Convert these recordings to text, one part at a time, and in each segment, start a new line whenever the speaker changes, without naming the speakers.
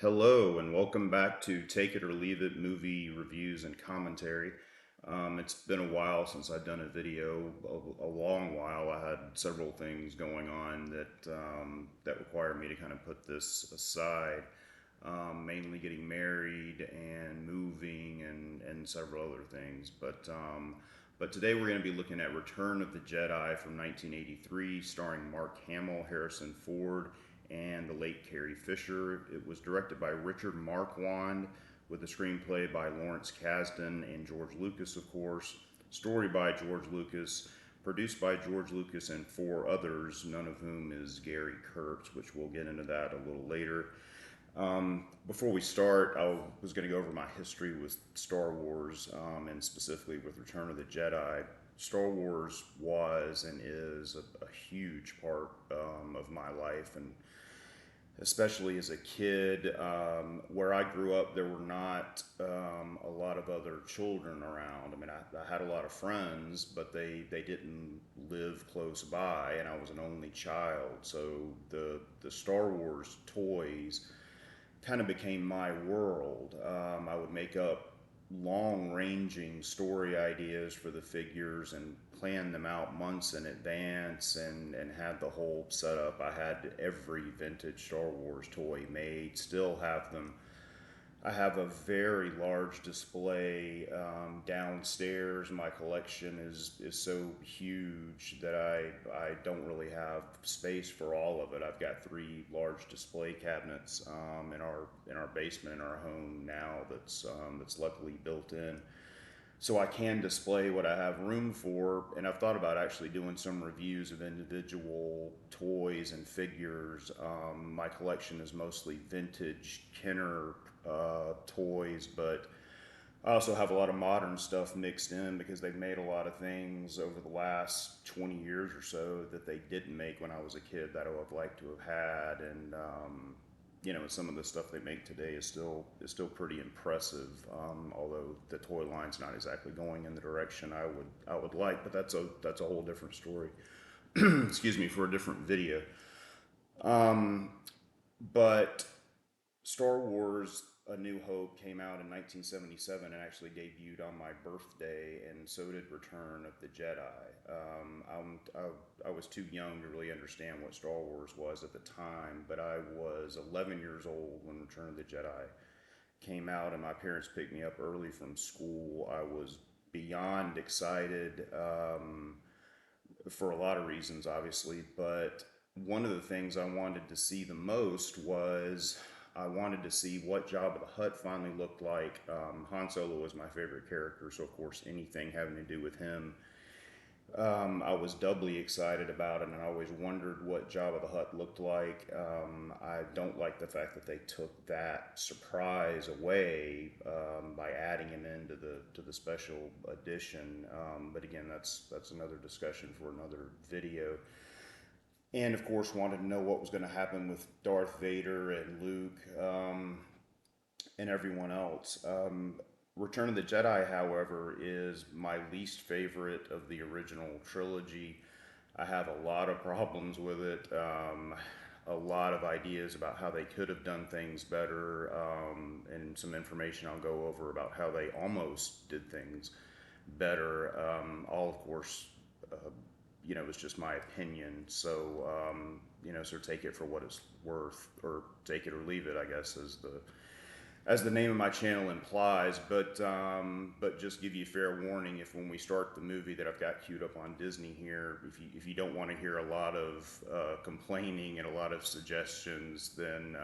Hello, and welcome back to Take It or Leave It movie reviews and commentary. It's been a while since I've done a video, a long while. I had several things going on that required me to kind of put this aside, mainly getting married and moving and several other things. But today we're going to be looking at Return of the Jedi from 1983, starring Mark Hamill, Harrison Ford, and the late Carrie Fisher. It was directed by Richard Marquand, with a screenplay by Lawrence Kasdan and George Lucas, of course. Story by George Lucas, produced by George Lucas and four others, none of whom is Gary Kurtz, which we'll get into that a little later. Before we start, I was going to go over my history with Star Wars, and specifically with Return of the Jedi. Star Wars was and is a huge part of my life, and especially as a kid. Where I grew up, there were not a lot of other children around. I mean, I had a lot of friends, but they didn't live close by, and I was an only child. So the Star Wars toys kind of became my world. I would make up long ranging story ideas for the figures and plan them out months in advance and had the whole setup. I had every vintage Star Wars toy made, still have them. I have a very large display downstairs. My collection is so huge that I don't really have space for all of it. I've got three large display cabinets in our basement in our home now that's luckily built in, so I can display what I have room for. And I've thought about actually doing some reviews of individual toys and figures. My collection is mostly vintage Kenner toys, but I also have a lot of modern stuff mixed in because they've made a lot of things over the last 20 years or so that they didn't make when I was a kid that I would have liked to have had. And some of the stuff they make today is still pretty impressive. Although the toy line's not exactly going in the direction I would like, but that's a whole different story. Excuse me, for a different video. But Star Wars A New Hope came out in 1977 and actually debuted on my birthday, and so did Return of the Jedi. I was too young to really understand what Star Wars was at the time, but I was 11 years old when Return of the Jedi came out, and my parents picked me up early from school. I was beyond excited, for a lot of reasons, obviously, but one of the things I wanted to see the most was I wanted to see what Jabba the Hutt finally looked like. Han Solo was my favorite character, so of course anything having to do with him, I was doubly excited about it, and I always wondered what Jabba the Hutt looked like. I don't like the fact that they took that surprise away by adding him into the special edition. But again, that's another discussion for another video. And of course, wanted to know what was going to happen with Darth Vader and Luke, and everyone else. Return of the Jedi, however, is my least favorite of the original trilogy. I have a lot of problems with it, a lot of ideas about how they could have done things better, and some information I'll go over about how they almost did things better. All, of course, it's just my opinion. So take it for what it's worth, or take it or leave it, I guess, as the name of my channel implies. But just give you fair warning, if when we start the movie that I've got queued up on Disney here, if you don't want to hear a lot of complaining and a lot of suggestions, then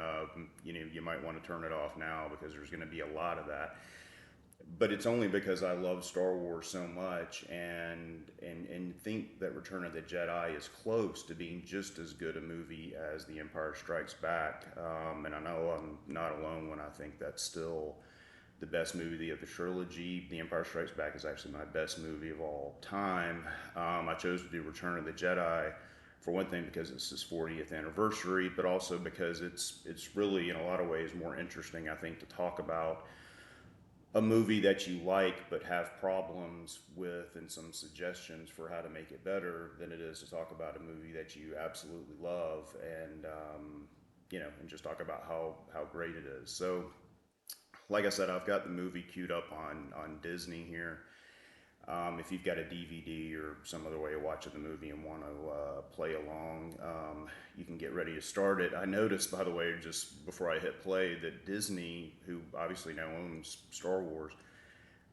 you might want to turn it off now, because there's going to be a lot of that. But it's only because I love Star Wars so much, and think that Return of the Jedi is close to being just as good a movie as The Empire Strikes Back. And I know I'm not alone when I think that's still the best movie of the trilogy. The Empire Strikes Back is actually my best movie of all time. I chose to do Return of the Jedi, for one thing, because it's his 40th anniversary, but also because it's really, in a lot of ways, more interesting, I think, to talk about a movie that you like but have problems with, and some suggestions for how to make it better, than it is to talk about a movie that you absolutely love. And and just talk about how great it is. So, like I said, I've got the movie queued up on Disney here. If you've got a DVD or some other way of watching the movie and want to play along, you can get ready to start it. I noticed, by the way, just before I hit play, that Disney, who obviously now owns Star Wars,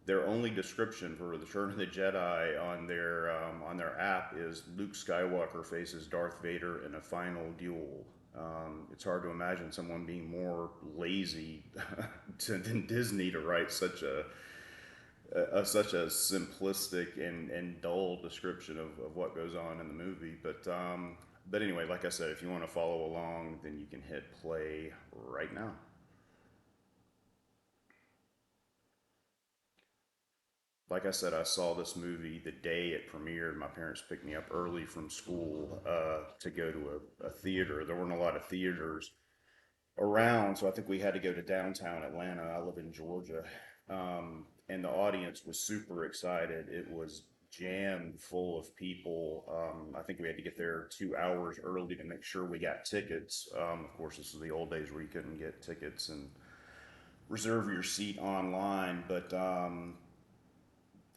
their only description for Return of the Jedi on their app is Luke Skywalker faces Darth Vader in a final duel. It's hard to imagine someone being more lazy than Disney to write such a simplistic and dull description of what goes on in the movie. But anyway, like I said, if you want to follow along, then you can hit play right now. Like I said, I saw this movie the day it premiered. My parents picked me up early from school to go to a theater. There weren't a lot of theaters around, so I think we had to go to downtown Atlanta. I live in Georgia, and the audience was super excited. It was jammed full of people. I think we had to get there 2 hours early to make sure we got tickets. Of course, this was the old days where you couldn't get tickets and reserve your seat online, but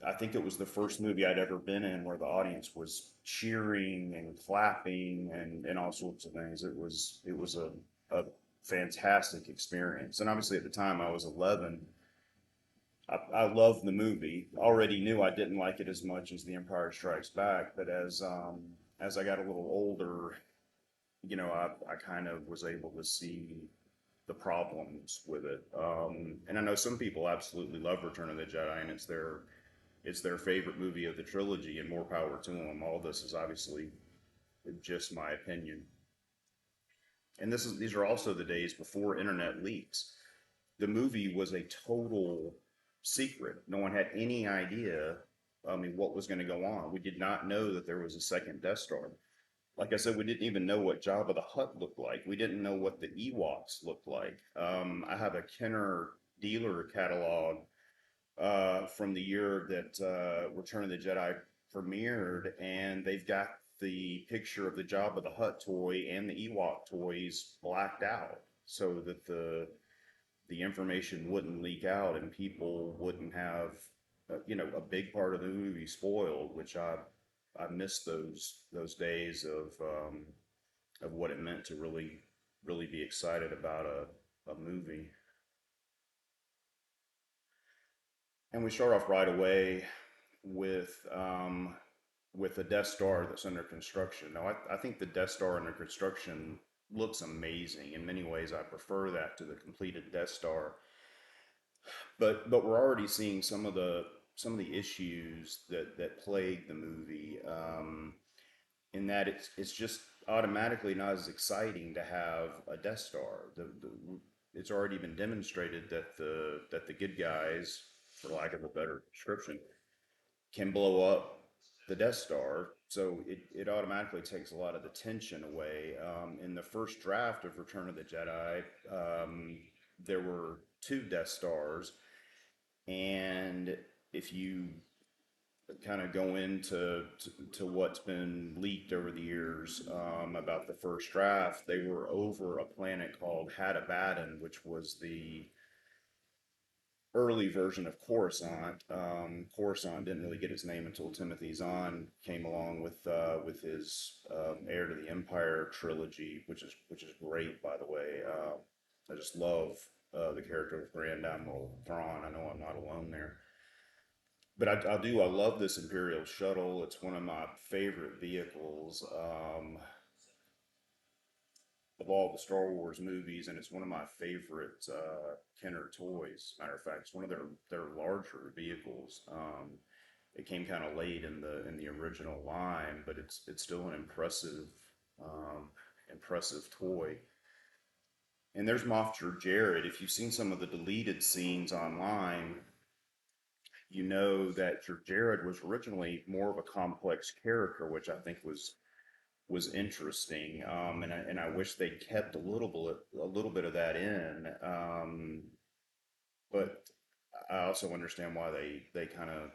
I think it was the first movie I'd ever been in where the audience was cheering and clapping and all sorts of things. It was a fantastic experience. And obviously at the time I was 11. I loved the movie. Already knew I didn't like it as much as The Empire Strikes Back, but as I got a little older, I kind of was able to see the problems with it. And I know some people absolutely love Return of the Jedi, and it's their favorite movie of the trilogy, and more power to them. All this is obviously just my opinion. And these are also the days before internet leaks. The movie was a total secret. No one had any idea, I mean, what was going to go on. We did not know that there was a second Death Star. Like I said, we didn't even know what Jabba the Hutt looked like. We didn't know what the Ewoks looked like. I have a Kenner dealer catalog from the year that Return of the Jedi premiered, and they've got the picture of the Jabba the Hutt toy and the Ewok toys blacked out so that the information wouldn't leak out and people wouldn't have a big part of the movie spoiled, which I miss those days of what it meant to really be excited about a movie. And we start off right away with with the Death Star that's under construction. Now, I think the Death Star under construction looks amazing. In many ways, I prefer that to the completed Death Star. But we're already seeing some of the issues that plague the movie. In that it's just automatically not as exciting to have a Death Star. It's already been demonstrated that the good guys, for lack of a better description, can blow up the Death Star. So it automatically takes a lot of the tension away. In the first draft of Return of the Jedi, there were two Death Stars, and if you kind of go into to what's been leaked over the years about the first draft, they were over a planet called Hadabadan, which was the early version of Coruscant. Coruscant didn't really get its name until Timothy Zahn came along with his Heir to the Empire trilogy, which is great, by the way. I just love the character of Grand Admiral Thrawn. I know I'm not alone there. But I love this Imperial shuttle. It's one of my favorite vehicles of all the Star Wars movies, and it's one of my favorite Kenner toys. Matter of fact, it's one of their larger vehicles. It came kind of late in the original line, but it's still an impressive toy. And there's Moff Jared. If you've seen some of the deleted scenes online, you know that Jared was originally more of a complex character, which I think was interesting, and I wish they'd kept a little bit of that in. But I also understand why they kind of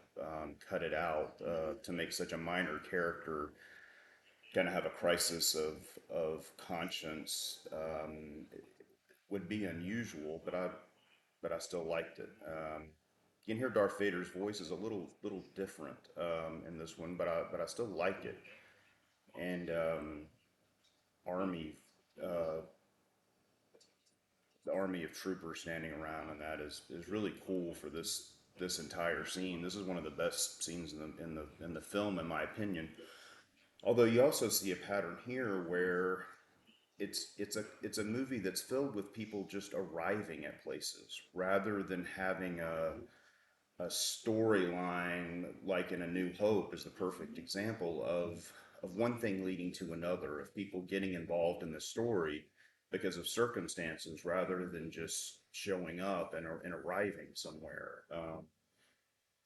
cut it out to make such a minor character kind of have a crisis of conscience would be unusual, but I still liked it. You can hear Darth Vader's voice is a little different in this one, but I still like it. And army, uh, the army of troopers standing around, and that is really cool for this entire scene. This is one of the best scenes in the film, in my opinion. Although you also see a pattern here where it's a movie that's filled with people just arriving at places rather than having a storyline like in A New Hope is the perfect example of one thing leading to another, of people getting involved in the story because of circumstances rather than just showing up and arriving somewhere.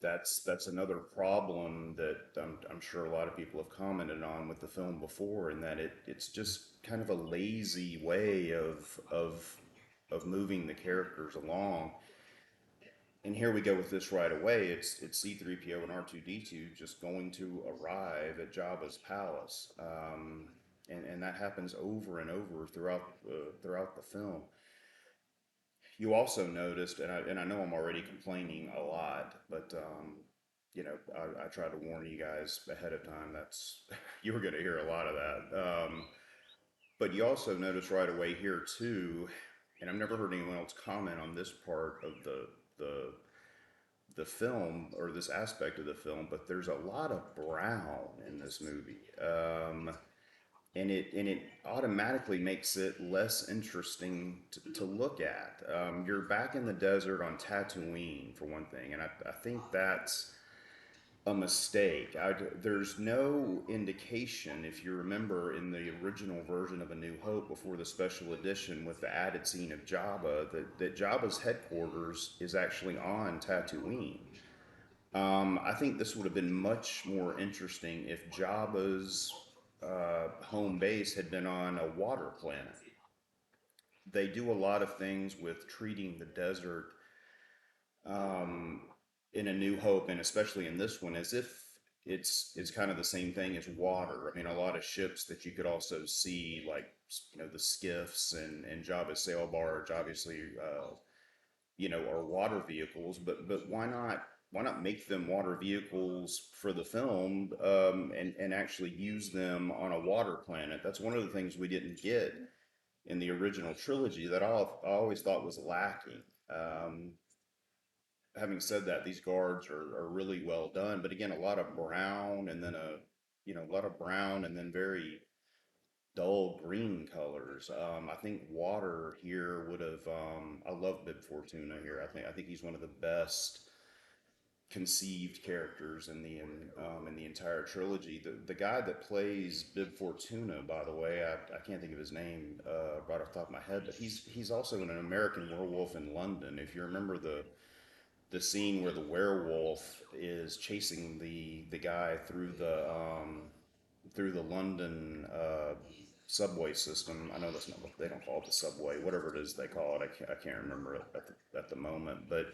That's another problem that I'm sure a lot of people have commented on with the film before, in that it's just kind of a lazy way of moving the characters along. And here we go with this right away. It's C-3PO and R2-D2 just going to arrive at Jabba's palace, and that happens over and over throughout the film. You also noticed, and I know I'm already complaining a lot, but I tried to warn you guys ahead of time. That's you were going to hear a lot of that. But you also notice right away here too, and I've never heard anyone else comment on this part of the the film or this aspect of the film, but there's a lot of brown in this movie, and it automatically makes it less interesting to look at. You're back in the desert on Tatooine for one thing, and I think that's a mistake. There's no indication, if you remember, in the original version of A New Hope before the special edition with the added scene of Jabba, that Jabba's headquarters is actually on Tatooine. I think this would have been much more interesting if Jabba's home base had been on a water planet. They do a lot of things with treating the desert um, in A New Hope, and especially in this one, as if it's kind of the same thing as water. I mean, a lot of ships that you could also see, like the skiffs and Jabba's sail barge, obviously, are water vehicles. But why not make them water vehicles for the film, and actually use them on a water planet? That's one of the things we didn't get in the original trilogy that I always thought was lacking. Um, Having said that, these guards are really well done, but again, a lot of brown and then a lot of brown and then very dull green colors. I think water here would have. I love Bib Fortuna here. I think he's one of the best conceived characters in the entire trilogy. The guy that plays Bib Fortuna, by the way, I can't think of his name right off the top of my head, but he's also in An American Werewolf in London. If you remember the scene where the werewolf is chasing the guy through the London subway system. I know that's not what they don't call it, the subway, whatever it is they call it. I can't remember it at the moment, but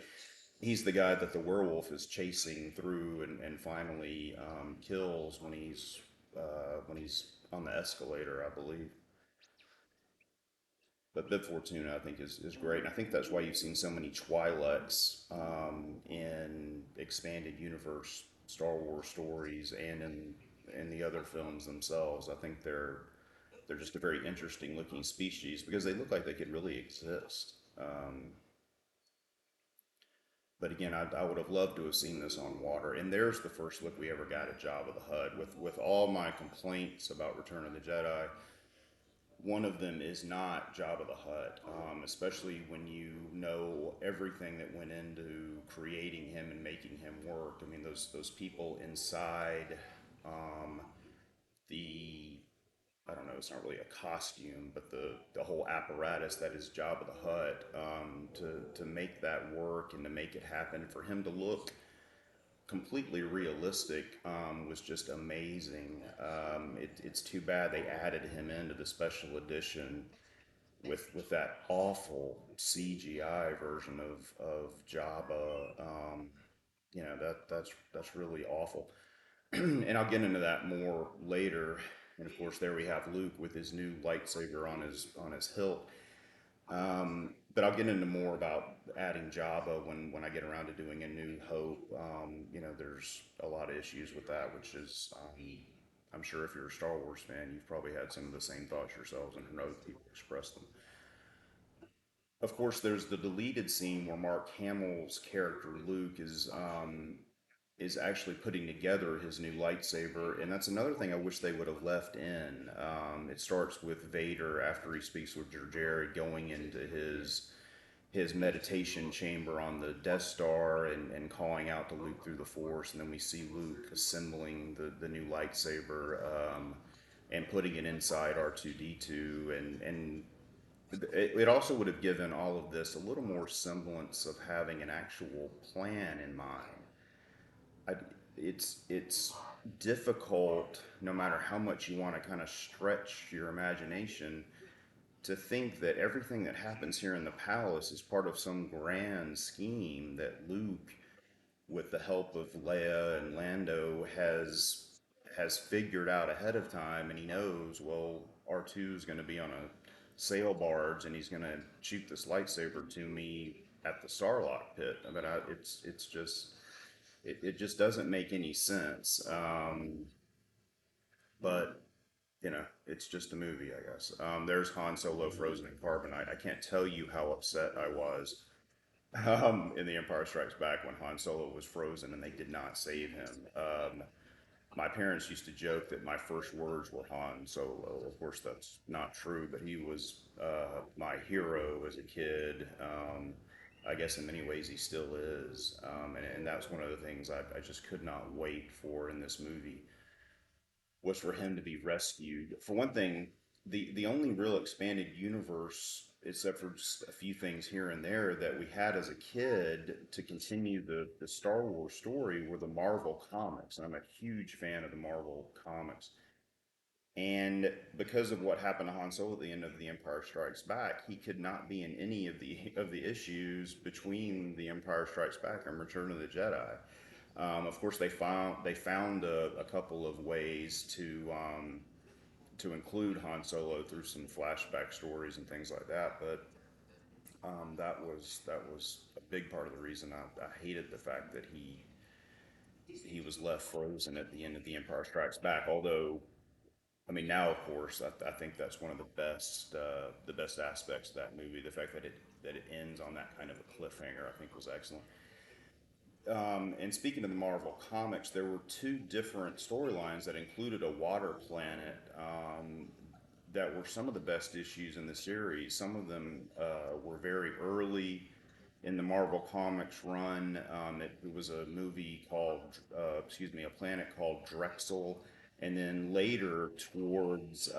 he's the guy that the werewolf is chasing through and finally kills when he's on the escalator, I believe. But Bib Fortuna, I think, is great, and I think that's why you've seen so many Twi'leks in expanded universe Star Wars stories and in the other films themselves. I think they're just a very interesting looking species because they look like they could really exist. But again, I would have loved to have seen this on water. And there's the first look we ever got at Jabba the Hutt. With all my complaints about Return of the Jedi, one of them is not Jabba the Hutt, especially when you know everything that went into creating him and making him work. I mean, those people inside um, the I don't know, it's not really a costume, but the whole apparatus that is Jabba the Hutt, to make that work and to make it happen, for him to look completely realistic, was just amazing. It's too bad they added him into the special edition with that awful CGI version of Jabba. That's really awful. And I'll get into that more later. And of course, there we have Luke with his new lightsaber on his hilt. But I'll get into more about adding Jabba when I get around to doing a New Hope. There's a lot of issues with that, which is I'm sure if you're a Star Wars fan, you've probably had some of the same thoughts yourselves and know that people express them. Of course, there's the deleted scene where Mark Hamill's character Luke is actually putting together his new lightsaber, and that's another thing I wish they would have left in. It starts with Vader after he speaks with Jerry going into his meditation chamber on the Death Star and calling out to Luke through the Force, and then we see Luke assembling the new lightsaber and putting it inside R2D2, and it also would have given all of this a little more semblance of having an actual plan in mind. I, it's difficult, no matter how much you want to kind of stretch your imagination, to think that everything that happens here in the palace is part of some grand scheme that Luke, with the help of Leia and Lando, has figured out ahead of time, and he knows, well, R2 is going to be on a sail barge and he's going to shoot this lightsaber to me at the Starlock pit. I mean, it's just it just doesn't make any sense. But it's just a movie, I guess. There's Han Solo frozen in carbonite. I can't tell you how upset I was in The Empire Strikes Back when Han Solo was frozen and they did not save him. My parents used to joke that my first words were Han Solo. Of course, that's not true, but he was my hero as a kid. I guess in many ways he still is. And that's one of the things I just could not wait for in this movie was for him to be rescued. For one thing, the only real expanded universe, except for just a few things here and there that we had as a kid to continue the Star Wars story, were the Marvel comics. And I'm a huge fan of the Marvel comics. And because of what happened to Han Solo at the end of The Empire Strikes Back, he could not be in any of the issues between The Empire Strikes Back and Return of the Jedi. Of course, they found a couple of ways to include Han Solo through some flashback stories and things like that, but that was a big part of the reason I hated the fact that he was left frozen at the end of The Empire Strikes Back. Although, I mean, now of course I think that's one of the best aspects of that movie. The fact that it ends on that kind of a cliffhanger, I think, was excellent. And speaking of the Marvel comics, there were two different storylines that included a water planet that were some of the best issues in the series. Some of them were very early in the Marvel Comics run. It was a movie called, a planet called Drexel, and then later towards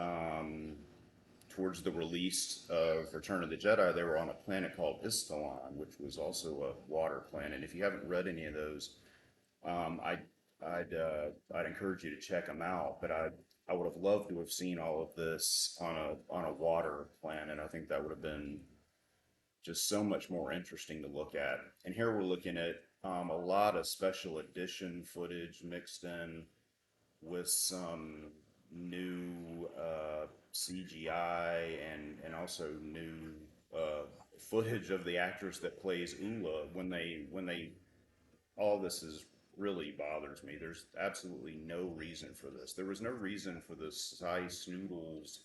the release of Return of the Jedi, they were on a planet called Istalon, which was also a water planet. If you haven't read any of those, um, I'd I'd encourage you to check them out. But I would have loved to have seen all of this on a water planet. I think that would have been just so much more interesting to look at. And here we're looking at a lot of special edition footage mixed in with some new CGI and also new footage of the actress that plays Ula. When they all this is really bothers me. There's absolutely no reason for this. There was no reason for the Cy Snoodles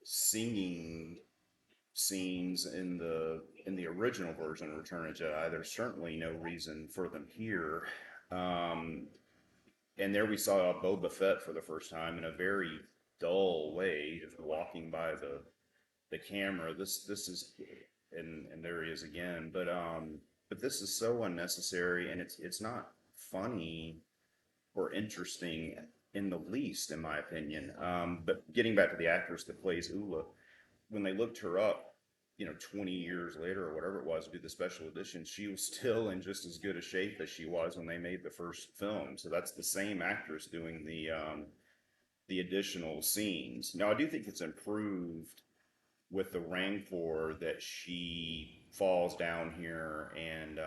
singing scenes in the original version of Return of Jedi. There's certainly no reason for them here. Um, and there we saw Boba Fett for the first time in a very dull way, just walking by the camera. This is and there he is again. But this is so unnecessary, and it's not funny or interesting in the least, in my opinion. But getting back to the actress that plays Ula, when they looked her up, 20 years later or whatever it was, to do the special edition, she was still in just as good a shape as she was when they made the first film. So that's the same actress doing the additional scenes. Now, I do think it's improved with the Rancor that she falls down here and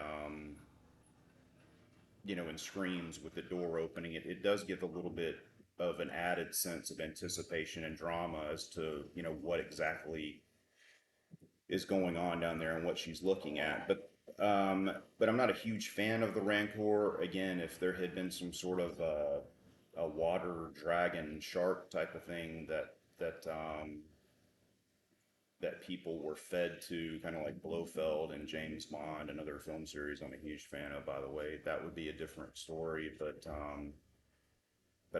screams with the door opening. It does give a little bit of an added sense of anticipation and drama as to what exactly is going on down there and what she's looking at. But I'm not a huge fan of the Rancor. Again, if there had been some sort of a water dragon shark type of thing that people were fed to, kind of like Blofeld and James Bond, another film series I'm a huge fan of, by the way, that would be a different story. But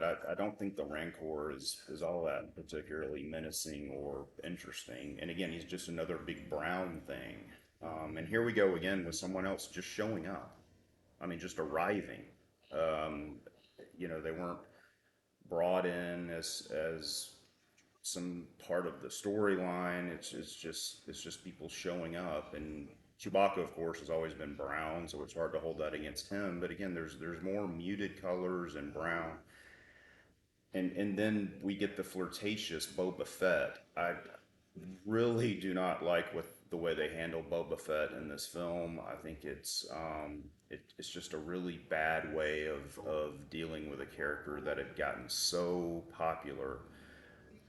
I don't think the Rancor is all that particularly menacing or interesting. And again, he's just another big brown thing. And here we go again with someone else just showing up. I mean, just arriving. Um, they weren't brought in as some part of the storyline. It's just people showing up. And Chewbacca, of course, has always been brown, so it's hard to hold that against him. But again, there's more muted colors and brown. And then we get the flirtatious Boba Fett. I really do not like what the way they handle Boba Fett in this film. I think it's just a really bad way of dealing with a character that had gotten so popular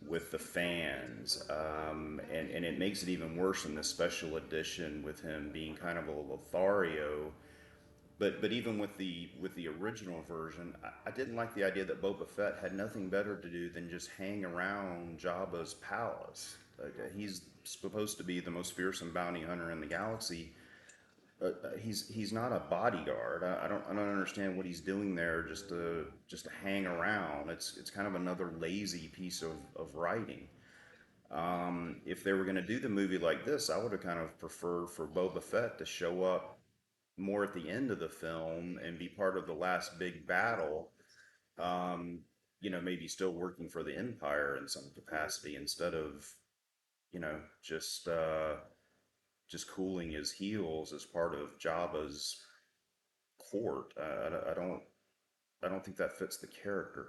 with the fans, and it makes it even worse in the special edition with him being kind of a Lothario. But even with the original version, I didn't like the idea that Boba Fett had nothing better to do than just hang around Jabba's palace. He's supposed to be the most fearsome bounty hunter in the galaxy. He's not a bodyguard. I don't understand what he's doing there just to hang around. It's kind of another lazy piece of writing. If they were going to do the movie like this, I would have kind of preferred for Boba Fett to show up more at the end of the film and be part of the last big battle. Um, maybe still working for the Empire in some capacity instead of you know just uh, just cooling his heels as part of Jabba's court. I don't think that fits the character.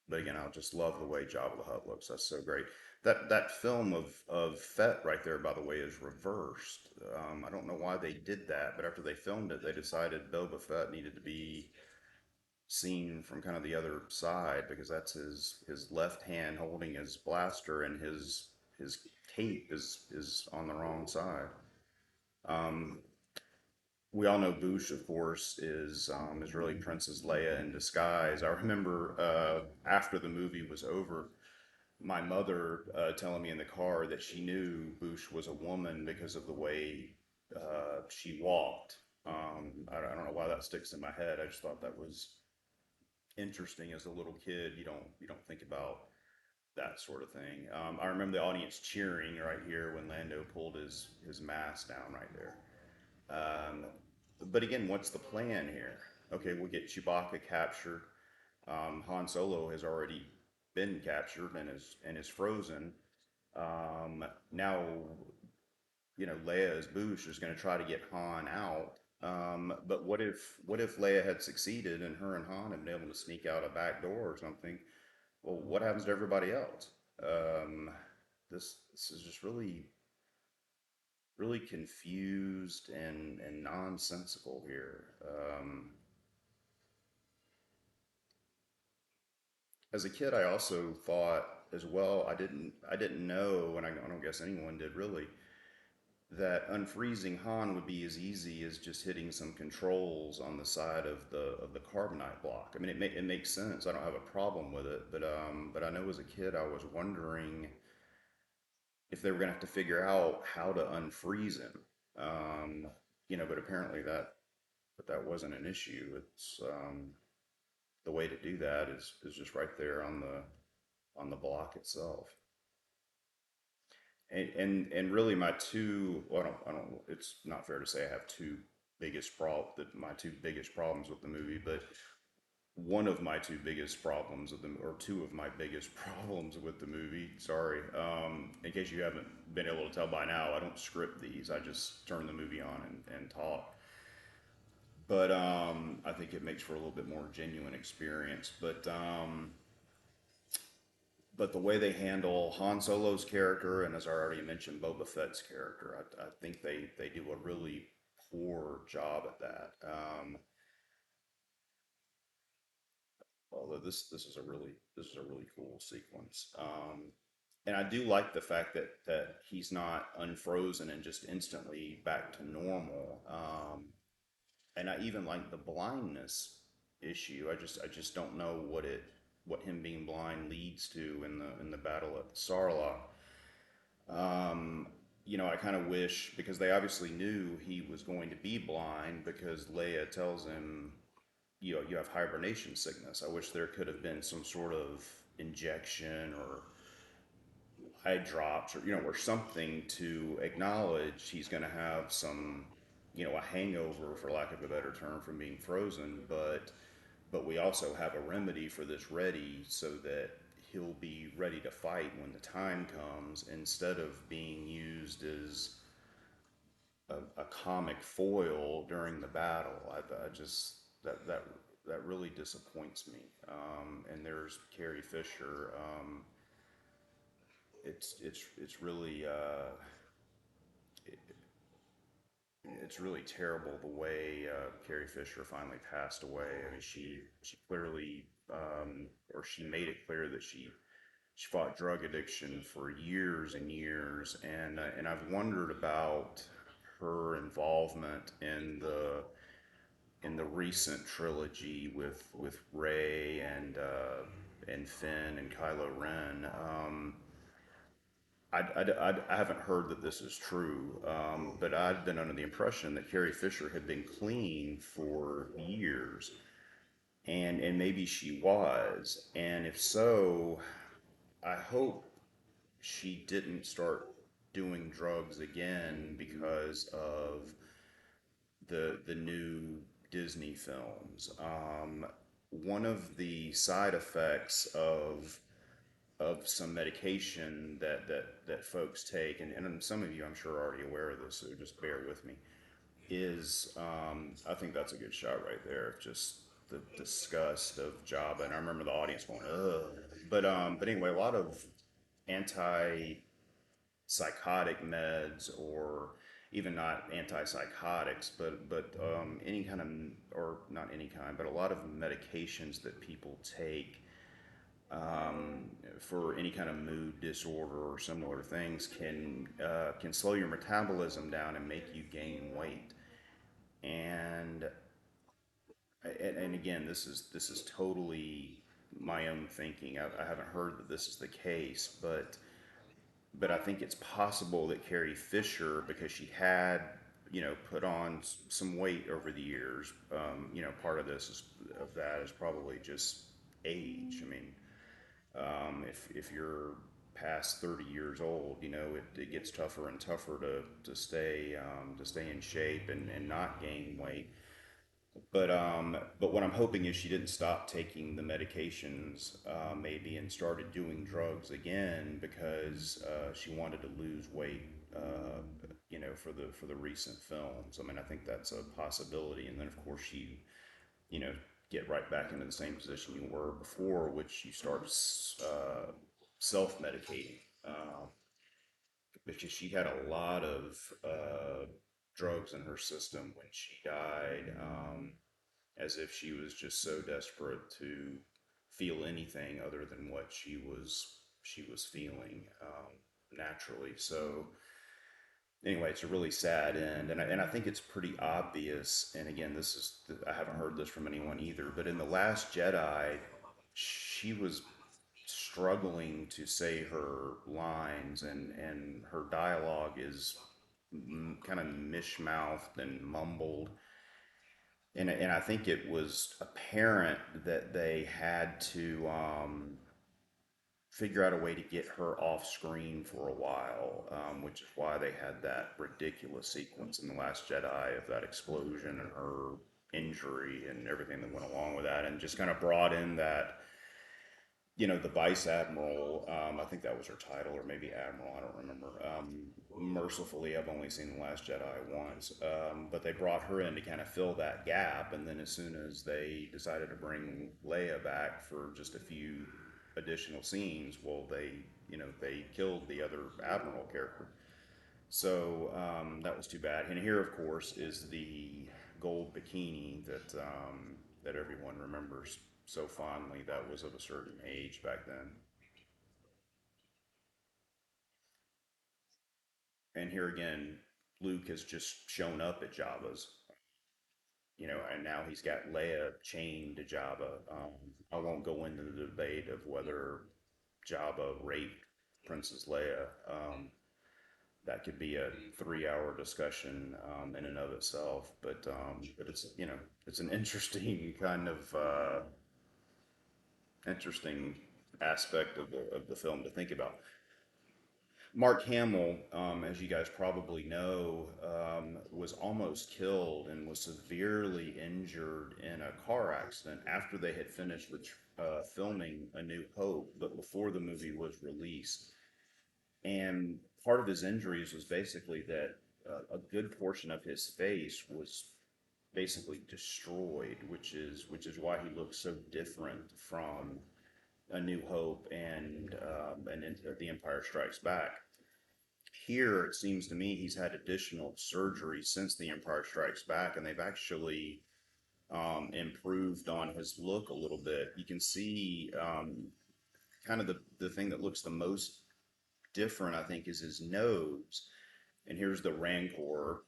But again, I just love the way Jabba the Hutt looks. That's so great. That film of Fett right there, by the way, is reversed. I don't know why they did that, but after they filmed it, they decided Boba Fett needed to be seen from kind of the other side because that's his left hand holding his blaster, and his cape is on the wrong side. Um, we all know Boosh, of course, is really Princess Leia in disguise. I remember after the movie was over, my mother telling me in the car that she knew Boosh was a woman because of the way she walked. I don't know why that sticks in my head. I just thought that was interesting as a little kid. You don't think about that sort of thing. I remember the audience cheering right here when Lando pulled his mask down right there. Um, but again, what's the plan here? Okay, we get Chewbacca captured. Han Solo has already been captured and is frozen. Now, Leia as Boosh is going to try to get Han out. But what if Leia had succeeded and her and Han had been able to sneak out a back door or something? Well, what happens to everybody else? This is just really confused and nonsensical here. As a kid, I also thought as well. I didn't know, and I don't guess anyone did really, that unfreezing Han would be as easy as just hitting some controls on the side of the carbonite block. I mean, it makes sense. I don't have a problem with it, but I know as a kid I was wondering if they were gonna have to figure out how to unfreeze him. But apparently that wasn't an issue. It's the way to do that is just right there on the block itself. And really my two, well, I don't it's not fair to say I have my two biggest problems with the movie, but one of my two biggest problems of the or two of my biggest problems with the movie, sorry, in case you haven't been able to tell by now, I don't script these. I just turn the movie on and talk. But I think it makes for a little bit more genuine experience. But the way they handle Han Solo's character, and as I already mentioned, Boba Fett's character, I think they do a really poor job at that. Although this is a really cool sequence. And I do like the fact that he's not unfrozen and just instantly back to normal. And I even like the blindness issue. I just don't know what him being blind leads to in the battle at the Sarlacc. Um, I kind of wish because they obviously knew he was going to be blind because Leia tells him, you have hibernation sickness. I wish there could have been some sort of injection or eye drops or something to acknowledge he's going to have a hangover, for lack of a better term, from being frozen. But we also have a remedy for this ready so that he'll be ready to fight when the time comes instead of being used as a comic foil during the battle. I just that really disappoints me. And there's Carrie Fisher. It's really terrible the way Carrie Fisher finally passed away. I mean, she clearly, or she made it clear that she fought drug addiction for years and years, and I've wondered about her involvement in the recent trilogy with Rey and Finn and Kylo Ren. I haven't heard that this is true, but I'd been under the impression that Carrie Fisher had been clean for years, and maybe she was, and if so, I hope she didn't start doing drugs again because of the new Disney films. One of the side effects of some medication that folks take, and some of you I'm sure are already aware of this, so just bear with me, is I think that's a good shot right there. Just the disgust of Jabba, and I remember the audience going, ugh. But anyway, a lot of anti psychotic meds, or even not antipsychotics, but any kind of, or not any kind, but a lot of medications that people take for any kind of mood disorder or similar things can slow your metabolism down and make you gain weight. And and again, this is totally my own thinking. I haven't heard that this is the case, but I think it's possible that Carrie Fisher, because she had put on some weight over the years, part of that is probably just age. I mean, if you're past 30 years old, it gets tougher and tougher to stay in shape and not gain weight. But what I'm hoping is she didn't stop taking the medications, maybe, and started doing drugs again because she wanted to lose weight. For the recent films. I mean, I think that's a possibility. And then, of course, you know, get right back into the same position you were before, which you start self-medicating. Because she had a lot of drugs in her system when she died, as if she was just so desperate to feel anything other than what she was feeling naturally. So anyway, it's a really sad end, and I think it's pretty obvious. And again, I haven't heard this from anyone either, but in the Last Jedi, she was struggling to say her lines, and her dialogue is kind of mishmouthed and mumbled. And I think it was apparent that they had to figure out a way to get her off screen for a while, which is why they had that ridiculous sequence in The Last Jedi of that explosion and her injury and everything that went along with that, and just kind of brought in the vice admiral. I think that was her title, or maybe admiral. I don't remember. Mercifully, I've only seen The Last Jedi once, but they brought her in to kind of fill that gap. And then as soon as they decided to bring Leia back for just a few additional scenes, well, they killed the other admiral character. So that was too bad. And here, of course, is the gold bikini that everyone remembers so fondly that was of a certain age back then. And here again, Luke has just shown up at Jabba's, and now he's got Leia chained to Jabba. I won't go into the debate of whether Jabba raped Princess Leia. That could be a 3 hour discussion in and of itself, but it's an interesting kind of interesting aspect of the film to think about. Mark Hamill, as you guys probably know, was almost killed and was severely injured in a car accident after they had finished with filming A New Hope, but before the movie was released. And part of his injuries was basically that a good portion of his face was basically destroyed, which is why he looks so different from A New Hope and The Empire Strikes Back. Here, it seems to me he's had additional surgery since The Empire Strikes Back, and they've actually improved on his look a little bit. You can see kind of the thing that looks the most different, I think, is his nose. And here's the Rancor.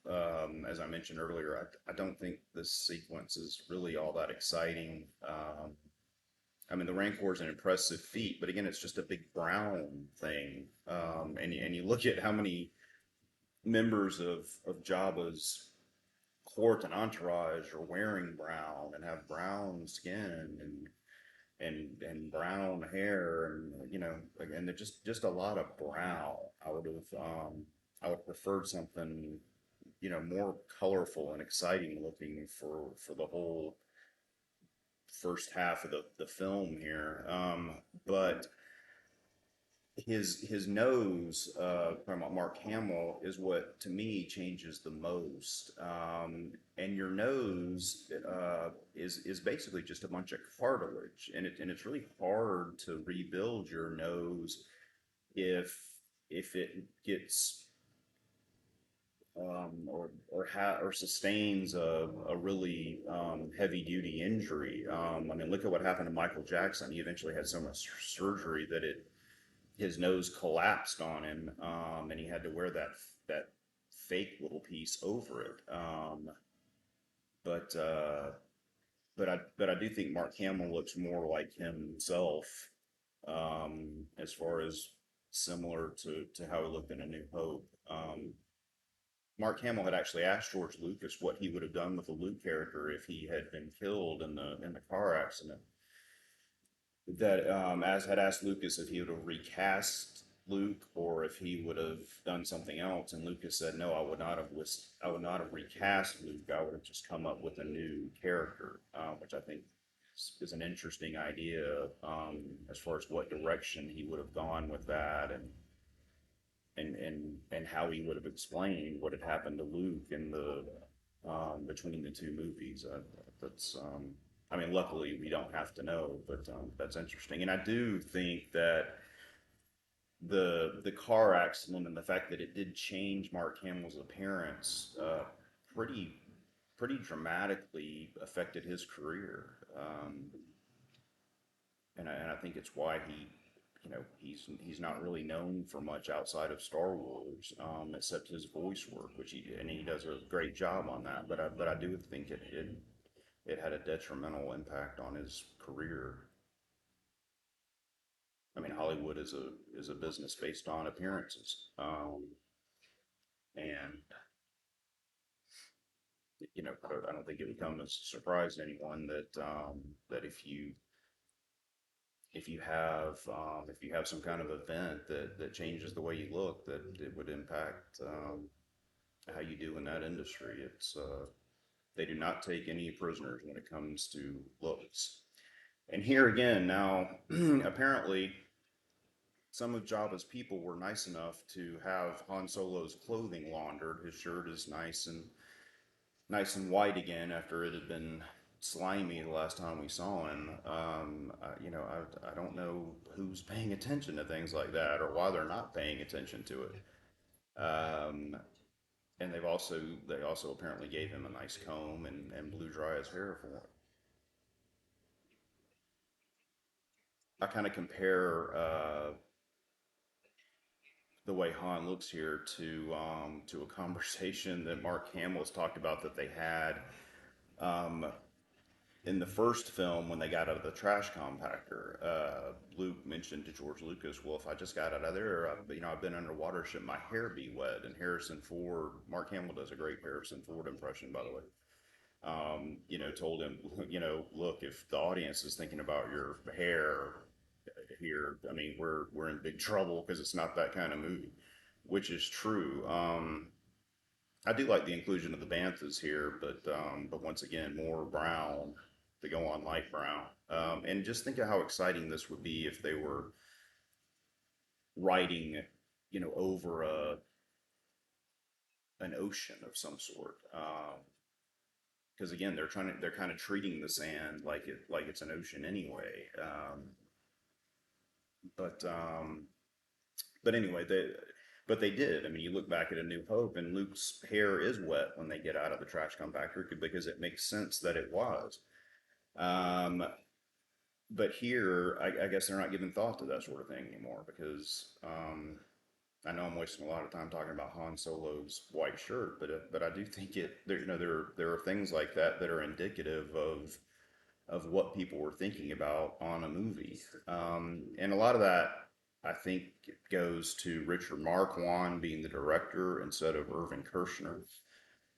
As I mentioned earlier, I don't think this sequence is really all that exciting. I mean, the Rancor is an impressive feat, but again, it's just a big brown thing. And you look at how many members of Jabba's court and entourage are wearing brown and have brown skin and brown hair, and and they're just a lot of brown. I would have preferred something more colorful and exciting looking for the whole first half of the film here. But his nose, from Mark Hamill, is what to me changes the most. And your nose is basically just a bunch of cartilage, and it's really hard to rebuild your nose if it gets or sustains a really heavy duty injury. I mean, look at what happened to Michael Jackson. He eventually had so much surgery that his nose collapsed on him, and he had to wear that fake little piece over it. But I do think Mark Hamill looks more like himself, as far as similar to how he looked in A New Hope. Mark Hamill had actually asked George Lucas what he would have done with the Luke character if he had been killed in the car accident. That as had asked Lucas if he would have recast Luke or if he would have done something else, and Lucas said, "No, I would not have recast Luke. I would have just come up with a new character," which I think is an interesting idea as far as what direction he would have gone with that, and how he would have explained what had happened to Luke in the between the two movies. That's I mean, luckily we don't have to know, but that's interesting. And I do think that the car accident and the fact that it did change Mark Hamill's appearance pretty dramatically affected his career. And I think it's why he's not really known for much outside of Star Wars, except his voice work, which he does a great job on that. But I do think it had a detrimental impact on his career. I mean, Hollywood is a business based on appearances, and I don't think it would come as a surprise to anyone that if you have some kind of event that changes the way you look, that it would impact how you do in that industry. They do not take any prisoners when it comes to looks. And here again, now apparently some of Jabba's people were nice enough to have Han Solo's clothing laundered. His shirt is nice and white again after it had been slimy the last time we saw him. I don't know who's paying attention to things like that or why they're not paying attention to it. And they also apparently gave him a nice comb and blew dry his hair for him. I kind of compare the way Han looks here to a conversation that Mark Hamill's talked about that they had um, in the first film when they got out of the trash compactor. Luke mentioned to George Lucas, "Well, if I just got out of there, I've been underwater, should my hair be wet?" And Harrison Ford, Mark Hamill does a great Harrison Ford impression, by the way. Told him, look, if the audience is thinking about your hair here, I mean, we're in big trouble because it's not that kind of movie, which is true. I do like the inclusion of the banthas here, but once again, more brown to go on light brown. And just think of how exciting this would be if they were riding, over an ocean of some sort. Because again, they're kind of treating the sand like it's an ocean anyway. But but anyway, they did. I mean, you look back at A New Hope, and Luke's hair is wet when they get out of the trash compactor because it makes sense that it was. Um, but here, I guess they're not giving thought to that sort of thing anymore because I know I'm wasting a lot of time talking about Han Solo's white shirt, but I do think there are things like that that are indicative of what people were thinking about on a movie. And a lot of that, I think, goes to Richard Marquand being the director instead of Irvin Kershner,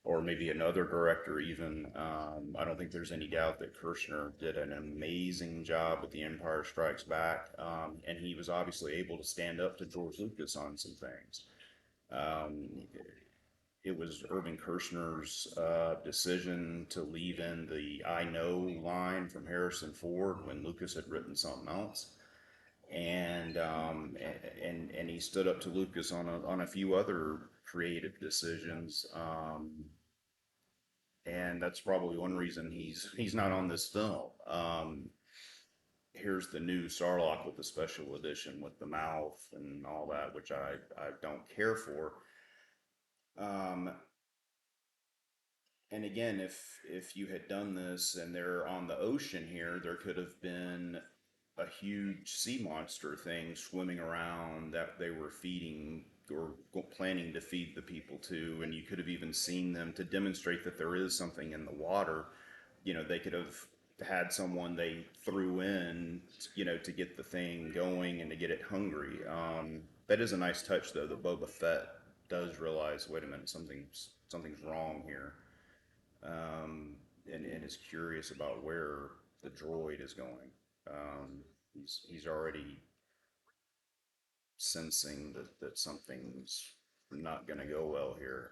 or maybe another director even. I don't think there's any doubt that Kershner did an amazing job with The Empire Strikes Back, and he was obviously able to stand up to George Lucas on some things. Um, it was Irvin Kershner's decision to leave in the "I know" line from Harrison Ford when Lucas had written something else, and he stood up to Lucas on a few other creative decisions, and that's probably one reason he's not on this film. Here's the new Sarlacc with the special edition with the mouth and all that, which I don't care for. Um, And again, if you had done this and they're on the ocean here, there could have been a huge sea monster thing swimming around that they were feeding or planning to feed the people to, and you could have even seen them to demonstrate that there is something in the water. They could have had someone they threw in, to get the thing going and to get it hungry. That is a nice touch, though, that Boba Fett does realize, wait a minute, something's wrong here, um, and is curious about where the droid is going. He's already sensing that something's not going to go well here.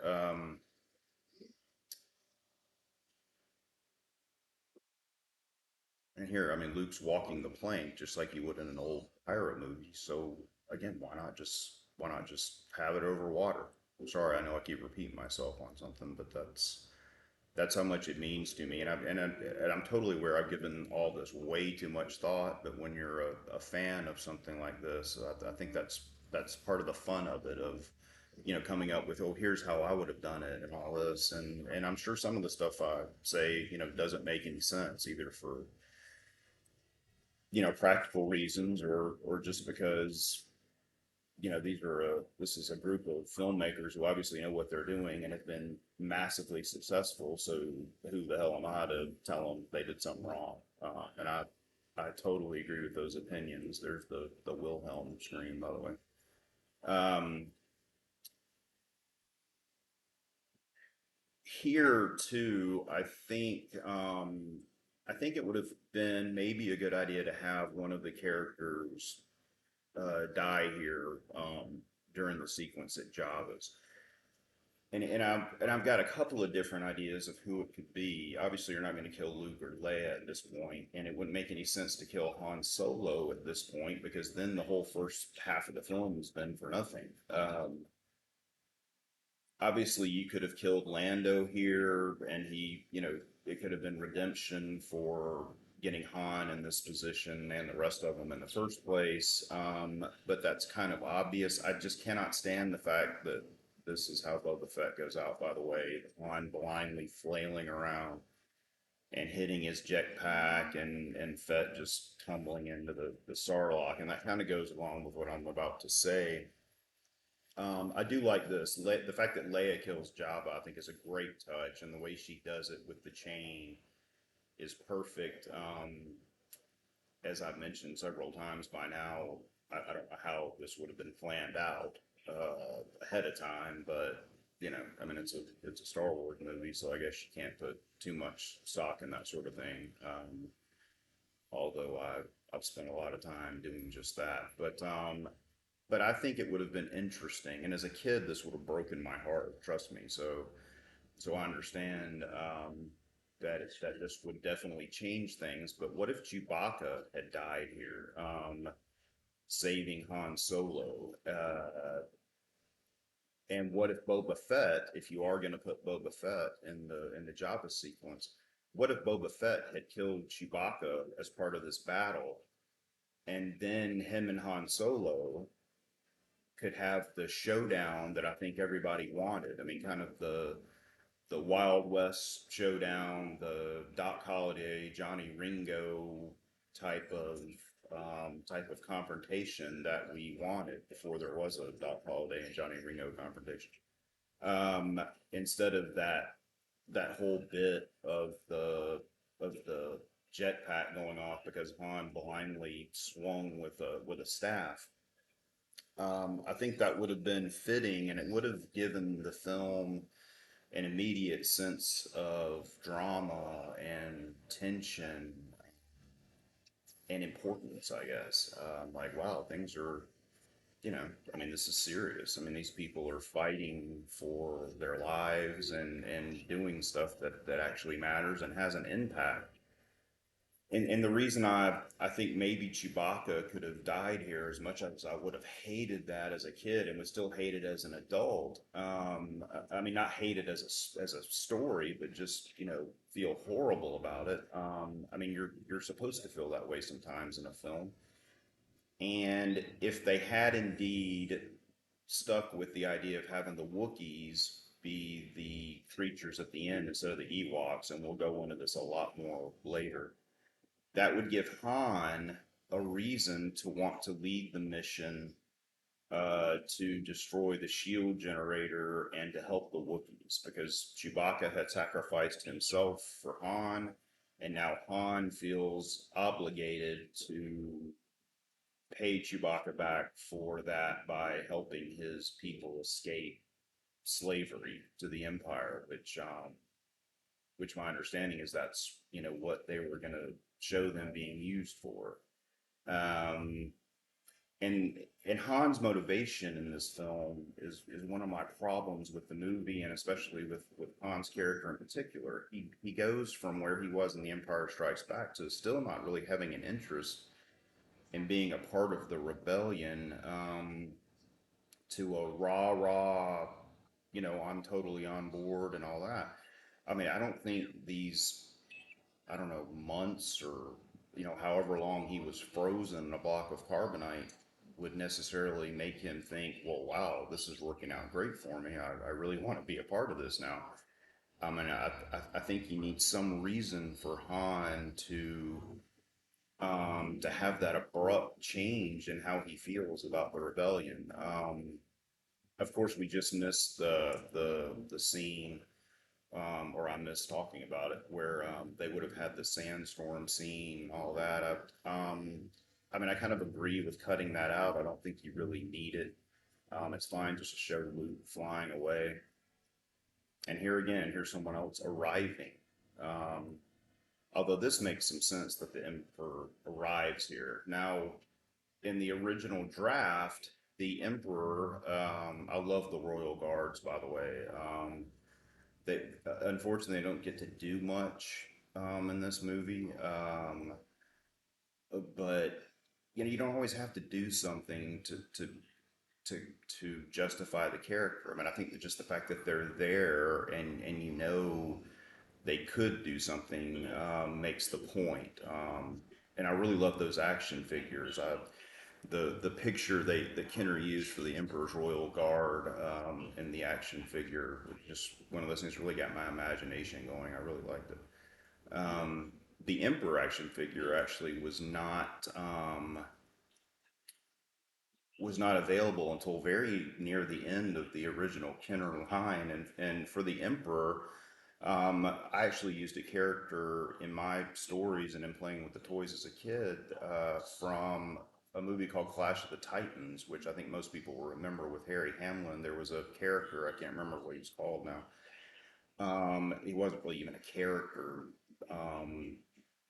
And here, I mean, Luke's walking the plank just like you would in an old pirate movie. So again, why not just have it over water? I'm sorry, I know I keep repeating myself on something, but that's how much it means to me. And I'm totally aware I've given all this way too much thought. But when you're a fan of something like this, I think that's part of the fun of it. Of coming up with, oh, here's how I would have done it and all this. And I'm sure some of the stuff I say doesn't make any sense either for practical reasons or just because this is a group of filmmakers who obviously know what they're doing and have been massively successful. So who the hell am I to tell them they did something wrong? And I totally agree with those opinions. There's the Wilhelm scream, by the way. Um, Here too, I think it would have been maybe a good idea to have one of the characters die here during the sequence at Java's. And I've got a couple of different ideas of who it could be. Obviously, you're not going to kill Luke or Leia at this point, and it wouldn't make any sense to kill Han Solo at this point because then the whole first half of the film has been for nothing. Obviously, you could have killed Lando here, and it could have been redemption for getting Han in this position and the rest of them in the first place. But that's kind of obvious. I just cannot stand the fact that this is how Boba Fett goes out, by the way. Han blindly flailing around. and hitting his jetpack, and Fett just tumbling into the Sarlacc, and that kind of goes along with what I'm about to say. I do like this. The fact that Leia kills Jabba, I think, is a great touch, and the way she does it with the chain is perfect. As I've mentioned several times by now, I don't know how this would have been planned out ahead of time, but I mean, it's a Star Wars movie, so I guess you can't put too much stock in that sort of thing. Although I've spent a lot of time doing just that, but I think it would have been interesting, and as a kid, this would have broken my heart. Trust me. So I understand that this would definitely change things. But what if Chewbacca had died here, saving Han Solo? And what if Boba Fett, if you are going to put Boba Fett in the Jabba sequence, what if Boba Fett had killed Chewbacca as part of this battle, and then him and Han Solo could have the showdown that I think everybody wanted. I mean, kind of the Wild West showdown, the Doc Holliday, Johnny Ringo type of type of confrontation that we wanted before there was a Doc Holliday and Johnny Ringo confrontation. Instead of that whole bit of the jetpack going off because Han blindly swung with a staff. I think that would have been fitting, and it would have given the film an immediate sense of drama and tension and importance, I guess. Like, wow, things are, I mean, this is serious. I mean, these people are fighting for their lives and doing stuff that actually matters and has an impact. And the reason I think maybe Chewbacca could have died here, as much as I would have hated that as a kid and would still hate it as an adult. I mean, not hate it as a story, but just feel horrible about it. I mean, you're supposed to feel that way sometimes in a film. And if they had indeed stuck with the idea of having the Wookiees be the creatures at the end instead of the Ewoks, and we'll go into this a lot more later, that would give Han a reason to want to lead the mission to destroy the shield generator and to help the Wookiees because Chewbacca had sacrificed himself for Han, and now Han feels obligated to pay Chewbacca back for that by helping his people escape slavery to the Empire, which my understanding is that's what they were going to show them being used for. Um, and and Han's motivation in this film is one of my problems with the movie, and especially with Han's character in particular. He goes from where he was in The Empire Strikes Back to still not really having an interest in being a part of the rebellion, to a rah, I'm totally on board and all that. I mean, I don't think these, I don't know, months or, however long he was frozen in a block of carbonite would necessarily make him think, well, wow, this is working out great for me. I really want to be a part of this now. I mean, I think you need some reason for Han to have that abrupt change in how he feels about the rebellion. Of course, we just missed the scene, or I missed talking about it, where they would have had the sandstorm scene and all that. I mean, I kind of agree with cutting that out. I don't think you really need it. It's fine just to show Luke flying away. And here again, here's someone else arriving. Um, Although this makes some sense that the Emperor arrives here. Now, in the original draft, the Emperor, I love the Royal Guards, by the way. They unfortunately they don't get to do much in this movie, but you don't always have to do something to to justify the character. I mean, I think that just the fact that they're there and they could do something makes the point. And I really love those action figures. The picture that Kenner used for the Emperor's Royal Guard in the action figure, just one of those things really got my imagination going. I really liked it. Um, the Emperor action figure actually was not available until very near the end of the original Kenner line, and for the Emperor, I actually used a character in my stories and in playing with the toys as a kid from a movie called Clash of the Titans, which I think most people will remember with Harry Hamlin. There was a character, I can't remember what he was called now. He wasn't really even a character. Um,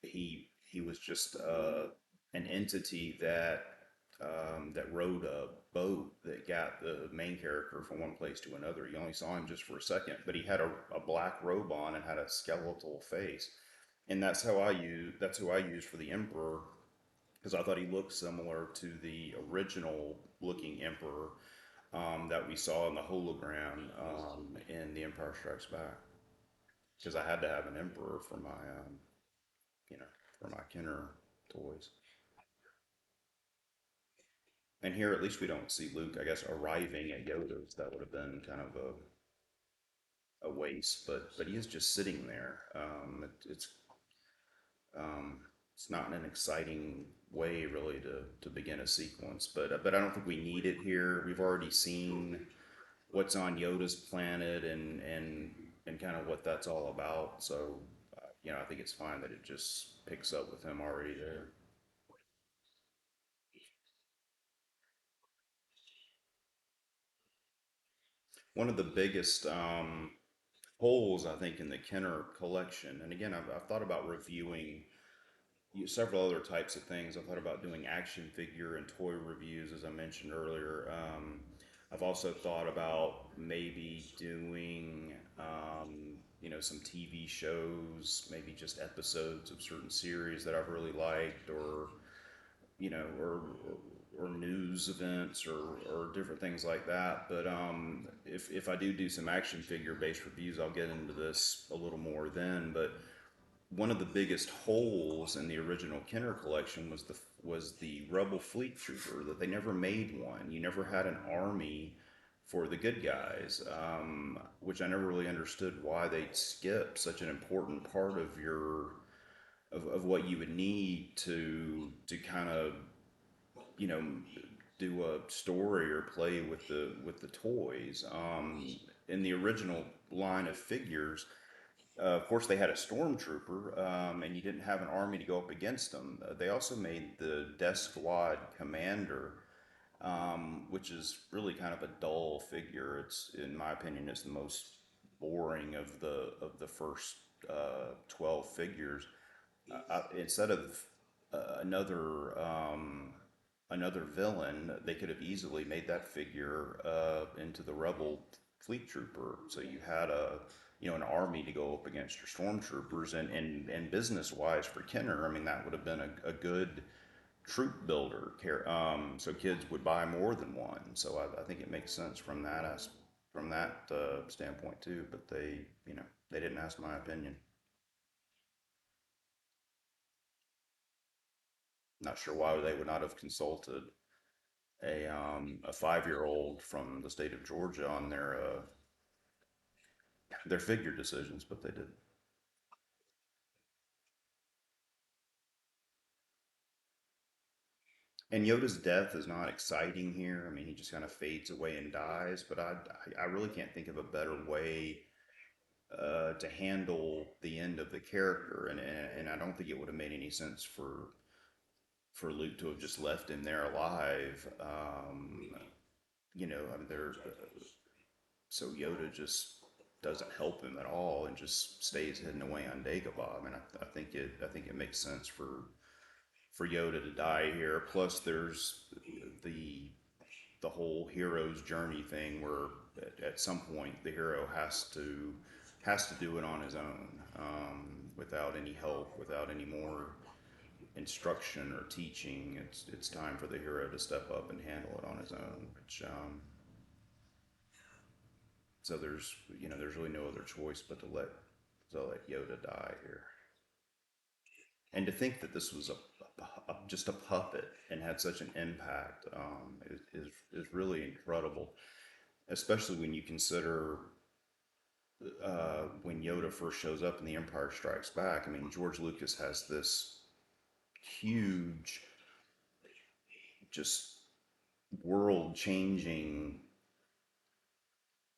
he was just an entity that rowed a boat that got the main character from one place to another. You only saw him just for a second, but he had a black robe on and had a skeletal face, and that's who I used for the Emperor because I thought he looked similar to the original looking Emperor that we saw in the hologram in The Empire Strikes Back. Because I had to have an Emperor for my you know for my Kenner toys. And here, at least, we don't see Luke, I guess, arriving at Yoda's. That would have been kind of a waste, but he is just sitting there. Um, it's not an exciting way really to begin a sequence, but I don't think we need it here. We've already seen what's on Yoda's planet and kind of what that's all about. So I think it's fine that it just picks up with him already there. One of the biggest holes, I think, in the Kenner collection, and again, I've thought about reviewing several other types of things. I've thought about doing action figure and toy reviews, as I mentioned earlier. I've also thought about maybe doing, some TV shows, maybe just episodes of certain series that I've really liked, or you know, or news events or different things like that. But if I do some action figure based reviews, I'll get into this a little more then. But one of the biggest holes in the original Kenner collection was the Rebel Fleet Trooper, that they never made one. You never had an army for the good guys, which I never really understood why they'd skip such an important part of what you would need to kind of you know do a story or play with the toys. In the original line of figures, of course, they had a stormtrooper, and you didn't have an army to go up against them. They also made the Death Squad commander, which is really kind of a dull figure. In my opinion, it's the most boring of the first 12 figures. Instead of another villain, they could have easily made that figure into the rebel fleet trooper. So you had an army to go up against your stormtroopers, and business wise for Kenner, I mean that would have been a good troop builder. So kids would buy more than one. So I think it makes sense from that standpoint too. But they didn't ask my opinion. Not sure why they would not have consulted a 5-year-old from the state of Georgia on their figure decisions, but they did. And Yoda's death is not exciting here. I mean, he just kind of fades away and dies. But I really can't think of a better way to handle the end of the character, and I don't think it would have made any sense for Luke to have just left him there alive. I mean, so Yoda just doesn't help him at all and just stays hidden away on Dagobah. I mean, I think it makes sense for Yoda to die here. Plus, there's the the whole hero's journey thing, where at some point the hero has to do it on his own, without any help, without any more instruction or teaching. It's time for the hero to step up and handle it on his own. So there's really no other choice but to let Yoda die here. And to think that this was just a puppet and had such an impact, is really incredible, especially when you consider when Yoda first shows up in The Empire Strikes Back. I mean, George Lucas has this huge, just world changing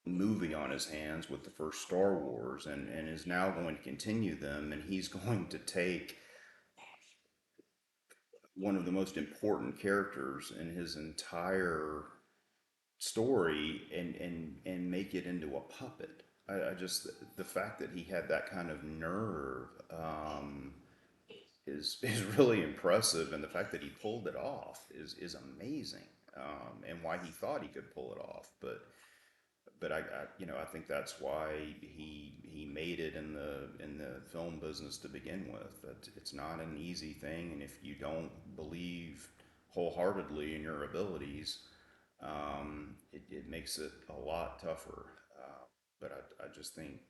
movie on his hands with the first Star Wars, and is now going to continue them. And he's going to take one of the most important characters in his entire story and make it into a puppet. I just, the fact that he had that kind of nerve is really impressive, and the fact that he pulled it off is amazing. And why he thought he could pull it off, but I think that's why he made it in the film business to begin with. That it's not an easy thing, and if you don't believe wholeheartedly in your abilities, it makes it a lot tougher. But I just think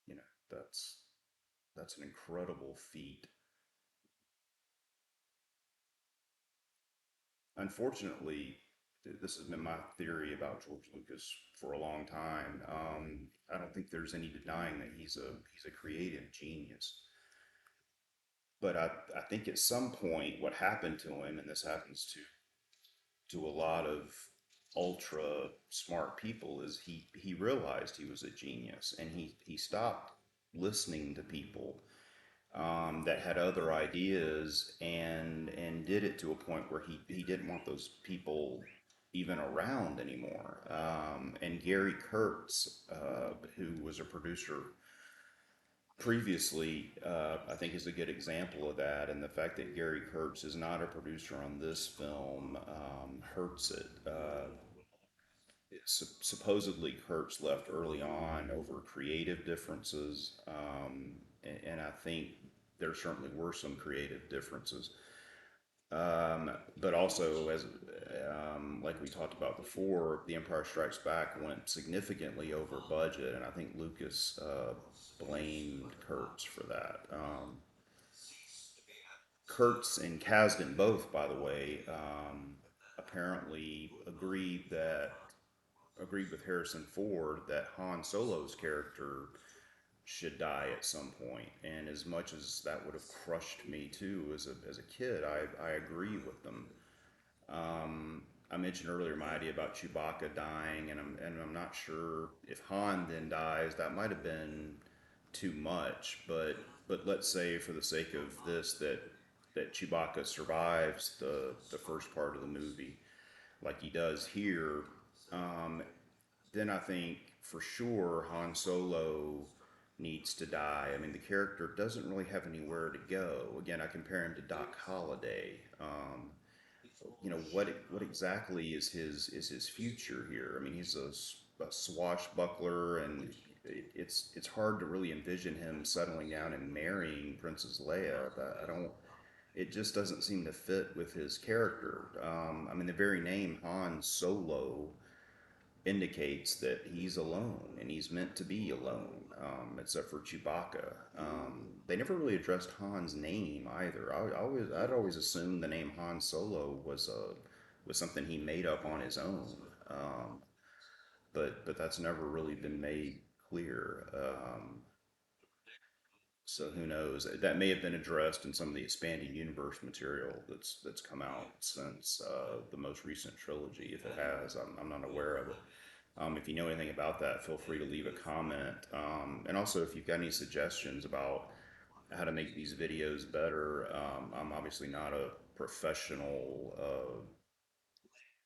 you know that's that's an incredible feat. Unfortunately, this has been my theory about George Lucas for a long time. I don't think there's any denying that he's a creative genius. But I think at some point what happened to him, and this happens to a lot of ultra smart people, is he realized he was a genius, and he stopped listening to people that had other ideas, and did it to a point where he didn't want those people even around anymore. And Gary Kurtz, who was a producer previously, I think is a good example of that. And the fact that Gary Kurtz is not a producer on this film hurts it. Supposedly, Kurtz left early on over creative differences, and I think there certainly were some creative differences. But also, as like we talked about before, The Empire Strikes Back went significantly over budget, and I think Lucas blamed Kurtz for that. Kurtz and Kasdan both, by the way, apparently agreed with Harrison Ford that Han Solo's character should die at some point. And as much as that would have crushed me too as a kid, I agree with them. I mentioned earlier my idea about Chewbacca dying, and I'm not sure if Han then dies. That might have been too much, but let's say for the sake of this that Chewbacca survives the first part of the movie, like he does here. Um, then I think for sure Han Solo needs to die. I mean, the character doesn't really have anywhere to go. Again, I compare him to Doc Holliday. What exactly is his future here? I mean, he's a swashbuckler, and it's hard to really envision him settling down and marrying Princess Leia. I don't. It just doesn't seem to fit with his character. I mean, the very name Han Solo indicates that he's alone, and he's meant to be alone, except for Chewbacca. They never really addressed Han's name either. I'd always assumed the name Han Solo was something he made up on his own, but that's never really been made clear. So who knows? That may have been addressed in some of the expanding universe material that's come out since the most recent trilogy. If it has, I'm not aware of it. If you know anything about that, feel free to leave a comment. And also, if you've got any suggestions about how to make these videos better, I'm obviously not a professional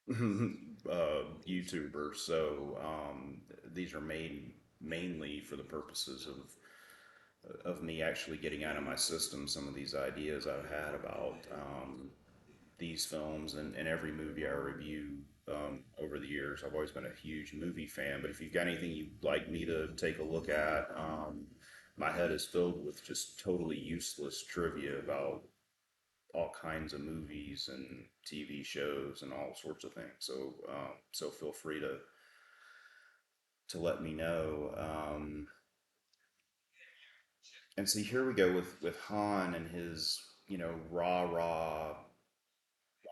YouTuber, so these are made mainly for the purposes of me actually getting out of my system some of these ideas I've had about these films and every movie I review over the years. I've always been a huge movie fan, but if you've got anything you'd like me to take a look at, my head is filled with just totally useless trivia about all kinds of movies and TV shows and all sorts of things. So feel free to let me know. And see, here we go with Han and his rah rah,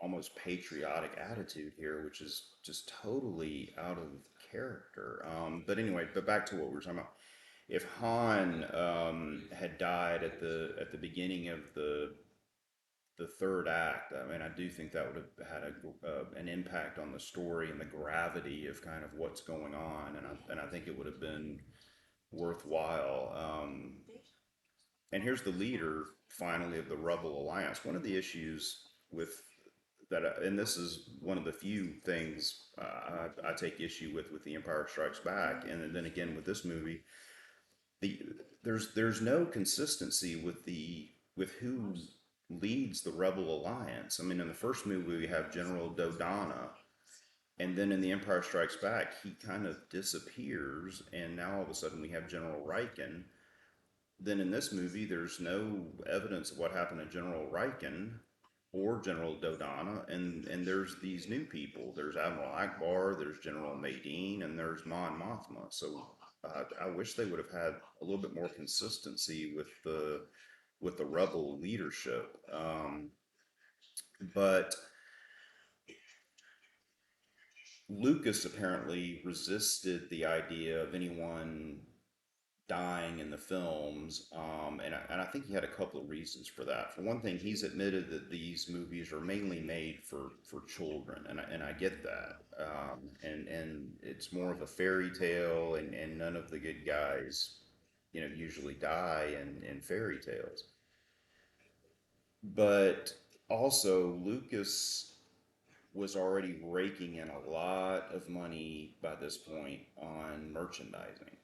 almost patriotic attitude here, which is just totally out of character. But anyway, but back to what we were talking about. If Han had died at the beginning of the third act, I mean, I do think that would have had an impact on the story and the gravity of kind of what's going on, and I think it would have been worthwhile. And here's the leader finally of the Rebel Alliance. One of the issues with that, and this is one of the few things I take issue with The Empire Strikes Back, and then again with this movie, the there's no consistency with who leads the Rebel Alliance. I mean, in the first movie we have General Dodonna, and then in The Empire Strikes Back he kind of disappears, and now all of a sudden we have General Riken. Then in this movie, there's no evidence of what happened to General Riken or General Dodonna, and there's these new people. There's Admiral Akbar, there's General Madine, and there's Mon Mothma. So I wish they would have had a little bit more consistency with the rebel leadership. But Lucas apparently resisted the idea of anyone dying in the films, and I think he had a couple of reasons for that. For one thing, he's admitted that these movies are mainly made for children, and I get that. And it's more of a fairy tale, and none of the good guys, usually die in fairy tales. But also, Lucas was already raking in a lot of money by this point on merchandising,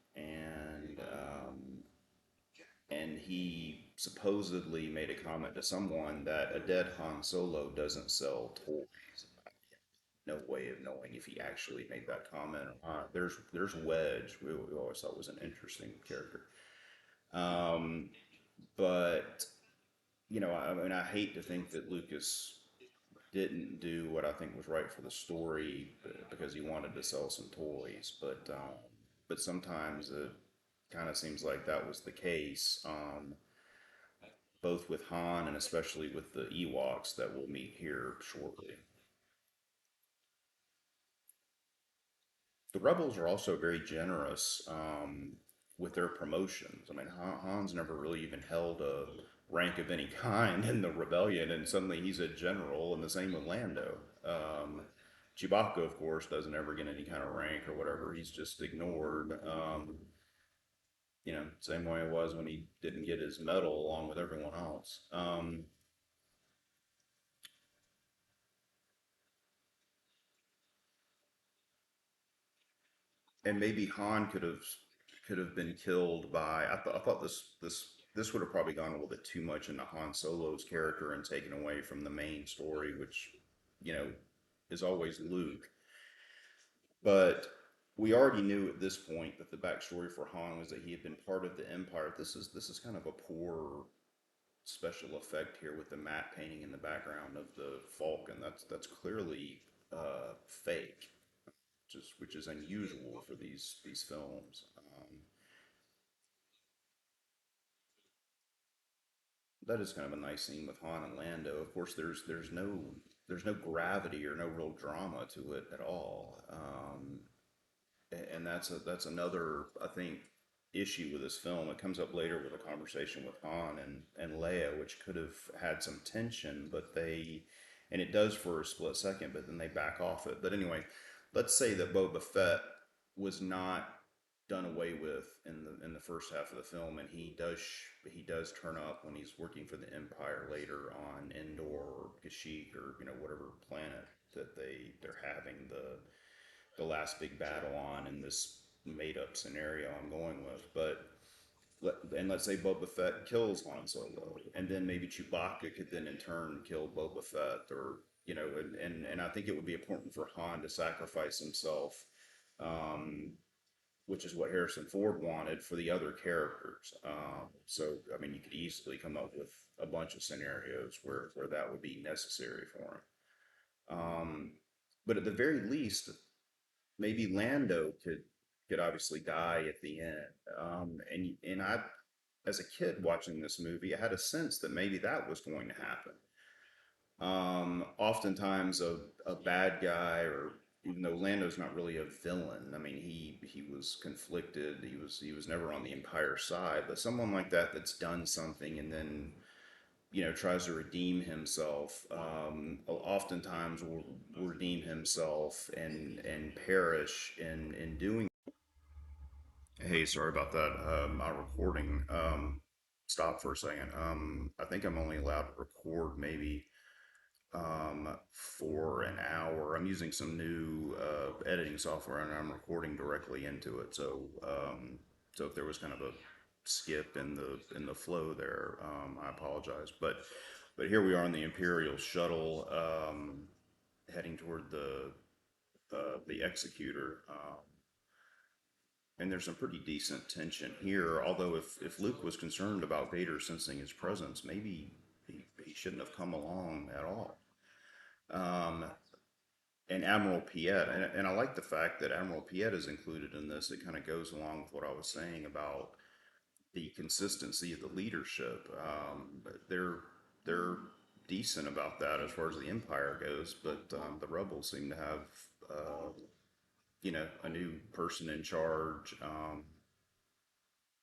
and he supposedly made a comment to someone that a dead Han Solo doesn't sell toys. No way of knowing if he actually made that comment or not. There's Wedge. We always thought was an interesting character. Um, but I mean, I hate to think that Lucas didn't do what I think was right for the story because he wanted to sell some toys, but sometimes it kind of seems like that was the case. Both with Han and especially with the Ewoks that we'll meet here shortly. The Rebels are also very generous with their promotions. I mean, Han's never really even held a rank of any kind in the rebellion, and suddenly he's a general, and the same with Lando. Chewbacca, of course, doesn't ever get any kind of rank or whatever. He's just ignored. Same way it was when he didn't get his medal along with everyone else. And maybe Han could have been killed by. I thought this would have probably gone a little bit too much into Han Solo's character and taken away from the main story, which you know is always Luke. But we already knew at this point that the backstory for Han was that he had been part of the Empire. This is kind of a poor special effect here with the matte painting in the background of the Falcon. That's clearly fake, which is unusual for these films. That is kind of a nice scene with Han and Lando. Of course, there's no gravity or no real drama to it at all, and that's another I think issue with this film. It comes up later with a conversation with Han and Leia, which could have had some tension, but and it does for a split second, but then they back off it. But anyway, let's say that Boba Fett was not done away with in the first half of the film, and he does turn up when he's working for the Empire later on Endor or Kashyyyk or whatever planet that they're having the last big battle on in this made up scenario I'm going with. But let's say Boba Fett kills Han Solo, and then maybe Chewbacca could then in turn kill Boba Fett, or and I think it would be important for Han to sacrifice himself, which is what Harrison Ford wanted for the other characters. So I mean, you could easily come up with a bunch of scenarios where that would be necessary for him. But at the very least, maybe Lando could obviously die at the end. And I, as a kid watching this movie, I had a sense that maybe that was going to happen. Oftentimes a bad guy or even though Lando's not really a villain. I mean, he was conflicted. He was never on the Empire side. But someone like that that's done something and then tries to redeem himself. Oftentimes will redeem himself and perish in doing. Hey, sorry about that. My recording stopped for a second. I think I'm only allowed to record maybe for an hour. I'm using some new editing software and I'm recording directly into it. So if there was kind of a skip in the flow there, I apologize. But here we are on the Imperial shuttle, heading toward the executor. And there's some pretty decent tension here. Although if Luke was concerned about Vader sensing his presence, maybe he shouldn't have come along at all. Um, and Admiral Piet, and I like the fact that Admiral Piet is included in this. It kind of goes along with what I was saying about the consistency of the leadership. They're decent about that as far as the Empire goes, but the rebels seem to have a new person in charge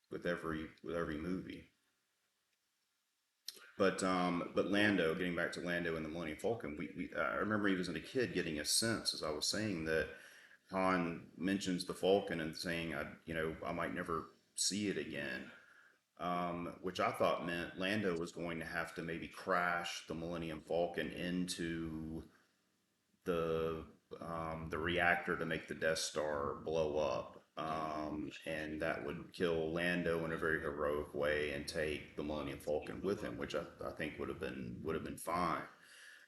with every movie. But Lando, getting back to Lando and the Millennium Falcon, I remember he was a kid getting a sense, as I was saying, that Han mentions the Falcon and saying, I might never see it again, which I thought meant Lando was going to have to maybe crash the Millennium Falcon into the reactor to make the Death Star blow up, and that would kill Lando in a very heroic way and take the Millennium Falcon with him, which I think would have been fine.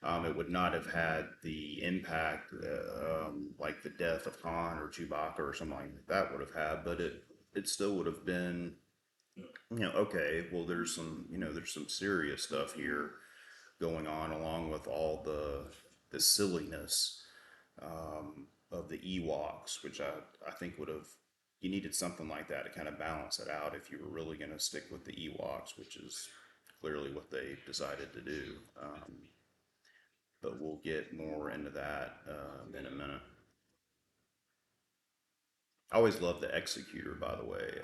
It would not have had the impact like the death of Han or Chewbacca or something like that would have had, but it still would have been okay. Well, there's some serious stuff here going on along with all the silliness of the Ewoks, which I think would have you needed something like that to kind of balance it out if you were really going to stick with the Ewoks, which is clearly what they decided to do. But we'll get more into that in a minute. I always love the Executor, by the way.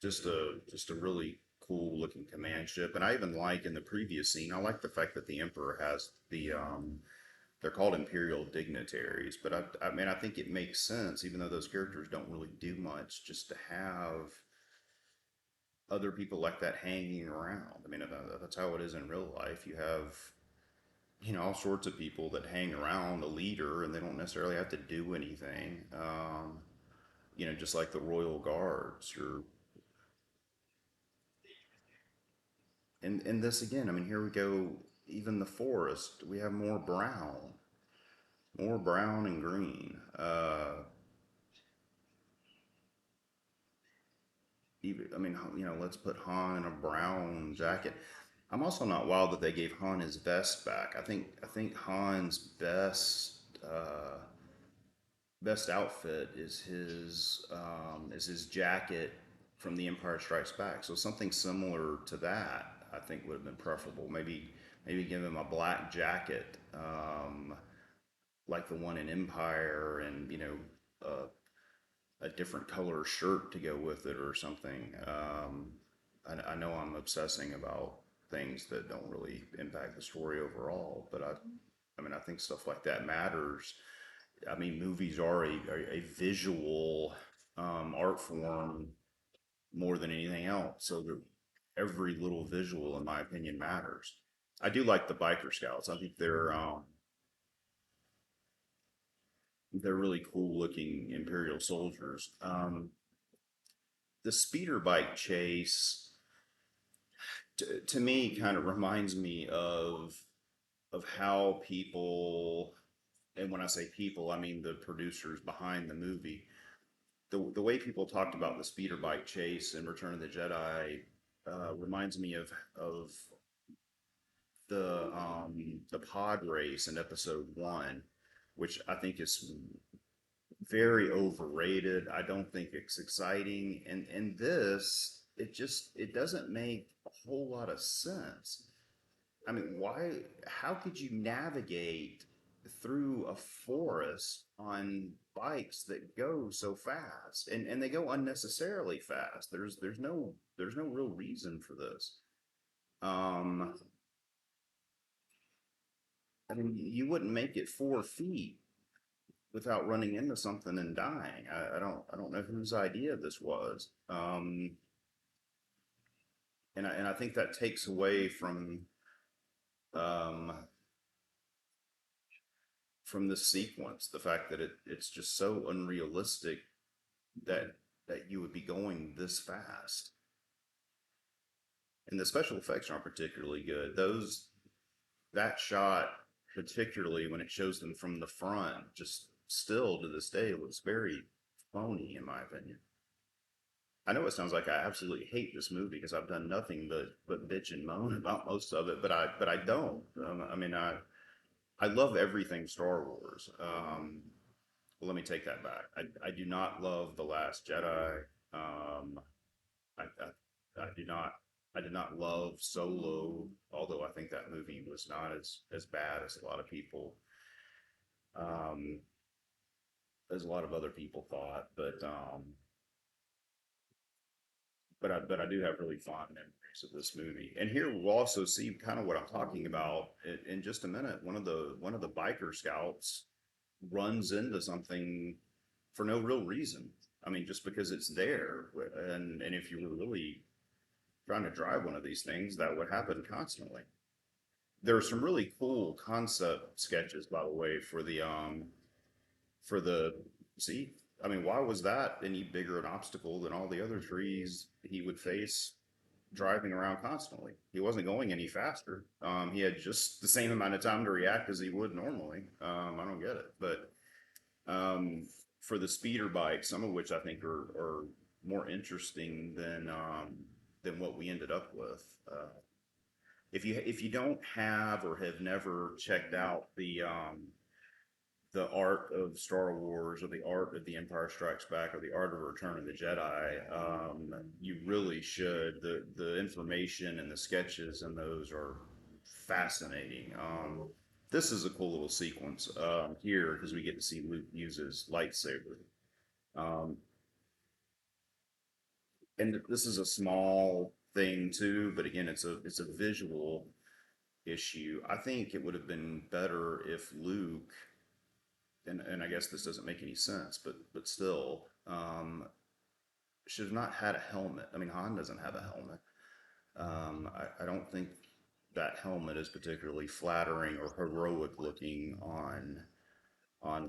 Just a really cool looking command ship, and I even like in the previous scene. I like the fact that the Emperor has they're called imperial dignitaries, but I mean, I think it makes sense, even though those characters don't really do much, just to have other people like that hanging around. I mean, that's how it is in real life. You have, all sorts of people that hang around a leader and they don't necessarily have to do anything. Just like the royal guards. And this again, I mean, here we go. Even the forest, we have more brown and green. Even, I mean, let's put Han in a brown jacket. I'm also not wild that they gave Han his vest back. I think Han's best outfit is his jacket from The Empire Strikes Back. So something similar to that, I think, would have been preferable. Maybe give him a black jacket, like the one in Empire, and a different color shirt to go with it or something. I know I'm obsessing about things that don't really impact the story overall, but I mean, I think stuff like that matters. I mean, movies are a visual art form more than anything else, so every little visual, in my opinion, matters. I do like the biker scouts. I think they're really cool looking Imperial soldiers. The speeder bike chase, to me, kind of reminds me of how people, and when I say people, I mean the producers behind the movie, the way people talked about the speeder bike chase in Return of the Jedi reminds me of the pod race in Episode One, which I think is very overrated. I don't think it's exciting, and this it doesn't make a whole lot of sense. I mean, why? How could you navigate? through a forest on bikes that go so fast, and they go unnecessarily fast. There's no real reason for this. Um, I mean, you wouldn't make it 4 feet without running into something and dying. I don't know whose idea this was. And I think that takes away um, from the sequence, the fact that it's just so unrealistic that you would be going this fast. And the special effects aren't particularly good. Those that shot, particularly when it shows them from the front, just still to this day looks very phony in my opinion. I know it sounds like I absolutely hate this movie because I've done nothing but bitch and moan about most of it, but I don't. I mean, I love everything Star Wars. Well, let me take that back. I do not love The Last Jedi. I do not. I did not love Solo, although I think that movie was not as bad as a lot of people, um, as a lot of other people thought. But I do have really fond memories of this movie. And here we'll also see kind of what I'm talking about in just a minute. One of the biker scouts runs into something for no real reason. I mean, just because it's there, and if you were really trying to drive one of these things, that would happen constantly. There are some really cool concept sketches, by the way, for the see. I mean, why was that any bigger an obstacle than all the other trees he would face driving around constantly? He wasn't going any faster. He had just the same amount of time to react as he would normally. I don't get it, but um, for the speeder bikes, some of which I think are more interesting than what we ended up with. If you don't have or have never checked out the art of Star Wars or the art of The Empire Strikes Back or the art of Return of the Jedi, you really should. The information and the sketches and those are fascinating. This is a cool little sequence here because we get to see Luke use his lightsaber. Um, and this is a small thing too, but again, it's a visual issue. I think it would have been better if Luke, and I guess this doesn't make any sense, but still, should have not had a helmet. I mean, Han doesn't have a helmet. I don't think that helmet is particularly flattering or heroic looking on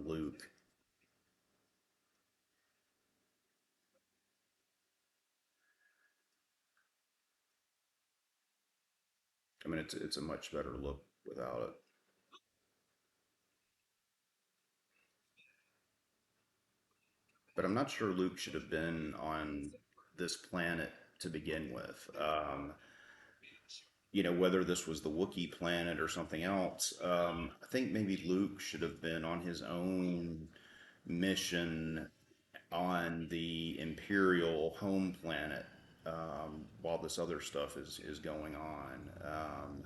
Luke. I mean, it's a much better look without it. But I'm not sure Luke should have been on this planet to begin with. Whether this was the Wookiee planet or something else. I think maybe Luke should have been on his own mission on the Imperial home planet while this other stuff is going on.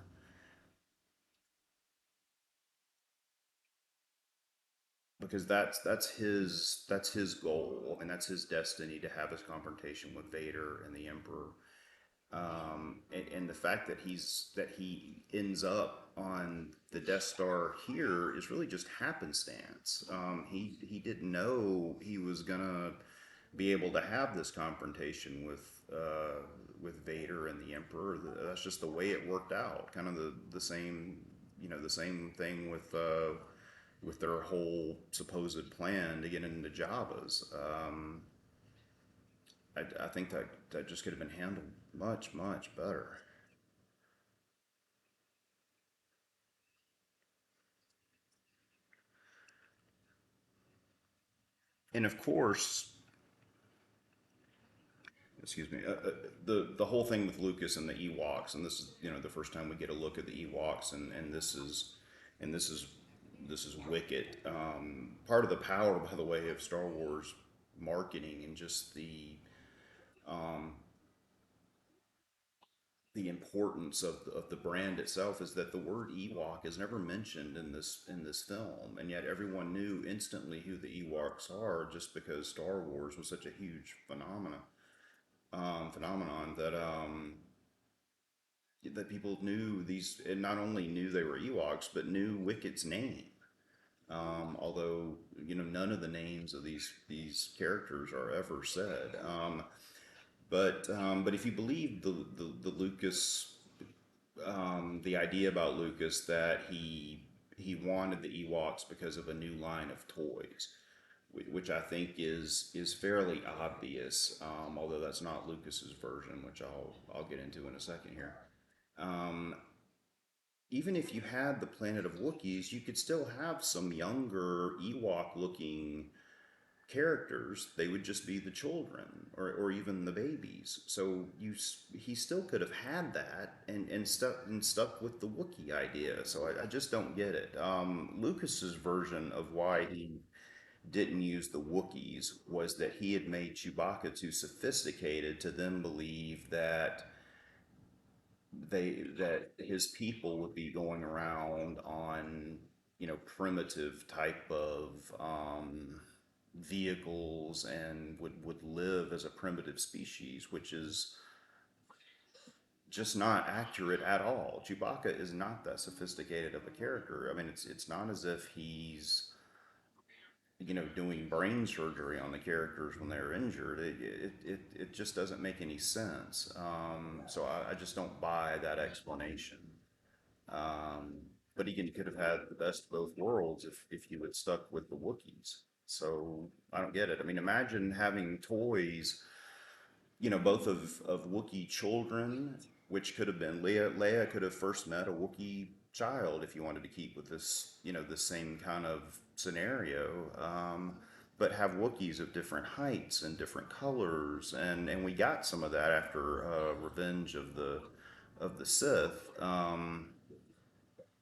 Because that's his goal. I mean, that's his destiny to have his confrontation with Vader and the Emperor. And the fact that he ends up on the Death Star here is really just happenstance. He didn't know he was gonna be able to have this confrontation with Vader and the Emperor. That's just the way it worked out. Kind of the same the same thing with their whole supposed plan to get into Jabba's. I think that just could have been handled much better. And of course, excuse me, the whole thing with Lucas and the Ewoks, and this is the first time we get a look at the Ewoks, and this is this is wicked. Part of the power, by the way, of Star Wars marketing and just um, the importance of the brand itself is that the word Ewok is never mentioned in this film, and yet everyone knew instantly who the Ewoks are just because Star Wars was such a huge phenomenon that people knew these, and not only knew they were Ewoks, but knew Wicket's name. Although none of the names of these characters are ever said. But if you believe the Lucas, the idea about Lucas that he wanted the Ewoks because of a new line of toys, which I think is fairly obvious. Although that's not Lucas's version, which I'll get into in a second here. Um, Even if you had the planet of Wookiees, you could still have some younger Ewok looking characters. They would just be the children or even the babies. So he still could have had that and stuck with the Wookiee idea. So I just don't get it. Lucas's version of why he didn't use the Wookiees was that he had made Chewbacca too sophisticated to then believe that his people would be going around on primitive type of vehicles and would live as a primitive species, which is just not accurate at all. Chewbacca is not that sophisticated of a character. I mean, it's not as if he's doing brain surgery on the characters when they're injured. It just doesn't make any sense. So I just don't buy that explanation. Um, but he could have had the best of both worlds if you had stuck with the Wookiees. So I don't get it. I mean, imagine having toys, both of Wookiee children, which could have been Leia. Leia could have first met a Wookiee child if you wanted to keep with this, the same kind of scenario. But have Wookiees of different heights and different colors, and we got some of that after Revenge of the Sith.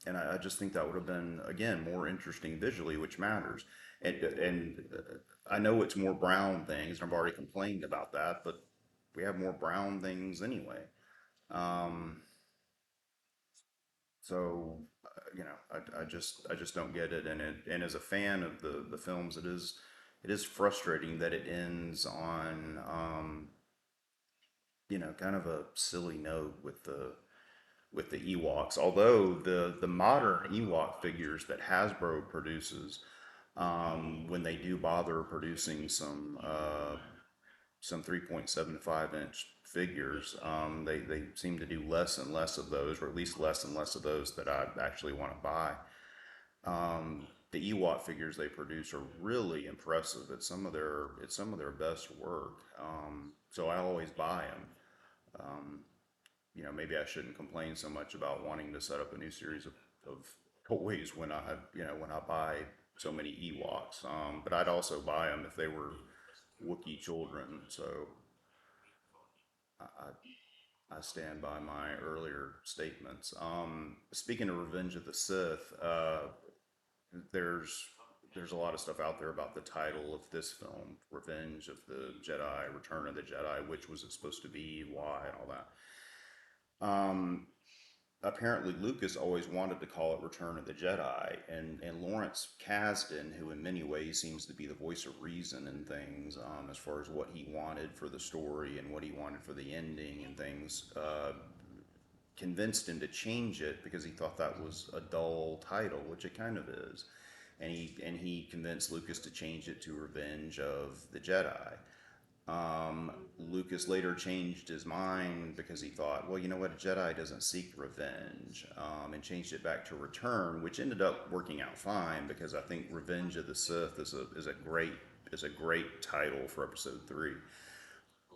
And I just think that would have been again more interesting visually, which matters. And I know it's more brown things, and I've already complained about that, but we have more brown things anyway. Um, so I just don't get it, and as a fan of the films, it is frustrating that it ends on kind of a silly note with the Ewoks. Although the modern Ewok figures that Hasbro produces, when they do bother producing some 3.75-inch figures, they seem to do less and less of those, or at least less and less of those that I actually want to buy. The Ewok figures they produce are really impressive. It's some of their best work. So I always buy them. Um, Maybe I shouldn't complain so much about wanting to set up a new series of toys when I buy so many Ewoks. But I'd also buy them if they were Wookiee children. So I stand by my earlier statements. Speaking of Revenge of the Sith, there's there's a lot of stuff out there about the title of this film, Revenge of the Jedi, Return of the Jedi, which was it supposed to be, why, and all that. Um, Apparently Lucas always wanted to call it Return of the Jedi, and Lawrence Kasdan, who in many ways seems to be the voice of reason and things, as far as what he wanted for the story and what he wanted for the ending and things, convinced him to change it because he thought that was a dull title, which it kind of is, and he convinced Lucas to change it to Revenge of the Jedi. Lucas later changed his mind because he thought, well, you know what, a Jedi doesn't seek revenge, and changed it back to Return, which ended up working out fine because I think Revenge of the Sith is a great title for Episode 3.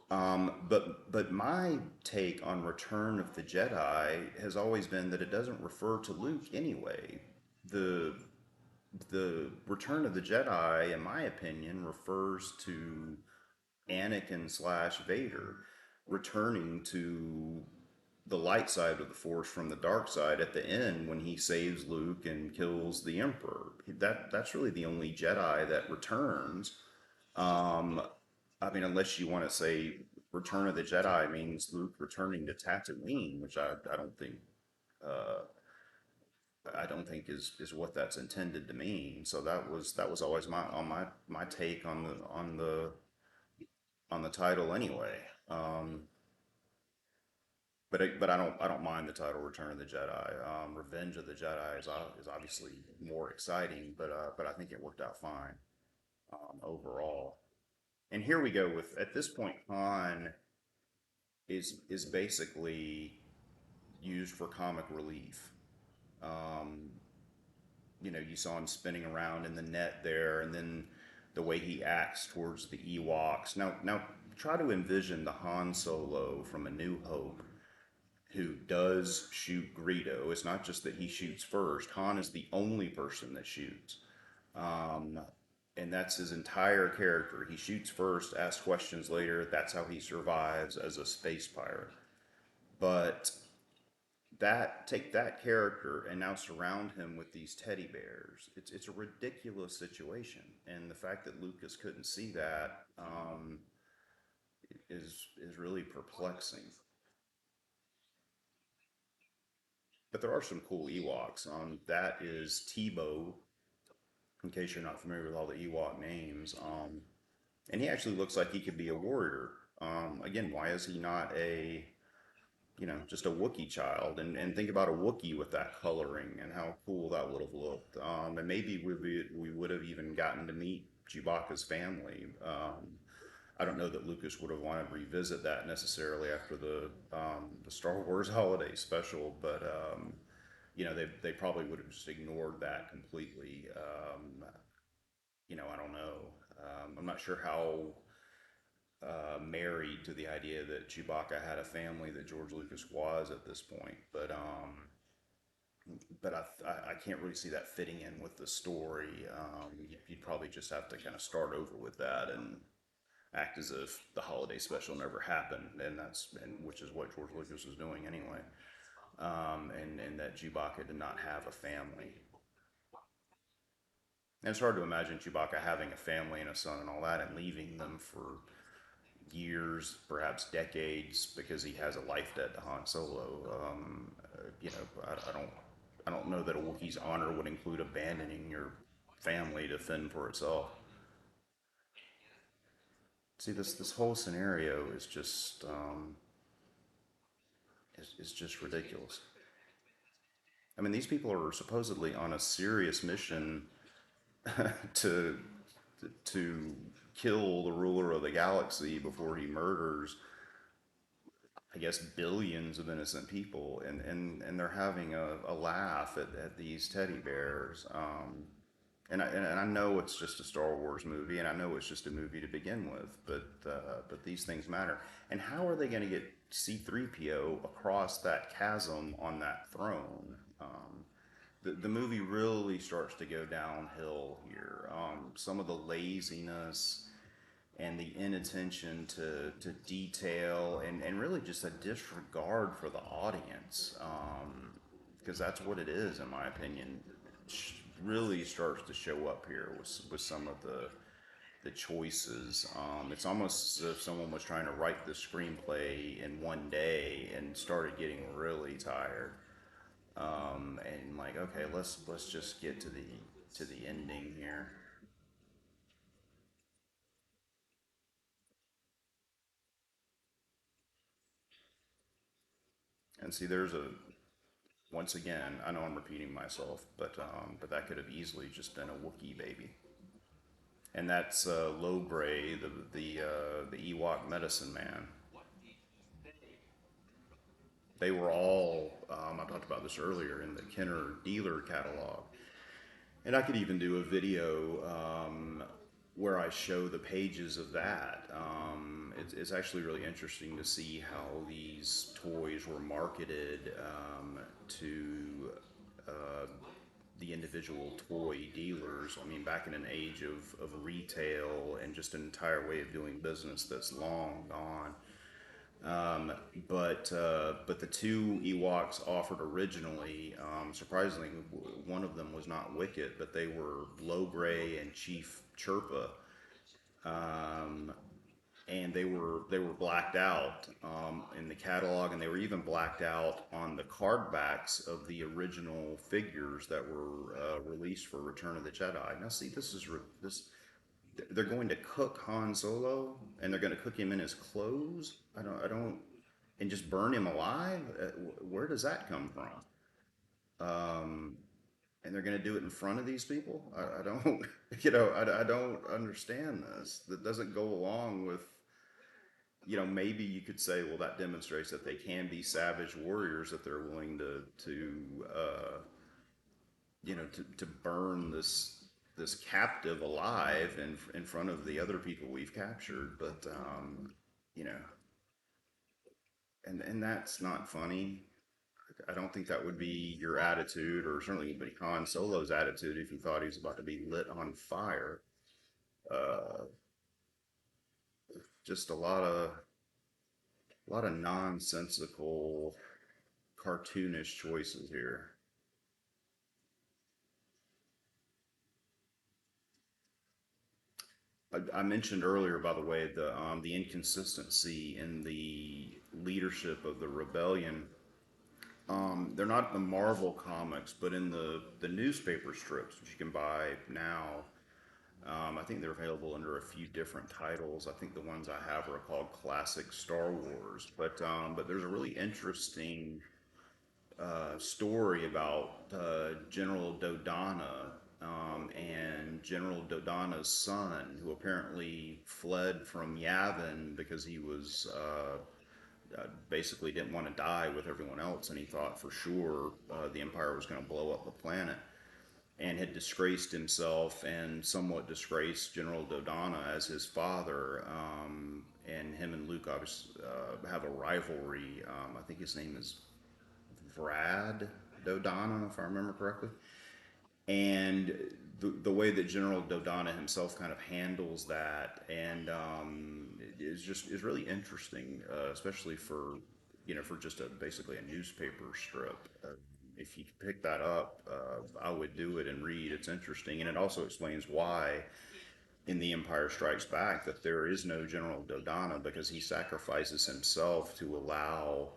But my take on Return of the Jedi has always been that it doesn't refer to Luke anyway. The the Return of the Jedi, in my opinion, refers to Anakin slash Vader returning to the light side of the Force from the dark side at the end when he saves Luke and kills the Emperor. That's really the only Jedi that returns. Um, I mean, unless you want to say Return of the Jedi means Luke returning to Tatooine, which uh, I don't think is what that's intended to mean. So that was always my take on the title anyway. But I don't mind the title Return of the Jedi. Revenge of the Jedi is obviously more exciting, but I think it worked out fine overall. And here we go with at this point Han is basically used for comic relief. Um, you saw him spinning around in the net there, and then the way he acts towards the Ewoks. Now try to envision the Han Solo from A New Hope who does shoot Greedo. It's not just that he shoots first. Han is the only person that shoots. Um, and that's his entire character. He shoots first, asks questions later. That's how he survives as a space pirate. But that take that character and now surround him with these teddy bears. It's a ridiculous situation, and the fact that Lucas couldn't see that is really perplexing. But there are some cool Ewoks. That is Tebow, in case you're not familiar with all the Ewok names. And he actually looks like he could be a warrior. Again, why is he not just a Wookiee child? And think about a Wookiee with that coloring and how cool that would have looked. And maybe we would have even gotten to meet Chewbacca's family. I don't know that Lucas would have wanted to revisit that necessarily after the Star Wars Holiday Special, but they probably would have just ignored that completely. I don't know. I'm not sure how married to the idea that Chewbacca had a family that George Lucas was at this point, but I can't really see that fitting in with the story. You'd probably just have to kind of start over with that and act as if the holiday special never happened, and which is what George Lucas was doing anyway. And that Chewbacca did not have a family. And it's hard to imagine Chewbacca having a family and a son and all that, and leaving them for years, perhaps decades, because he has a life debt to Han Solo. I don't know that a Wookiee's honor would include abandoning your family to fend for itself. See, this whole scenario is just ridiculous. I mean, these people are supposedly on a serious mission to to kill the ruler of the galaxy before he murders, I guess, billions of innocent people, and they're having a laugh at these teddy bears. And I know it's just a Star Wars movie, and I know it's just a movie to begin with, but these things matter. And how are they going to get C-3PO across that chasm on that throne? The movie really starts to go downhill here. Some of the laziness and the inattention to detail, and really just a disregard for the audience, because that's what it is, in my opinion, really starts to show up here with some of the choices. It's almost as if someone was trying to write the screenplay in one day and started getting really tired. And like, okay, let's just get to the ending here. And see, there's a once again, I know I'm repeating myself, but that could have easily just been a Wookiee baby. And that's Lowbray, the Ewok medicine man. They were all I talked about this earlier in the Kenner dealer catalog, and I could even do a video where I show the pages of that. It's actually really interesting to see how these toys were marketed to uh, the individual toy dealers. I mean, back in an age of retail and just an entire way of doing business that's long gone. Um, but the two Ewoks offered originally, surprisingly, one of them was not Wicket, but they were Low Gray and Chief Chirpa. Um, and they were blacked out in the catalog, and they were even blacked out on the card backs of the original figures that were released for Return of the Jedi. Now, see, this they're going to cook Han Solo, and they're going to cook him in his clothes. I don't, and just burn him alive. Where does that come from? Um, and they're going to do it in front of these people. I don't, I don't understand this. That doesn't go along with, maybe you could say, well, that demonstrates that they can be savage warriors, that they're willing to burn this captive alive in front of the other people we've captured. But you know, and that's not funny. I don't think that would be your attitude, or certainly would be Han Solo's attitude if he thought he was about to be lit on fire. Uh, just a lot of nonsensical, cartoonish choices here. I mentioned earlier, by the way, the inconsistency in the leadership of the rebellion. They're not in the Marvel comics, but in the newspaper strips, which you can buy now. I think they're available under a few different titles. I think the ones I have are called Classic Star Wars. But there's a really interesting story about General Dodonna and General Dodonna's son, who apparently fled from Yavin because he was basically didn't want to die with everyone else, and he thought for sure the Empire was going to blow up the planet, and had disgraced himself and somewhat disgraced General Dodonna as his father. And him and Luke obviously have a rivalry. I think his name is Vrad Dodonna, if I remember correctly. And the way that General Dodonna himself kind of handles that, and is really interesting, especially for just basically a newspaper strip. If you pick that up, I would do it and read. It's interesting, and it also explains why in The Empire Strikes Back that there is no General Dodonna, because he sacrifices himself to allow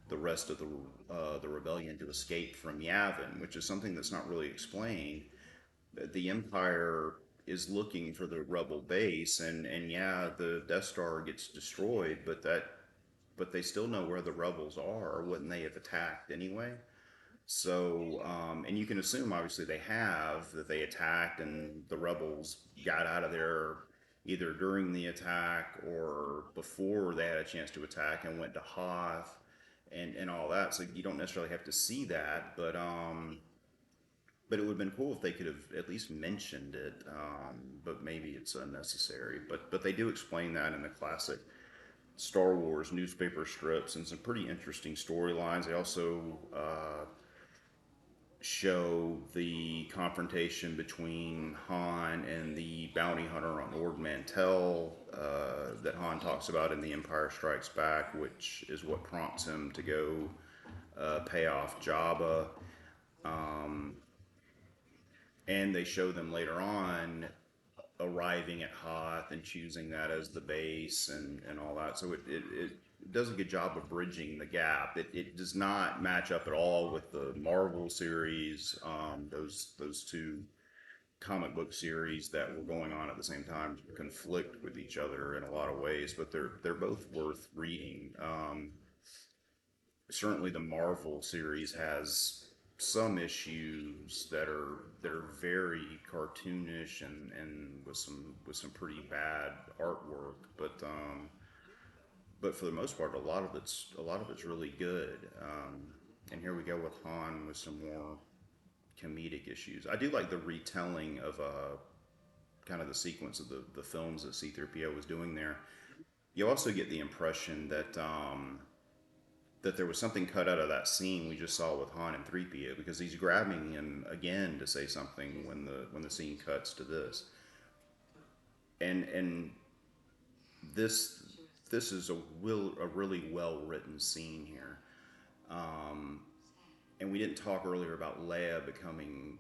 the rest of the rebellion to escape from Yavin, which is something that's not really explained. The Empire is looking for the rebel base, and yeah, the Death Star gets destroyed, but they still know where the rebels are, or wouldn't they have attacked anyway? So, and you can assume, obviously, that they attacked and the rebels got out of there either during the attack or before they had a chance to attack and went to Hoth and all that. So you don't necessarily have to see that, but it would have been cool if they could have at least mentioned it. But maybe it's unnecessary. But they do explain that in the classic Star Wars newspaper strips and some pretty interesting storylines. They also show the confrontation between Han and the bounty hunter on Ord Mantell that Han talks about in The Empire Strikes Back, which is what prompts him to go pay off Jabba. Um, and they show them later on arriving at Hoth and choosing that as the base and all that. So it does a good job of bridging the gap. It does not match up at all with the Marvel series, those two comic book series that were going on at the same time conflict with each other in a lot of ways, but they're both worth reading. Certainly, the Marvel series has some issues that are very cartoonish and with some pretty bad artwork, but for the most part, a lot of it's really good. And here we go with Han with some more comedic issues. I do like the retelling of kind of the sequence of the films that C-3PO was doing there. You also get the impression that there was something cut out of that scene we just saw with Han and 3PO, because he's grabbing him again to say something when the scene cuts to this. And this this is a really well written scene here. Um, and we didn't talk earlier about Leia becoming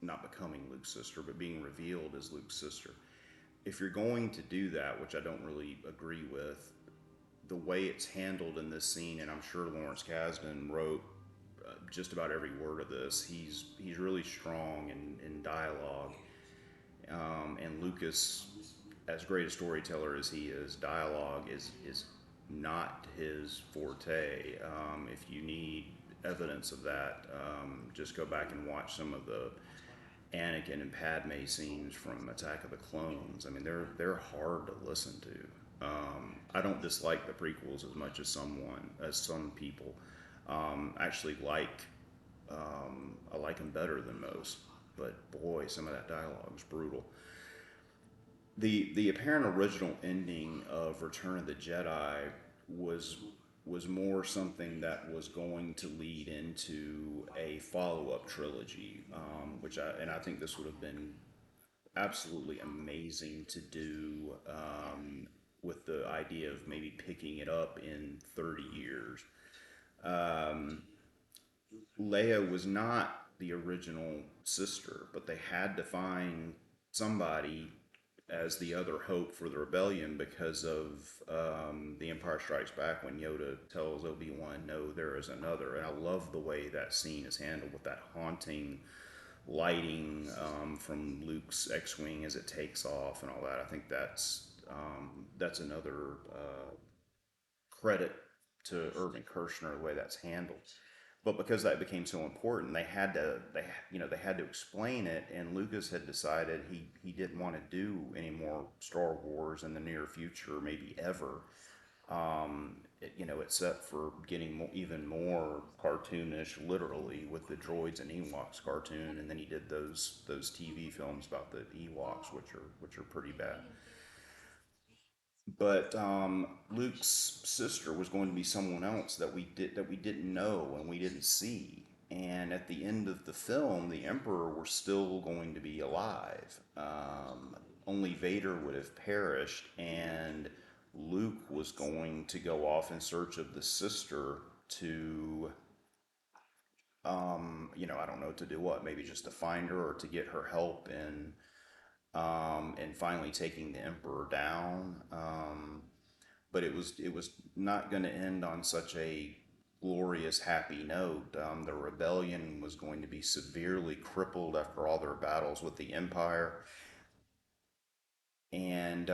not becoming Luke's sister, but being revealed as Luke's sister. if you're going to do that, which I don't really agree with, the way it's handled in this scene, and I'm sure Lawrence Kasdan wrote just about every word of this. He's really strong in dialogue, and Lucas, as great a storyteller as he is, dialogue is not his forte. If you need evidence of that, just go back and watch some of the Anakin and Padme scenes from Attack of the Clones. I mean, they're hard to listen to. I don't dislike the prequels as much as some people. Actually, I like them better than most. But boy, some of that dialogue is brutal. The apparent original ending of Return of the Jedi was was more something that was going to lead into a follow up trilogy, and I think this would have been absolutely amazing to do, with the idea of maybe picking it up in 30 years. Um, Leia was not the original sister, but they had to find somebody as the other hope for the rebellion because of The Empire Strikes Back when Yoda tells Obi-Wan, no, there is another. And I love the way that scene is handled with that haunting lighting from Luke's X-wing as it takes off and all that. I think that's another credit to Irvin Kershner the way that's handled. But because that became so important, they had to explain it. And Lucas had decided he didn't want to do any more Star Wars in the near future, maybe ever. It's set for getting even more cartoonish, literally, with the droids and Ewoks cartoon, and then he did those TV films about the Ewoks, which are pretty bad. But Luke's sister was going to be someone else that we didn't know and we didn't see. And at the end of the film, the Emperor was still going to be alive. Only Vader would have perished, and Luke was going to go off in search of the sister to, I don't know, to do what? Maybe just to find her or to get her help in, and finally taking the Emperor down. But it was not going to end on such a glorious, happy note. The rebellion was going to be severely crippled after all their battles with the Empire, and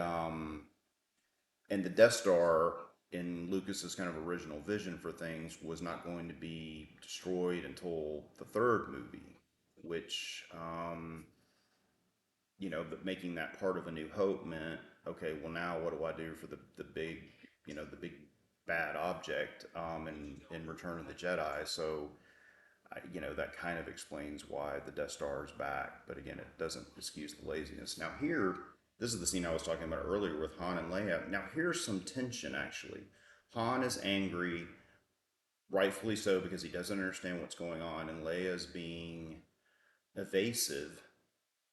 the Death Star in Lucas's kind of original vision for things was not going to be destroyed until the third movie, which but making that part of A New Hope meant, okay, well, now what do I do for the big, the big bad object, in Return of the Jedi? So, that kind of explains why the Death Star is back. But again, it doesn't excuse the laziness. Now, here, this is the scene I was talking about earlier with Han and Leia. Now, here's some tension, actually. Han is angry, rightfully so, because he doesn't understand what's going on, and Leia's being evasive,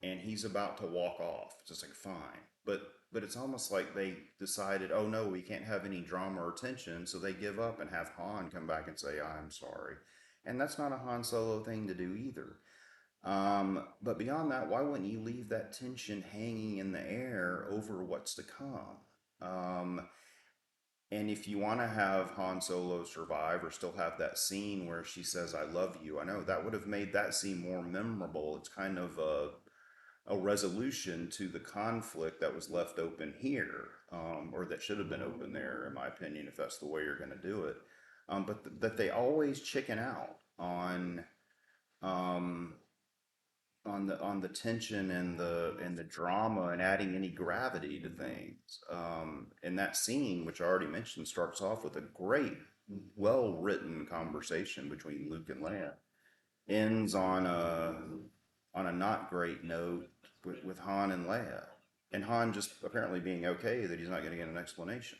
and he's about to walk off. It's just like, fine. But it's almost like they decided, oh no, we can't have any drama or tension, so they give up and have Han come back and say, I'm sorry. And that's not a Han Solo thing to do either. But beyond that, why wouldn't you leave that tension hanging in the air over what's to come? Um, and if you want to have Han Solo survive or still have that scene where she says, I love you, I know that would have made that scene more memorable. It's kind of a resolution to the conflict that was left open here, or that should have been open there, in my opinion, if that's the way you're going to do it. But they always chicken out um, on the tension and the drama and adding any gravity to things. And that scene, which I already mentioned, starts off with a great, well written conversation between Luke and Leia, ends on a not great note with Han and Leia, and Han just apparently being okay that he's not going to get an explanation.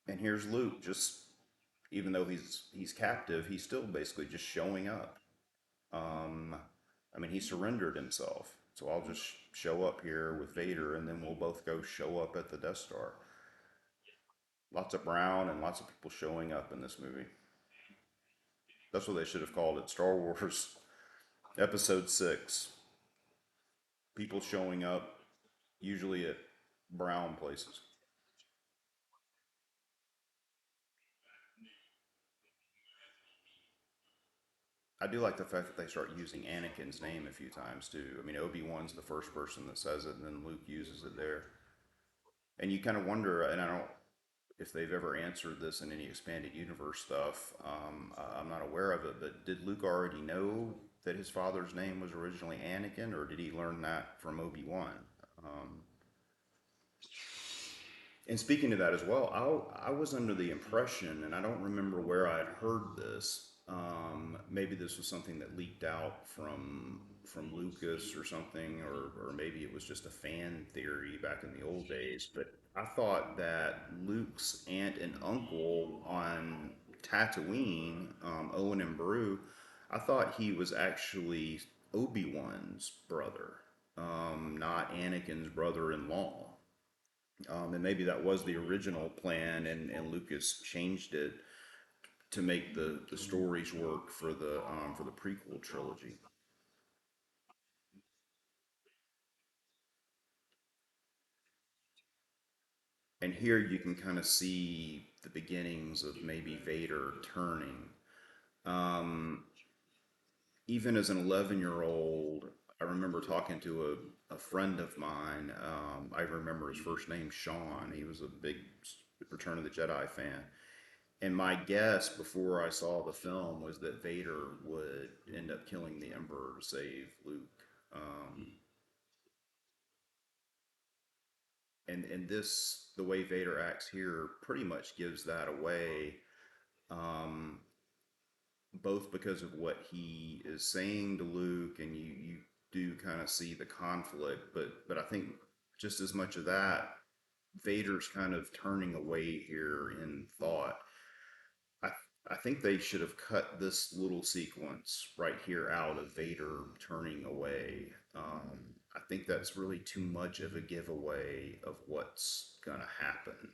And here's Luke, just even though he's captive, he's still basically just showing up. Um, I mean, he surrendered himself, so I'll just show up here with Vader, and then we'll both go show up at the Death Star. Lots of brown and lots of people showing up in this movie. That's what they should have called it: Star Wars Episode 6. People showing up, usually at brown places. I do like the fact that they start using Anakin's name a few times too. I mean, Obi-Wan's the first person that says it, and then Luke uses it there. And you kind of wonder, and I don't if they've ever answered this in any expanded universe stuff. I'm not aware of it, but did Luke already know that his father's name was originally Anakin, or did he learn that from Obi-Wan? Um, And speaking of that as well, I was under the impression, and I don't remember where I had heard this. Maybe this was something that leaked out from Lucas or something, or maybe it was just a fan theory back in the old days. But I thought that Luke's aunt and uncle on Tatooine, Owen and Beru, I thought he was actually Obi-Wan's brother, not Anakin's brother-in-law. And maybe that was the original plan, and Lucas changed it to make the stories work for the prequel trilogy. And here you can kind of see the beginnings of maybe Vader turning. Um, Even as an 11-year-old, I remember talking to a friend of mine. I remember his first name, Sean. He was a big Return of the Jedi fan. And my guess before I saw the film was that Vader would end up killing the Emperor to save Luke. And this, the way Vader acts here, pretty much gives that away, um, both because of what he is saying to Luke, and you do kind of see the conflict, but I think just as much of that, Vader's kind of turning away here in thought. I I think they should have cut this little sequence right here out of Vader turning away. I think that's really too much of a giveaway of what's gonna happen.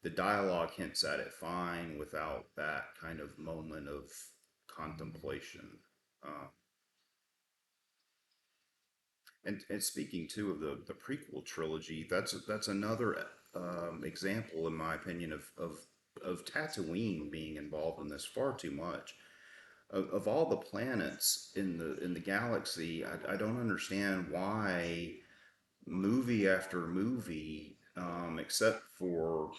The dialogue hints at it fine without that kind of moment of contemplation. Uh, and speaking too of the prequel trilogy, that's another example, in my opinion, of Tatooine being involved in this far too much. Of all the planets in the galaxy, I don't understand why movie after movie, except for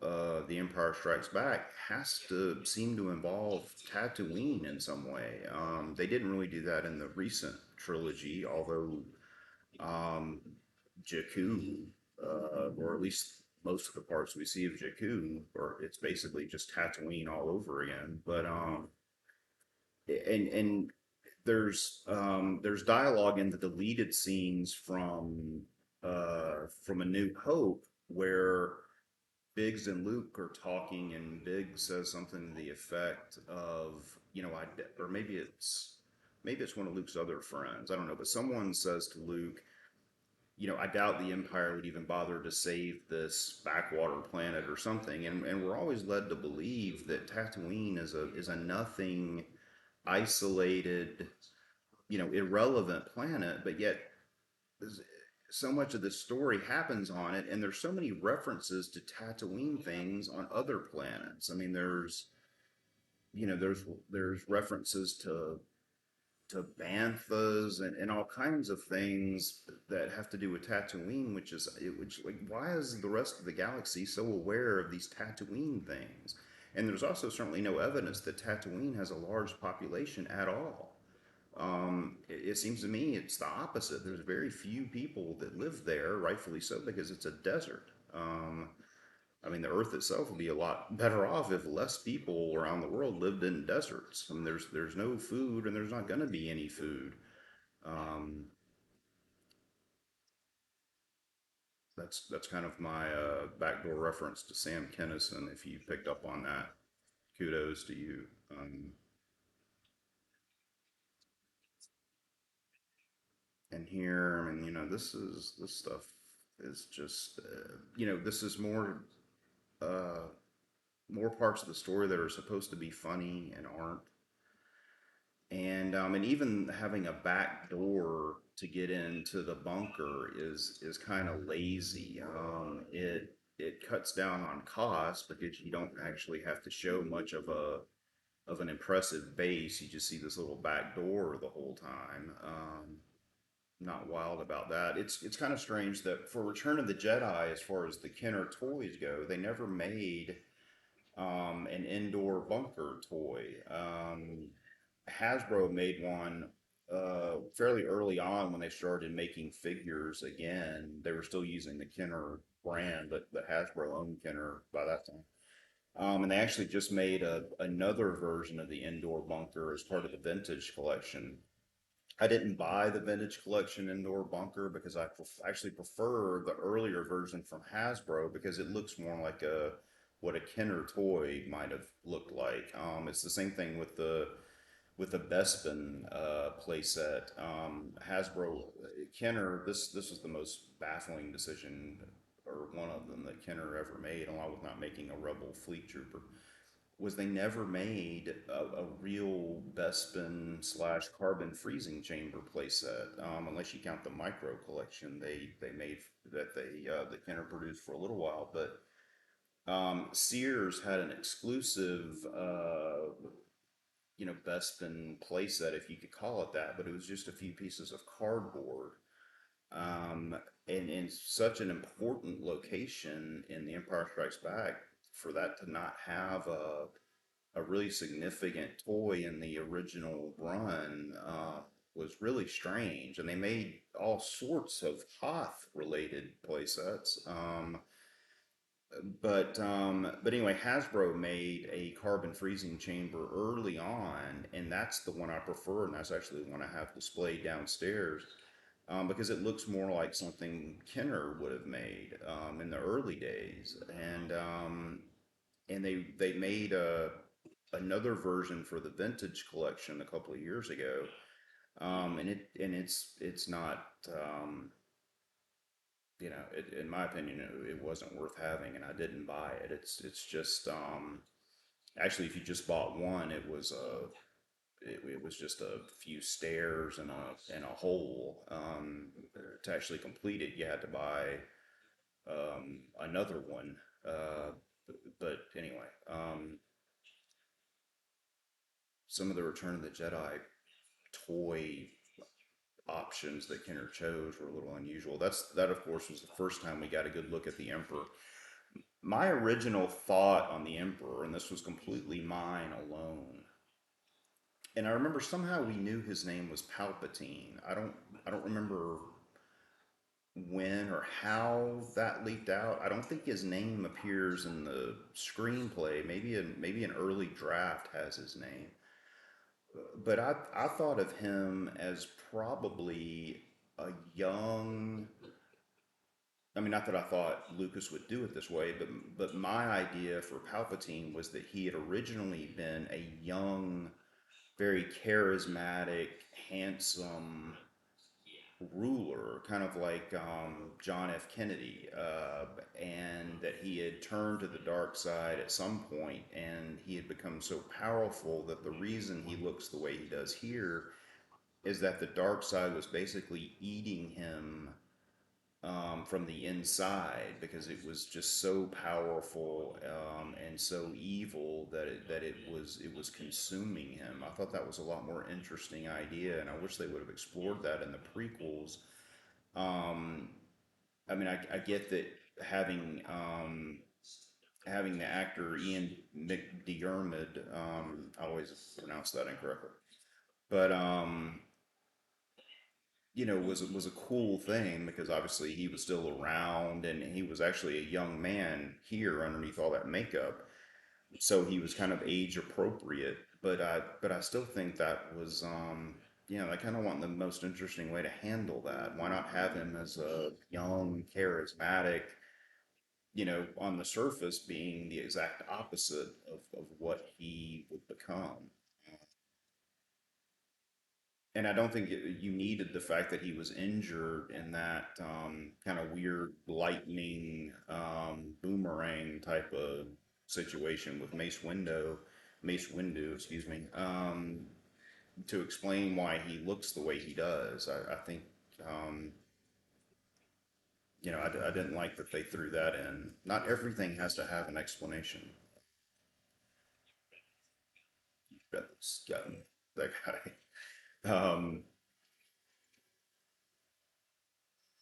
The Empire Strikes Back, has to seem to involve Tatooine in some way. They didn't really do that in the recent trilogy, although um, Jakku, or at least most of the parts we see of Jakku, or it's basically just Tatooine all over again. But and there's dialogue in the deleted scenes from A New Hope where Biggs and Luke are talking, and Biggs says something to the effect of, or maybe it's one of Luke's other friends. I don't know, but someone says to Luke, I doubt the Empire would even bother to save this backwater planet or something. And we're always led to believe that Tatooine is a nothing, isolated, irrelevant planet, but yet so much of the story happens on it, and there's so many references to Tatooine things on other planets. I mean, there's references to banthas and all kinds of things that have to do with Tatooine, which like why is the rest of the galaxy so aware of these Tatooine things? And there's also certainly no evidence that Tatooine has a large population at all. It seems to me it's the opposite. There's very few people that live there, rightfully so, because it's a desert. I mean, the Earth itself would be a lot better off if less people around the world lived in deserts. I mean, there's no food, and there's not going to be any food. Um, that's kind of my backdoor reference to Sam Kinison. If you picked up on that, kudos to you. And here, I mean, this stuff is just, this is uh, more parts of the story that are supposed to be funny and aren't. And even having a back door to get into the bunker is kind of lazy. It cuts down on cost because you don't actually have to show much of an impressive base. You just see this little back door the whole time. Not wild about that. It's kind of strange that for Return of the Jedi, as far as the Kenner toys go, they never made an indoor bunker toy. Hasbro made one fairly early on when they started making figures again. They were still using the Kenner brand, but Hasbro owned Kenner by that time. And they actually just made another version of the indoor bunker as part of the vintage collection. I didn't buy the vintage collection indoor bunker because actually prefer the earlier version from Hasbro because it looks more like a what a Kenner toy might have looked like. It's the same thing with the Bespin playset. Hasbro Kenner. This was the most baffling decision or one of them that Kenner ever made, along with not making a Rebel Fleet Trooper, was they never made a real Bespin slash carbon freezing chamber playset, unless you count the micro collection they made that Kenner produced for a little while. But Sears had an exclusive, Bespin playset, if you could call it that, but it was just a few pieces of cardboard. Um, and in such an important location in The Empire Strikes Back, for that to not have a really significant toy in the original run was really strange. And they made all sorts of Hoth related playsets. But anyway, Hasbro made a carbon freezing chamber early on, and that's the one I prefer, and that's actually the one I have displayed downstairs. Because it looks more like something Kenner would have made in the early days, and they made another version for the vintage collection a couple of years ago, and it's not, in my opinion, it wasn't worth having, and I didn't buy it. It's just actually, if you just bought one, it was just a few stairs and a hole. To actually complete it, you had to buy another one. But anyway, some of the Return of the Jedi toy options that Kenner chose were a little unusual. That of course was the first time we got a good look at the Emperor. My original thought on the Emperor, and this was completely mine alone, and I remember somehow we knew his name was Palpatine. I don't remember when or how that leaked out. I don't think his name appears in the screenplay. Maybe an early draft has his name. But I thought of him as probably a young. I mean, not that I thought Lucas would do it this way, but my idea for Palpatine was that he had originally been a young, very charismatic, handsome ruler, kind of like John F. Kennedy, and that he had turned to the dark side at some point, and he had become so powerful that the reason he looks the way he does here is that the dark side was basically eating him from the inside because it was just so powerful and so evil that it was consuming him. I thought that was a lot more interesting idea, and I wish they would have explored that in the prequels. Um, I mean, I get that having the actor Ian McDiarmid, I always pronounce that incorrectly, but was a cool thing because obviously he was still around and he was actually a young man here underneath all that makeup. So he was kind of age appropriate, but I still think that was I kind of want the most interesting way to handle that. Why not have him as a young, charismatic, on the surface being the exact opposite of what he would become. And I don't think you needed the fact that he was injured in that kind of weird lightning boomerang type of situation with Mace Windu, excuse me, to explain why he looks the way he does. I think Um, I didn't like that they threw that in. Not everything has to have an explanation. That's got that guy.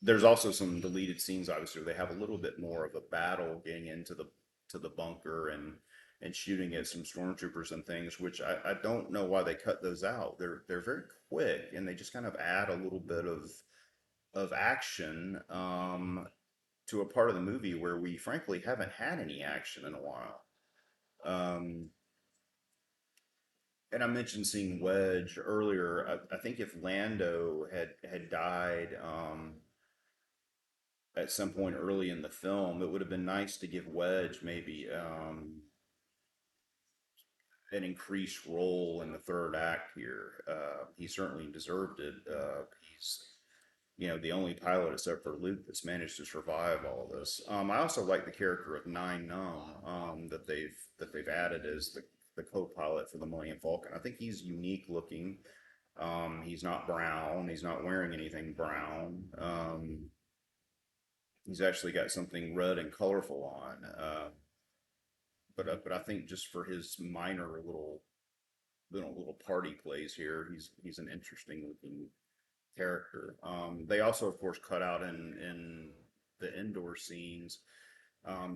There's also some deleted scenes, obviously, where they have a little bit more of a battle getting into the bunker and shooting at some stormtroopers and things, which I don't know why they cut those out. They're very quick and they just kind of add a little bit of action to a part of the movie where we frankly haven't had any action in a while. Um, and I mentioned seeing Wedge earlier. I think if Lando had died at some point early in the film, it would have been nice to give Wedge maybe an increased role in the third act here. He certainly deserved it. He's the only pilot except for Luke that's managed to survive all of this. I also like the character of Nine Nung that they've added as the co-pilot for the Millennium Falcon. I think he's unique looking. He's not brown. He's not wearing anything brown. He's actually got something red and colorful on. But I think just for his minor little party plays here, he's an interesting looking character. They also, of course, cut out in the indoor scenes.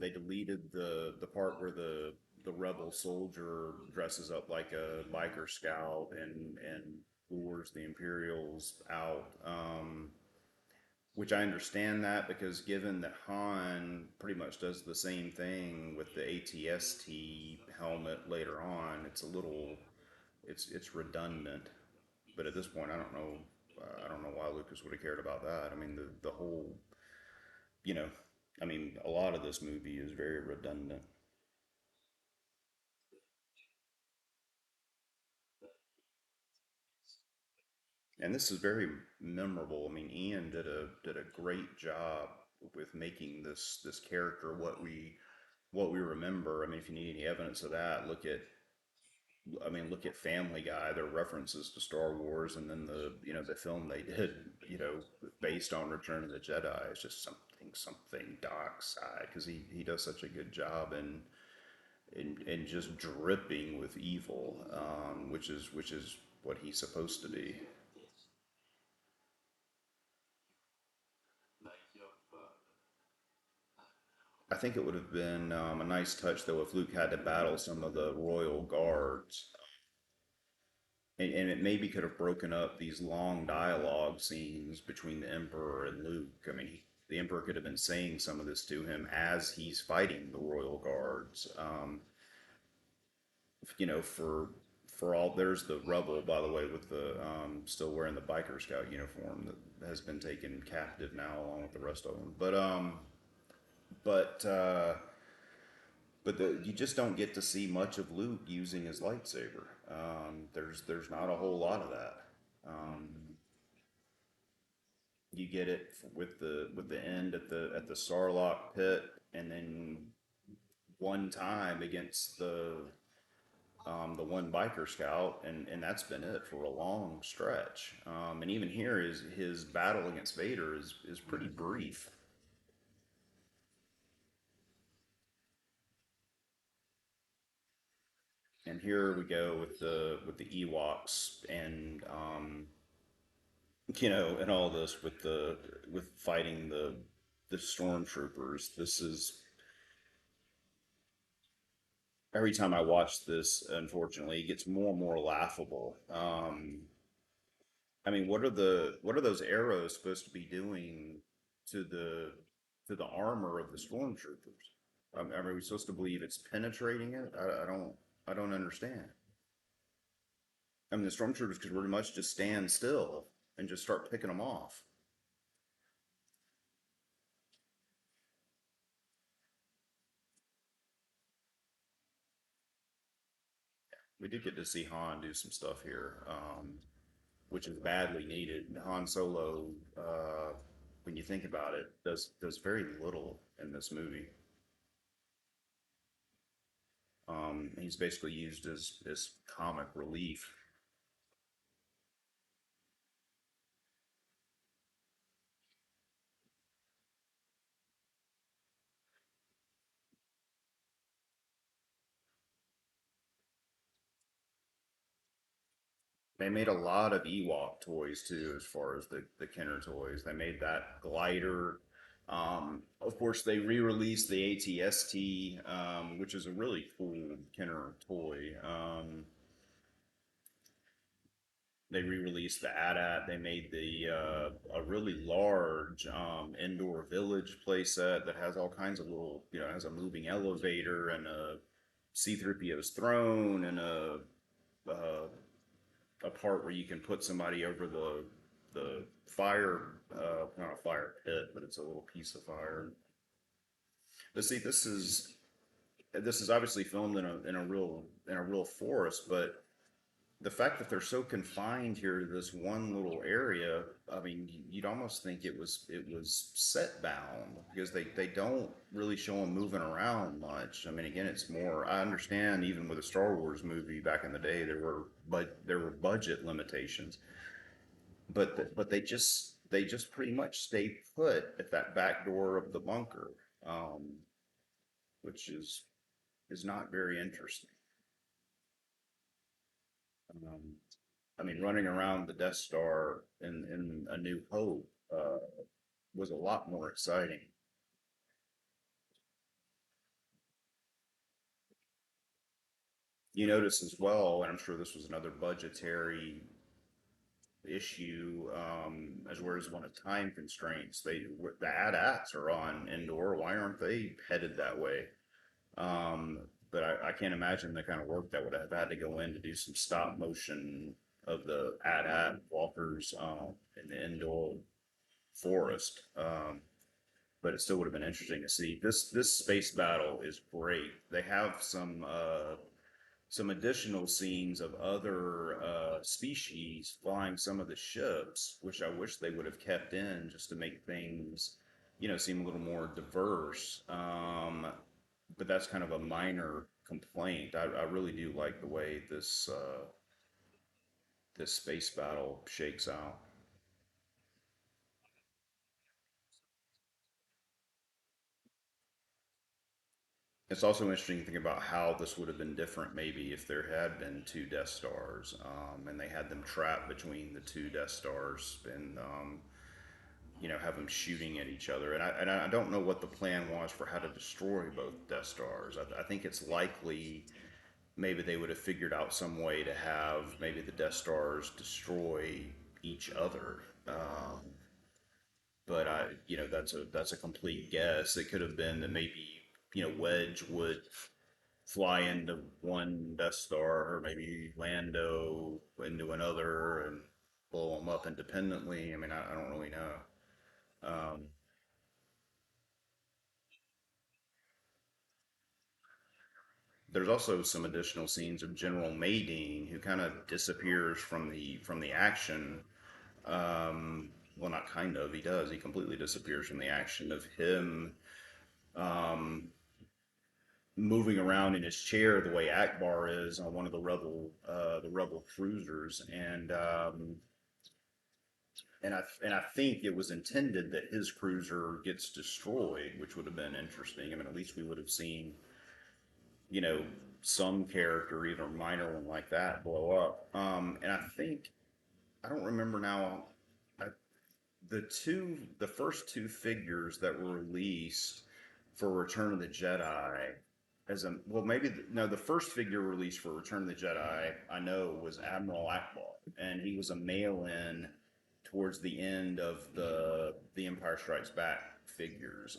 They deleted the part where the rebel soldier dresses up like a biker scout and lures the Imperials out. Which I understand that because given that Han pretty much does the same thing with the ATST helmet later on, it's redundant. But at this point, I don't know. I don't know why Lucas would have cared about that. I mean, the whole, you know, I mean, a lot of this movie is very redundant, and this is very memorable. I mean, Ian did a great job with making this character what we remember. I mean, if you need any evidence of that, look at Family Guy. Their references to Star Wars, and then the film they did, based on Return of the Jedi. It's just something dark side because he does such a good job and just dripping with evil, which is what he's supposed to be. I think it would have been a nice touch though if Luke had to battle some of the royal guards, and it maybe could have broken up these long dialogue scenes between the Emperor and Luke. I mean, the Emperor could have been saying some of this to him as he's fighting the royal guards. For all there's the rebel, by the way, with the still wearing the biker scout uniform that has been taken captive now along with the rest of them. But you just don't get to see much of Luke using his lightsaber. There's not a whole lot of that. Um, you get it with the end at the Sarlacc pit, and then one time against the one biker scout, and that's been it for a long stretch. And even here, his battle against Vader is pretty brief. And here we go with the Ewoks and all this with fighting the stormtroopers. This is every time I watch this, unfortunately, it gets more and more laughable. I mean, what are those arrows supposed to be doing to the armor of the stormtroopers? Are we supposed to believe it's penetrating it? I don't understand. I mean, the stormtroopers could pretty much just stand still and just start picking them off. We did get to see Han do some stuff here, which is badly needed. Han Solo, when you think about it, does very little in this movie. He's basically used as comic relief. They made a lot of Ewok toys too, as far as the Kenner toys. They made that glider. Of course, they re-released the ATST, which is a really cool Kenner toy. They re-released the AT-AT. They made the a really large indoor village playset that has all kinds of little, has a moving elevator and a C-3PO's throne and uh, a part where you can put somebody over the fire, not a fire pit, but it's a little piece of fire. But see, this is obviously filmed in a real forest, but the fact that they're so confined here to this one little area, I mean, you'd almost think it was set bound because they don't really show them moving around much. I mean, again, it's more. I understand even with a Star Wars movie back in the day, there were budget limitations, but they just pretty much stay put at that back door of the bunker, um, which is not very interesting. Um, I mean, running around the Death Star in A New Hope was a lot more exciting. You notice as well, and I'm sure this was another budgetary issue, as well as one of time constraints. The AT-ATs are on Endor. Why aren't they headed that way? But I can't imagine the kind of work that would have had to go in to do some stop motion of the AT-AT walkers in the Endor forest. But it still would have been interesting to see. This space battle is great. They have some additional scenes of other species flying some of the ships, which I wish they would have kept in just to make things, seem a little more diverse. But that's kind of a minor complaint. I really do like the way this space battle shakes out. It's also interesting to think about how this would have been different maybe if there had been two Death Stars, and they had them trapped between the two Death Stars and have them shooting at each other. And I don't know what the plan was for how to destroy both Death Stars. I think it's likely maybe they would have figured out some way to have maybe the Death Stars destroy each other. But that's a complete guess. It could have been that maybe Wedge would fly into one Death Star, or maybe Lando into another, and blow them up independently. I mean, I don't really know. Um, there's also some additional scenes of General Maydean, who kind of disappears from the action. Well, not kind of. He does. He completely disappears from the action of him um, moving around in his chair the way Akbar is on one of the rebel cruisers, and I think it was intended that his cruiser gets destroyed, which would have been interesting. I mean, at least we would have seen, you know, some character, either a minor one like that, blow up. And I think I don't remember now. I, the first two figures that were released for Return of the Jedi, as a well, maybe no, the first figure released for Return of the Jedi I know was Admiral Akbar, and he was a mail-in towards the end of the Empire Strikes Back figures.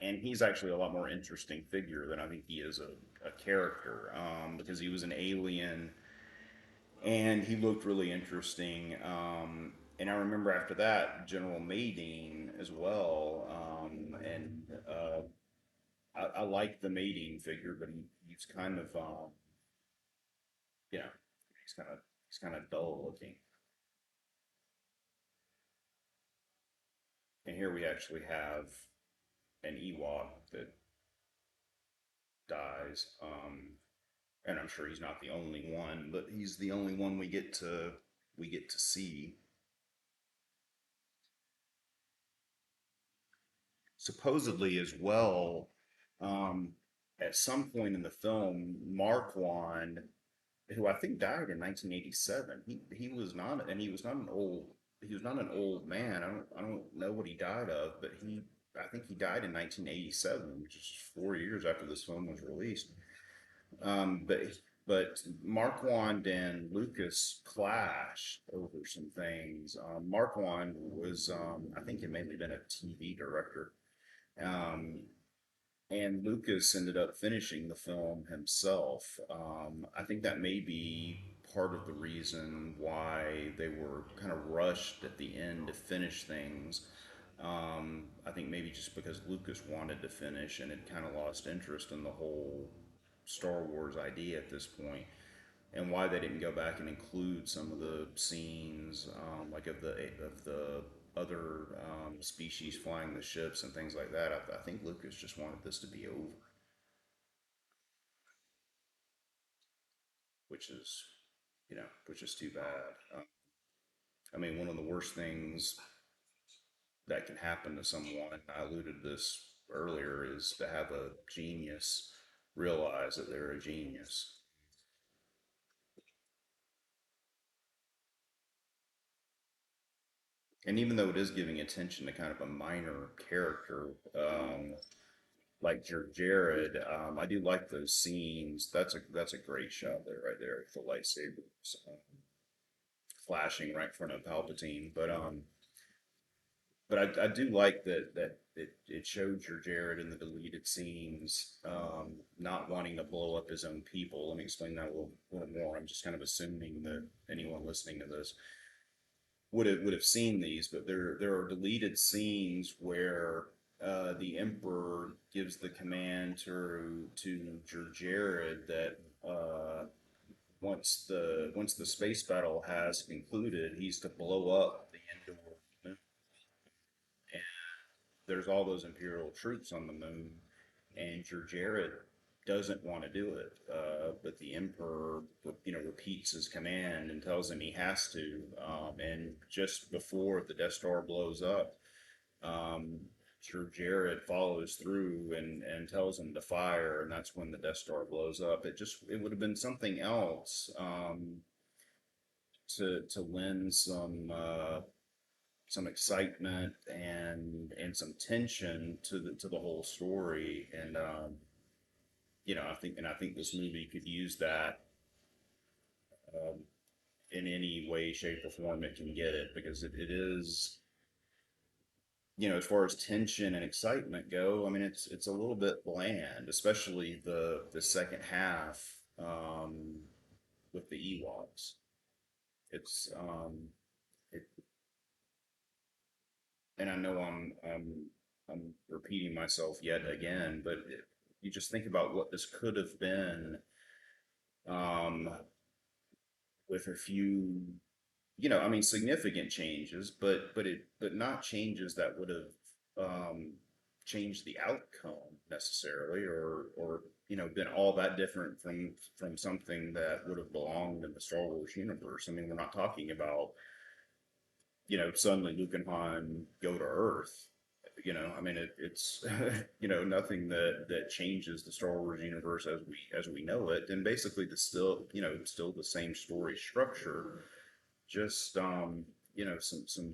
And he's actually a lot more interesting figure than I think he is a character, because he was an alien and he looked really interesting. And I remember after that, General Maydean as well. And I like the Maydean figure, but he's kind of, you know, he's kind of dull looking. And here we actually have an Ewok that dies. And I'm sure he's not the only one, but he's the only one we get to see. Supposedly as well, at some point in the film, Marquand who I think died in 1987. He was not, and he was not an old man. I don't know what he died of, but I think he died in 1987, which is 4 years after this film was released. Um, but but Marquand and Lucas clashed over some things. Marquand was, I think, it mainly been a TV director. Um, and Lucas ended up finishing the film himself. I think that may be part of the reason why they were kind of rushed at the end to finish things. I think maybe just because Lucas wanted to finish and had kind of lost interest in the whole Star Wars idea at this point, and why they didn't go back and include some of the scenes, like of the other species flying the ships and things like that. I think Lucas just wanted this to be over, which is, which is too bad. I mean, one of the worst things that can happen to someone, I alluded to this earlier, is to have a genius realize that they're a genius. And even though it is giving attention to kind of a minor character, like Jared, I do like those scenes. That's a great shot there, right there, with the lightsabers flashing right in front of Palpatine. But I do like that it showed your Jared in the deleted scenes, not wanting to blow up his own people. Let me explain that little more. I'm just kind of assuming that anyone listening to this would have seen these, but there are deleted scenes where the Emperor gives the command to Jared that once the space battle has concluded, he's to blow up the Endor moon. And there's all those Imperial troops on the moon, and Jared doesn't want to do it, but the Emperor, repeats his command and tells him he has to. And just before the Death Star blows up, um, Sir Jared follows through and tells him to fire, and that's when the Death Star blows up. It would have been something else, to lend some excitement and some tension to the whole story. And I think this movie could use that, um, in any way, shape, or form it can get it, because it is, as far as tension and excitement go, I mean, it's a little bit bland, especially the second half, with the Ewoks. It's it, and I know I'm repeating myself yet again, but you just think about what this could have been, um, with a few, I mean, significant changes, but not changes that would have, changed the outcome necessarily, or been all that different from something that would have belonged in the Star Wars universe. I mean, we're not talking about, suddenly Luke and Han go to Earth. I mean, it's nothing that changes the Star Wars universe as we know it, and basically the still the same story structure, just, some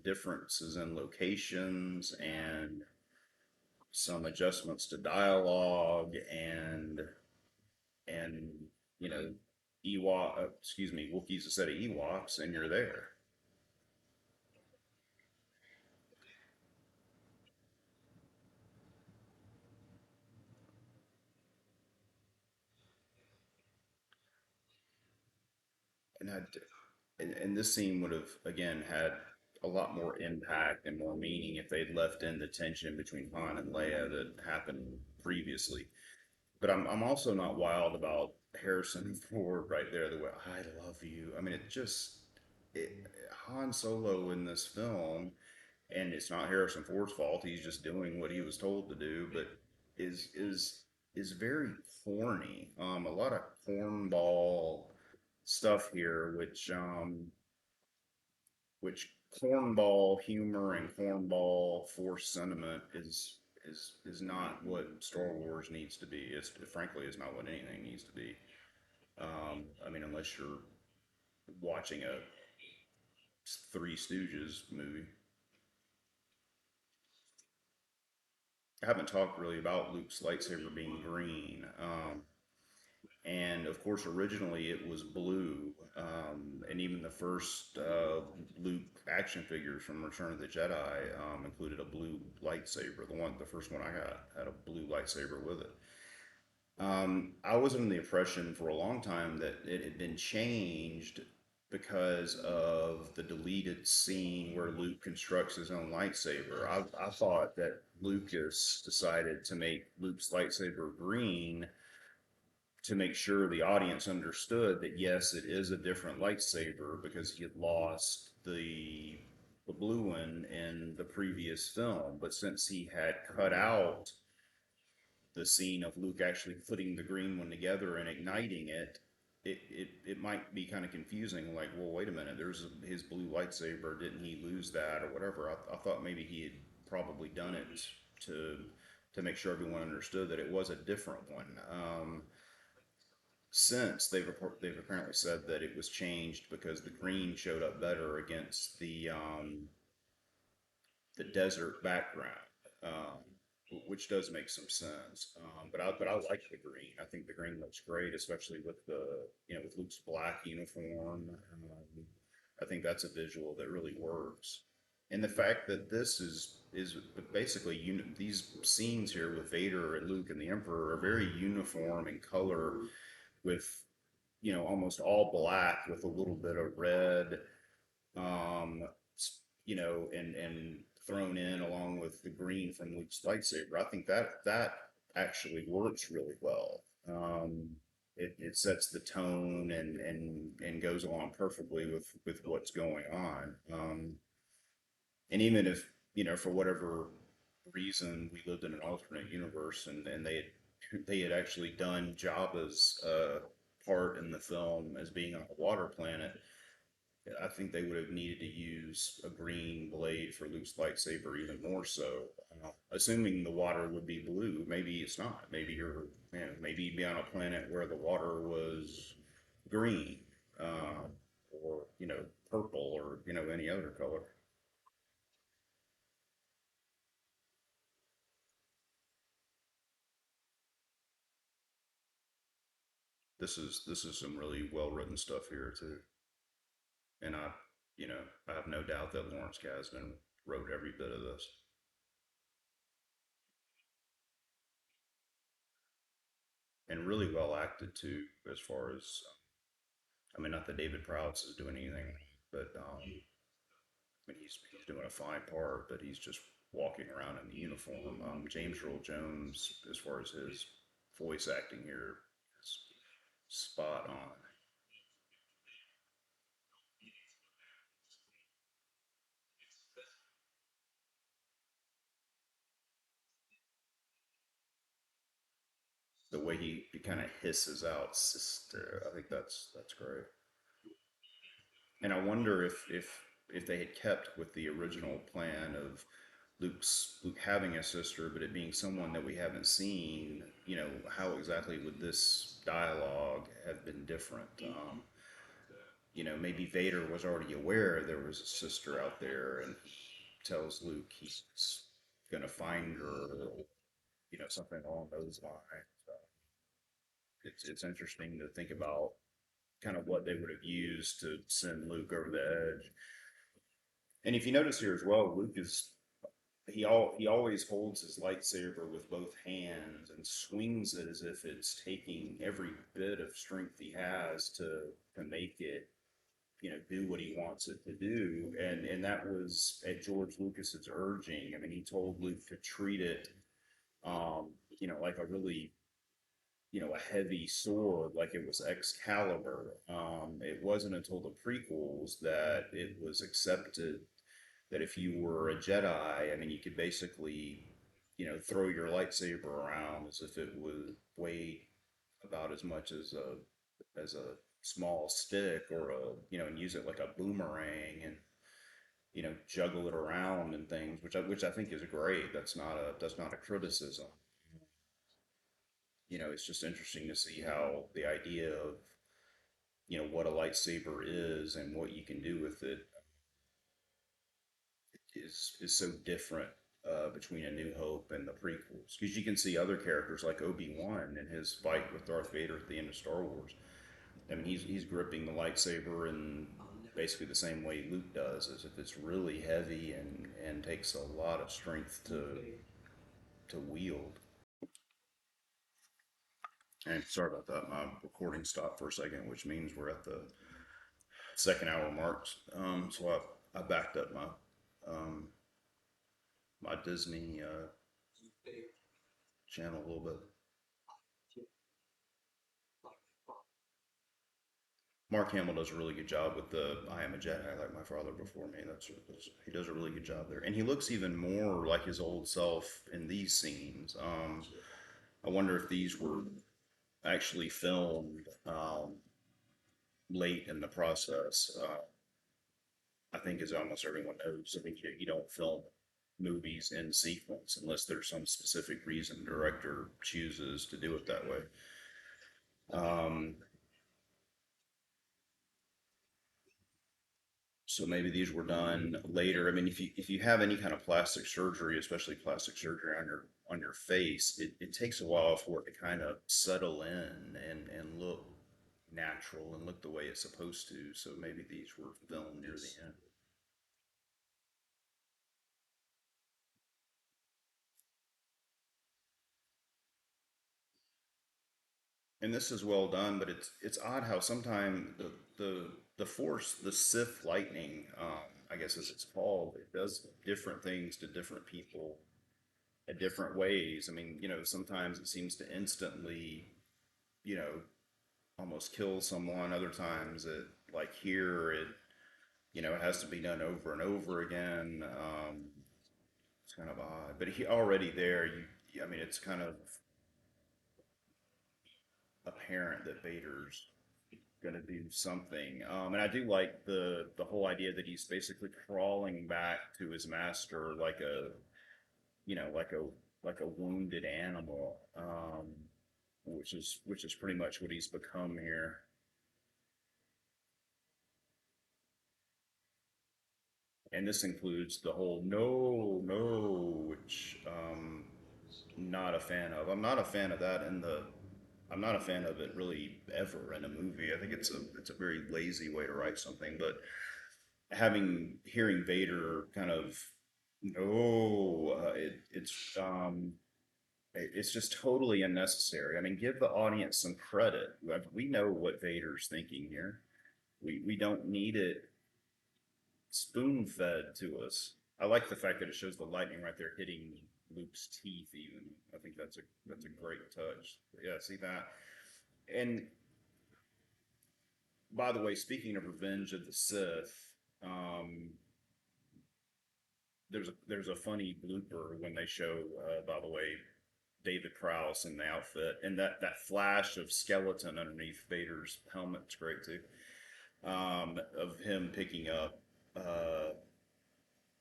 differences in locations and some adjustments to dialogue, and you know Wookiees instead of Ewoks, and you're there. And I and this scene would have again had a lot more impact and more meaning if they'd left in the tension between Han and Leia that happened previously. But I'm also not wild about Harrison Ford right there. The way, I love you. I mean, Han Solo in this film, and it's not Harrison Ford's fault. He's just doing what he was told to do, but is is is very corny. A lot of cornball stuff here, which cornball humor and cornball forced sentiment is not what Star Wars needs to be. It's frankly is not what anything needs to be. I mean, unless you're watching a Three Stooges movie. I haven't talked really about Luke's lightsaber being green. And of course, originally it was blue. And even the first Luke action figures from Return of the Jedi included a blue lightsaber. The first one I got had a blue lightsaber with it. I was under the impression for a long time that it had been changed because of the deleted scene where Luke constructs his own lightsaber. I thought that Lucas decided to make Luke's lightsaber green to make sure the audience understood that yes, it is a different lightsaber because he had lost the blue one in the previous film. But since he had cut out the scene of Luke actually putting the green one together and igniting it, it might be kind of confusing. Like, well, wait a minute, there's his blue lightsaber. Didn't he lose that or whatever? I thought maybe he had probably done it to to make sure everyone understood that it was a different one. Since they've apparently said that it was changed because the green showed up better against the desert background, which does make some sense. But I like the green. I think the green looks great, especially with the with Luke's black uniform. I think that's a visual that really works. And the fact that this is basically these scenes here with Vader and Luke and the Emperor are very uniform in color, with almost all black with a little bit of red, um, and thrown in along with the green from Luke's lightsaber. I think that actually works really well. It sets the tone and goes along perfectly with what's going on. And even if for whatever reason we lived in an alternate universe and they had actually done Jabba's part in the film as being on a water planet, I think they would have needed to use a green blade for Luke's lightsaber even more so. Assuming the water would be blue, maybe it's not. Maybe you'd be on a planet where the water was green, uh, or purple, or any other color. This is some really well written stuff here too, and I have no doubt that Lawrence Kasdan wrote every bit of this, and really well acted too. As far as I mean, not that David Prowse is doing anything, but I mean, he's doing a fine part, but he's just walking around in the uniform. James Earl Jones, as far as his voice acting here, is spot on. The way he kind of hisses out "sister," I think that's great. And I wonder if they had kept with the original plan of Luke having a sister, but it being someone that we haven't seen, how exactly would this dialogue have been different? Maybe Vader was already aware there was a sister out there, and he tells Luke he's gonna find her, or, something along those lines. It's interesting to think about kind of what they would have used to send Luke over the edge. And if you notice here as well, Luke is he always holds his lightsaber with both hands and swings it as if it's taking every bit of strength he has to make it do what he wants it to do. And that was at George Lucas's urging. I mean, he told Luke to treat it like a really a heavy sword, like it was Excalibur. It wasn't until the prequels that it was accepted that if you were a Jedi, I mean, you could basically, throw your lightsaber around as if it would weigh about as much as a small stick, or and use it like a boomerang, and juggle it around and things, which I think is great. That's not a criticism. It's just interesting to see how the idea of what a lightsaber is and what you can do with it is so different between A New Hope and the prequels. Because you can see other characters like Obi-Wan in his fight with Darth Vader at the end of Star Wars. I mean, he's gripping the lightsaber in basically the same way Luke does, as if it's really heavy and takes a lot of strength to wield. And sorry about that, my recording stopped for a second, which means we're at the second hour marks. So I backed up um, my Disney channel a little bit. Mark Hamill does a really good job with the "I am a Jedi like my father before me." He does a really good job there, and he looks even more like his old self in these scenes. I wonder if these were actually filmed late in the process. I think, as almost everyone knows, I think you don't film movies in sequence unless there's some specific reason the director chooses to do it that way. Um, so maybe these were done later. I mean, if you have any kind of plastic surgery, especially plastic surgery on your face, it takes a while for it to kind of settle in and look natural and look the way it's supposed to. So maybe these were filmed near the end. And this is well done, but it's odd how sometimes the force, the Sith lightning, I guess as it's called, it does different things to different people in different ways. I mean, sometimes it seems to instantly, you know, almost kill someone. Other times it, like here, it has to be done over and over again. It's kind of odd, but he already there. I mean, it's kind of apparent that Vader's going to do something. And I do like the whole idea that he's basically crawling back to his master like a you know like a wounded animal, which is pretty much what he's become here. And this includes the whole no no, which not a fan of. I'm not a fan of that in the. I'm not a fan of it really ever in a movie. I think it's a very lazy way to write something, but hearing Vader kind of no, it's just totally unnecessary. I mean, give the audience some credit. We know what Vader's thinking here. We don't need it spoon fed to us. I like the fact that it shows the lightning right there hitting Luke's teeth. Even I think that's a great touch. Yeah, see that. And by the way, speaking of Revenge of the Sith, um, there's a funny blooper when they show, by the way, David Prowse in the outfit, and that flash of skeleton underneath Vader's helmet's great too. Of him picking up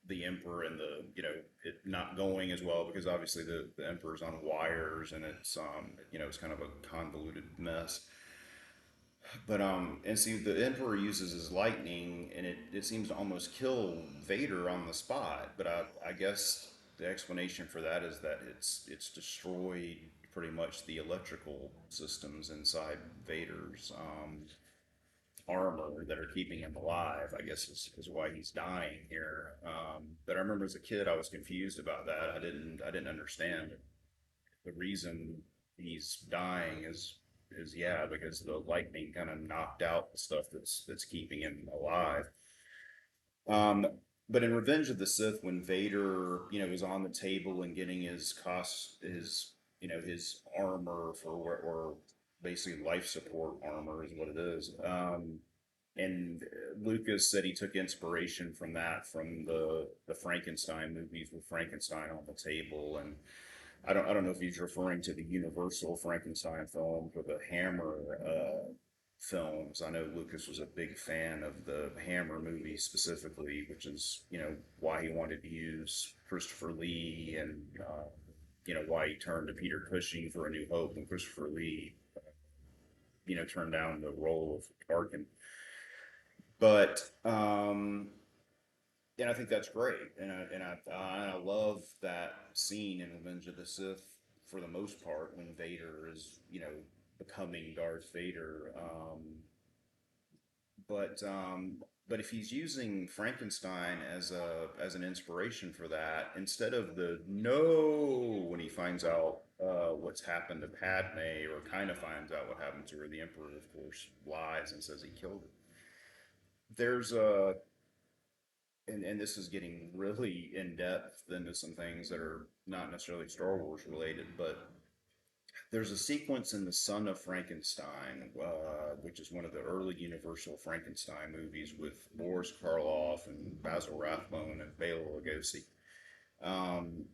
the Emperor and it not going as well because obviously the Emperor's on wires and it's kind of a convoluted mess. But and see, the Emperor uses his lightning, and it seems to almost kill Vader on the spot. But I guess the explanation for that is that it's destroyed pretty much the electrical systems inside Vader's armor that are keeping him alive. I guess is why he's dying here. But I remember as a kid, I was confused about that. I didn't understand the reason he's dying is yeah because the lightning kind of knocked out the stuff that's keeping him alive. Um, but in Revenge of the Sith, when Vader is on the table and getting his his armor or basically life support armor is what it is. And Lucas said he took inspiration from that from the Frankenstein movies with Frankenstein on the table. And I don't know if he's referring to the Universal Frankenstein films or the Hammer films. I know Lucas was a big fan of the Hammer movie specifically, which is why he wanted to use Christopher Lee and why he turned to Peter Cushing for A New Hope and Christopher Lee. turn down the role of Tarkin. But and I think that's great, and I love that scene in Revenge of the Sith for the most part when Vader is becoming Darth Vader. But but if he's using Frankenstein as an inspiration for that, instead of the no when he finds out what's happened to Padme, or kind of finds out what happened to her, the Emperor, of course, lies and says he killed her. There's a and this is getting really in depth into some things that are not necessarily Star Wars related, but there's a sequence in The Son of Frankenstein, which is one of the early Universal Frankenstein movies with Boris Karloff and Basil Rathbone and Bela Lugosi. Um,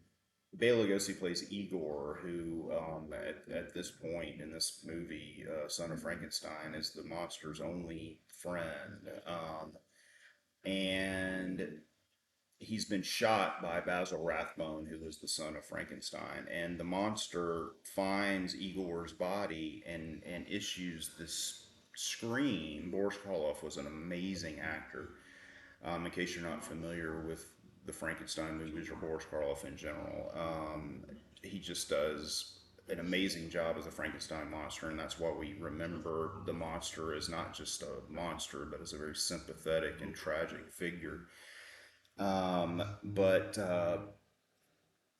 Bela Lugosi plays Igor, who at this point in this movie, Son of Frankenstein, is the monster's only friend. And he's been shot by Basil Rathbone, who was the son of Frankenstein, and the monster finds Igor's body and issues this scream. Boris Karloff was an amazing actor. In case you're not familiar with the Frankenstein movies or Boris Karloff in general, he just does an amazing job as a Frankenstein monster, and that's why we remember the monster as not just a monster, but as a very sympathetic and tragic figure. Um, but uh,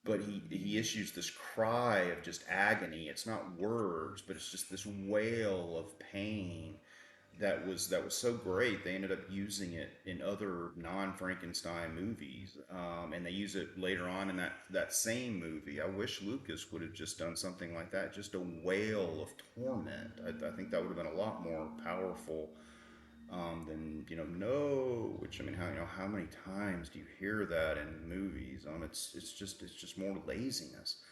but he issues this cry of just agony. It's not words, but it's just this wail of pain that was so great. They ended up using it in other non-Frankenstein movies, and they use it later on in that same movie. I wish Lucas would have just done something like that, just a wail of torment. I think that would have been a lot more powerful than no. Which I mean, how many times do you hear that in movies? It's just more laziness.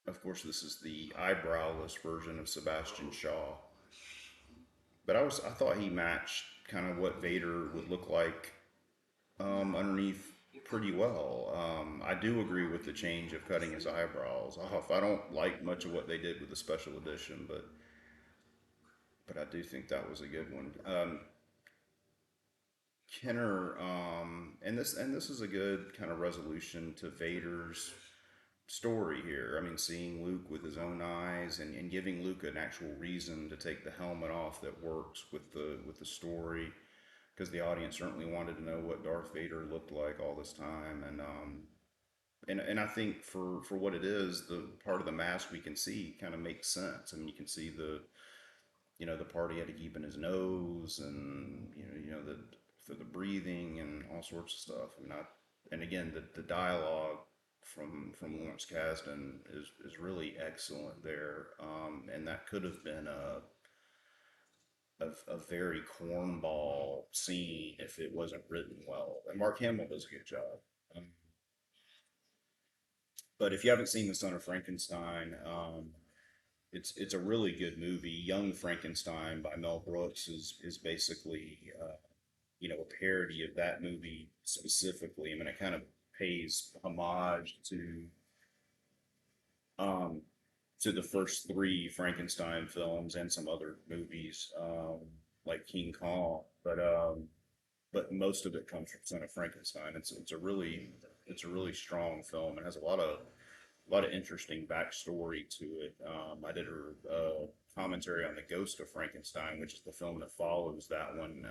Of course, this is the eyebrowless version of Sebastian Shaw, but I thought he matched kind of what Vader would look like underneath pretty well. I do agree with the change of cutting his eyebrows off. I don't like much of what they did with the special edition, but I do think that was a good one. Kenner, and this is a good kind of resolution to Vader's story here. I mean, seeing Luke with his own eyes and giving Luke an actual reason to take the helmet off that works with the story, because the audience certainly wanted to know what Darth Vader looked like all this time, and I think for what it is, the part of the mask we can see kind of makes sense. I mean, you can see the part he had to keep in his nose, and the for the breathing and all sorts of stuff. I mean, and again, the dialogue from Lawrence Kasdan is really excellent there, and that could have been a very cornball scene if it wasn't written well. And Mark Hamill does a good job. Um, but if you haven't seen The Son of Frankenstein, it's a really good movie. Young Frankenstein by Mel Brooks is basically a parody of that movie specifically. I mean, it kind of pays homage um, to the first three Frankenstein films and some other movies like King Kong, but most of it comes from Son of Frankenstein. It's a really strong film. It has a lot of interesting backstory to it. I did a commentary on the Ghost of Frankenstein, which is the film that follows that one.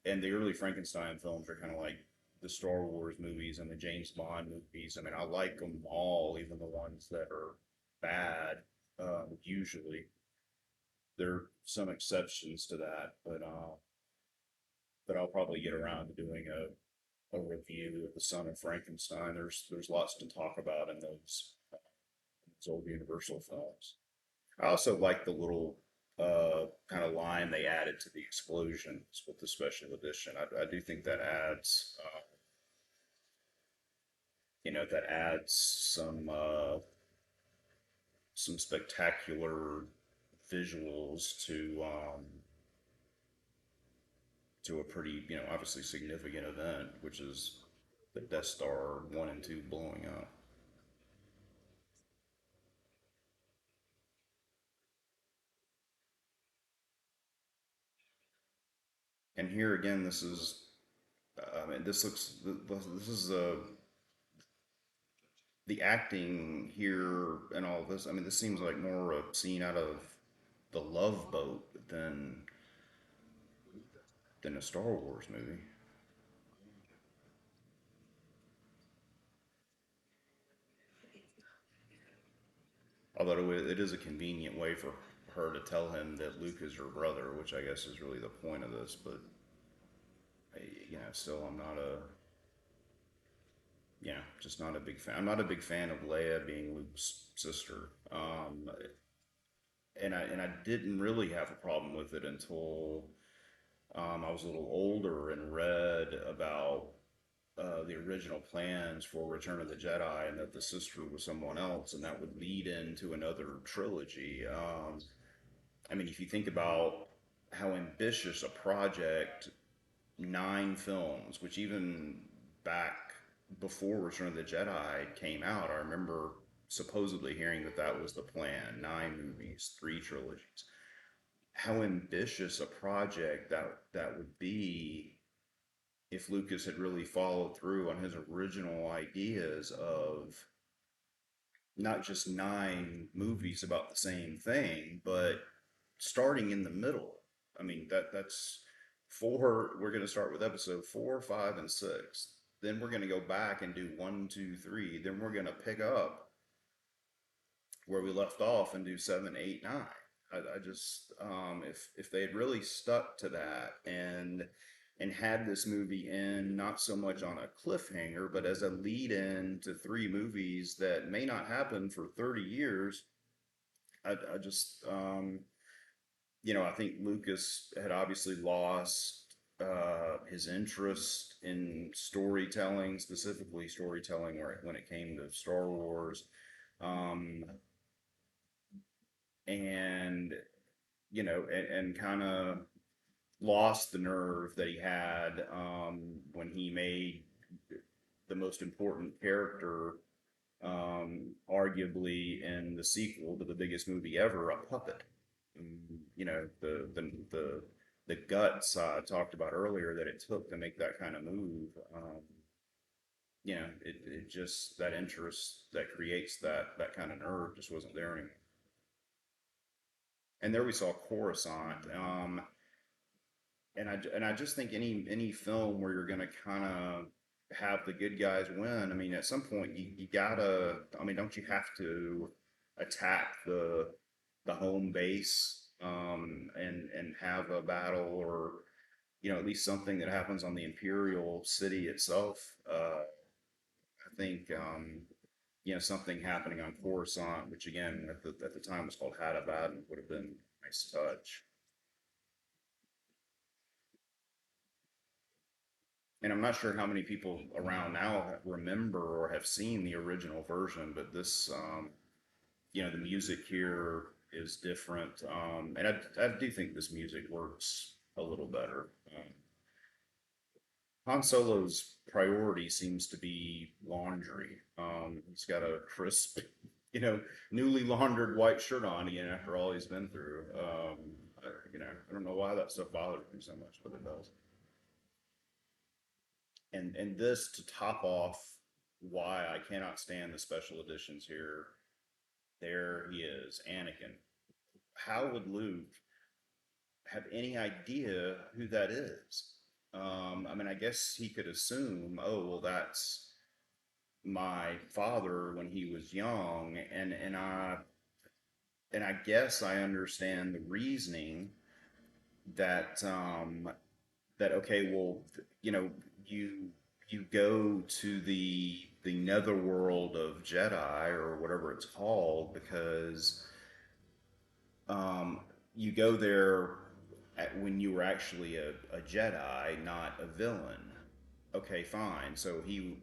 And the early Frankenstein films are kind of like the Star Wars movies and the James Bond movies. I mean, I like them all, even the ones that are bad. Usually, there are some exceptions to that, but I'll probably get around to doing a review of the Son of Frankenstein. There's lots to talk about in those old Universal films. I also like the little kind of line they added to the explosions with the special edition. I do think that adds some spectacular visuals to a pretty obviously significant event, which is the Death Star 1 and 2 blowing up. And here again, this is, I mean, this is the acting here and all this. I mean, this seems like more a scene out of the Love Boat than a Star Wars movie. Although it is a convenient way for her to tell him that Luke is her brother, which I guess is really the point of this. But still, I'm not a just not a big fan. I'm not a big fan of Leia being Luke's sister. And I didn't really have a problem with it until I was a little older and read about the original plans for Return of the Jedi, and that the sister was someone else, and that would lead into another trilogy. I mean, if you think about how ambitious a project 9 films, which even back before Return of the Jedi came out, I remember supposedly hearing that that was the plan: 9 movies, 3 trilogies. How ambitious a project that would be if Lucas had really followed through on his original ideas of not just 9 movies about the same thing, but starting in the middle. I mean, that's four. We're going to start with episode 4, 5, and 6. Then we're going to go back and do 1, 2, 3. Then we're going to pick up where we left off and do 7, 8, 9. I just if they had really stuck to that and had this movie in not so much on a cliffhanger, but as a lead in to 3 movies that may not happen for 30 years. I just I think Lucas had obviously lost his interest in storytelling, specifically storytelling when it came to Star Wars. Um, and and kind of lost the nerve that he had when he made the most important character, arguably in the sequel to the biggest movie ever, a puppet. The guts I talked about earlier that it took to make that kind of move. It just that interest that creates that kind of nerve just wasn't there anymore. And there we saw Coruscant. And I just think any film where you're gonna kind of have the good guys win. I mean, at some point you gotta. I mean, don't you have to attack the home base and have a battle, or at least something that happens on the Imperial city itself? I think something happening on Coruscant, which again at the time was called Hadabad, would have been a nice touch. And I'm not sure how many people around now remember or have seen the original version, but this, the music here is different, and I do think this music works a little better. Han Solo's priority seems to be laundry. He's got a crisp, you know, newly laundered white shirt on again after all he's been through. I don't know why that stuff bothers me so much, but it does. And this to top off why I cannot stand the special editions here. There he is, Anakin. How would Luke have any idea who that is? I mean, I guess he could assume, oh, well, that's my father when he was young, and I guess I understand the reasoning that that okay, well, you you go to the netherworld of Jedi or whatever it's called because you go there when you were actually a Jedi, not a villain. Okay, fine. So he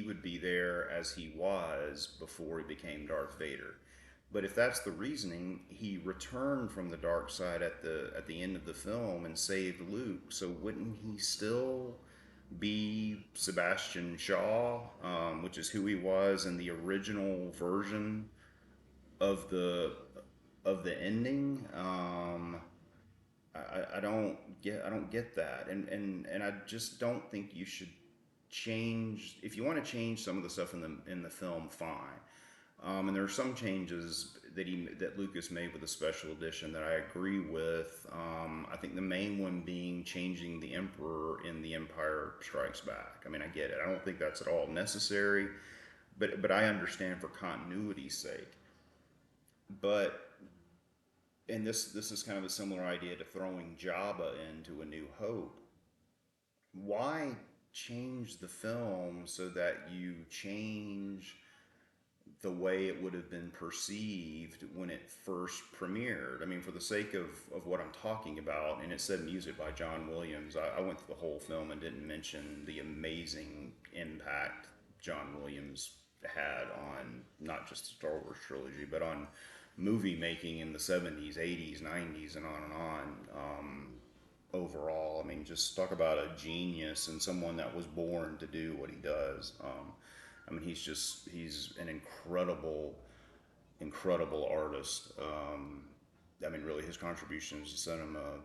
would be there as he was before he became Darth Vader. But if that's the reasoning, he returned from the dark side at the end of the film and saved Luke. So wouldn't he still be Sebastian Shaw, which is who he was in the original version of the ending? I don't get that, and I just don't think you should change. If you want to change some of the stuff in the film, fine. And there are some changes that Lucas made with the special edition that I agree with. I think the main one being changing the Emperor in The Empire Strikes Back. I mean, I get it. I don't think that's at all necessary, but I understand for continuity's sake. But and this is kind of a similar idea to throwing Jabba into A New Hope. Why change the film so that you change the way it would have been perceived when it first premiered? I mean, for the sake of what I'm talking about, and it said music by John Williams, I went through the whole film and didn't mention the amazing impact John Williams had on not just the Star Wars trilogy, but on movie making in the 70s, 80s, 90s, and on and on. Overall, I mean, just talk about a genius and someone that was born to do what he does. I mean, he's an incredible artist. I mean, really, his contributions to cinema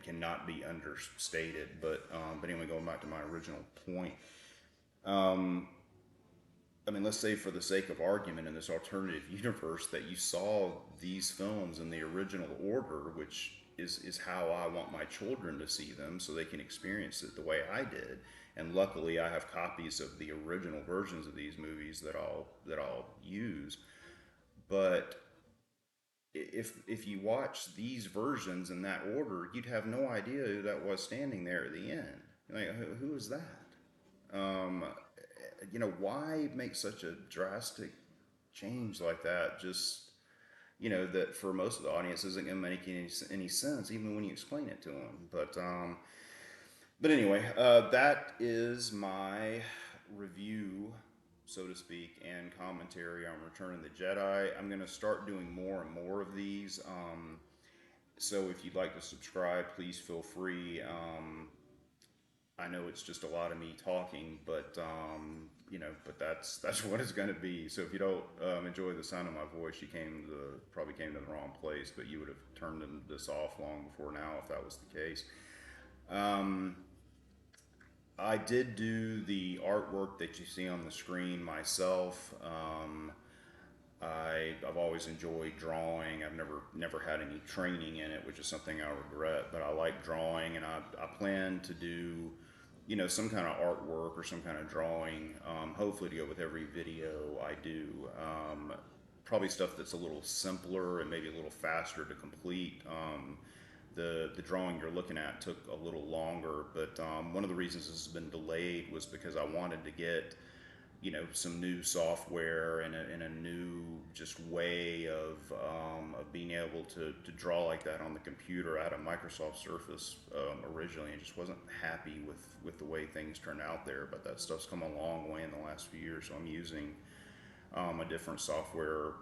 cannot be understated. But anyway, going back to my original point, um, I mean, let's say for the sake of argument in this alternative universe that you saw these films in the original order, which is how I want my children to see them so they can experience it the way I did. And luckily, I have copies of the original versions of these movies that I'll use. But if you watch these versions in that order, you'd have no idea who that was standing there at the end. Like, who is that? Um, why make such a drastic change like that? Just that for most of the audience isn't going to make any sense, even when you explain it to them. But anyway, that is my review, so to speak, and commentary on Return of the Jedi. I'm going to start doing more and more of these. So if you'd like to subscribe, please feel free. I know it's just a lot of me talking, but that's what it's going to be. So if you don't enjoy the sound of my voice, you probably came to the wrong place, but you would have turned this off long before now if that was the case. Um, I did do the artwork that you see on the screen myself. I've always enjoyed drawing. I've never had any training in it, which is something I regret. But I like drawing, and I plan to do, some kind of artwork or some kind of drawing. Hopefully, to go with every video I do. Probably stuff that's a little simpler and maybe a little faster to complete. The drawing you're looking at took a little longer, but one of the reasons this has been delayed was because I wanted to get some new software and a new just way of being able to draw like that on the computer. I had a Microsoft Surface originally and just wasn't happy with the way things turned out there, but that stuff's come a long way in the last few years, so I'm using a different software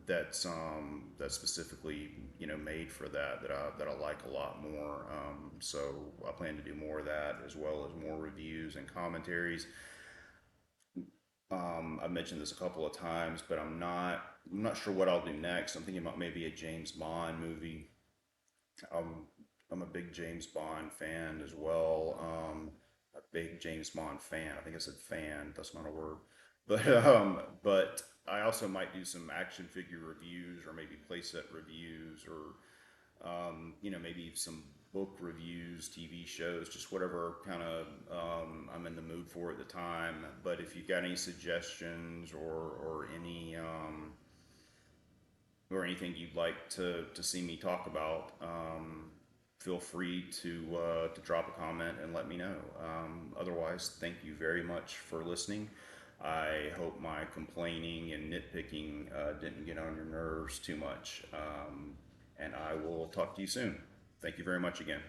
that's specifically made for that I like a lot more. So I plan to do more of that as well as more reviews and commentaries. I've mentioned this a couple of times, but I'm not sure what I'll do next. I'm thinking about maybe a James Bond movie. I'm a big James Bond fan as well. A big James Bond fan. I think I said fan. That's not a word. But I also might do some action figure reviews or maybe playset reviews or maybe some book reviews, TV shows, just whatever kind of I'm in the mood for at the time. But if you've got any suggestions or anything you'd like to see me talk about, feel free to drop a comment and let me know. Otherwise, thank you very much for listening. I hope my complaining and nitpicking didn't get on your nerves too much. And I will talk to you soon. Thank you very much again.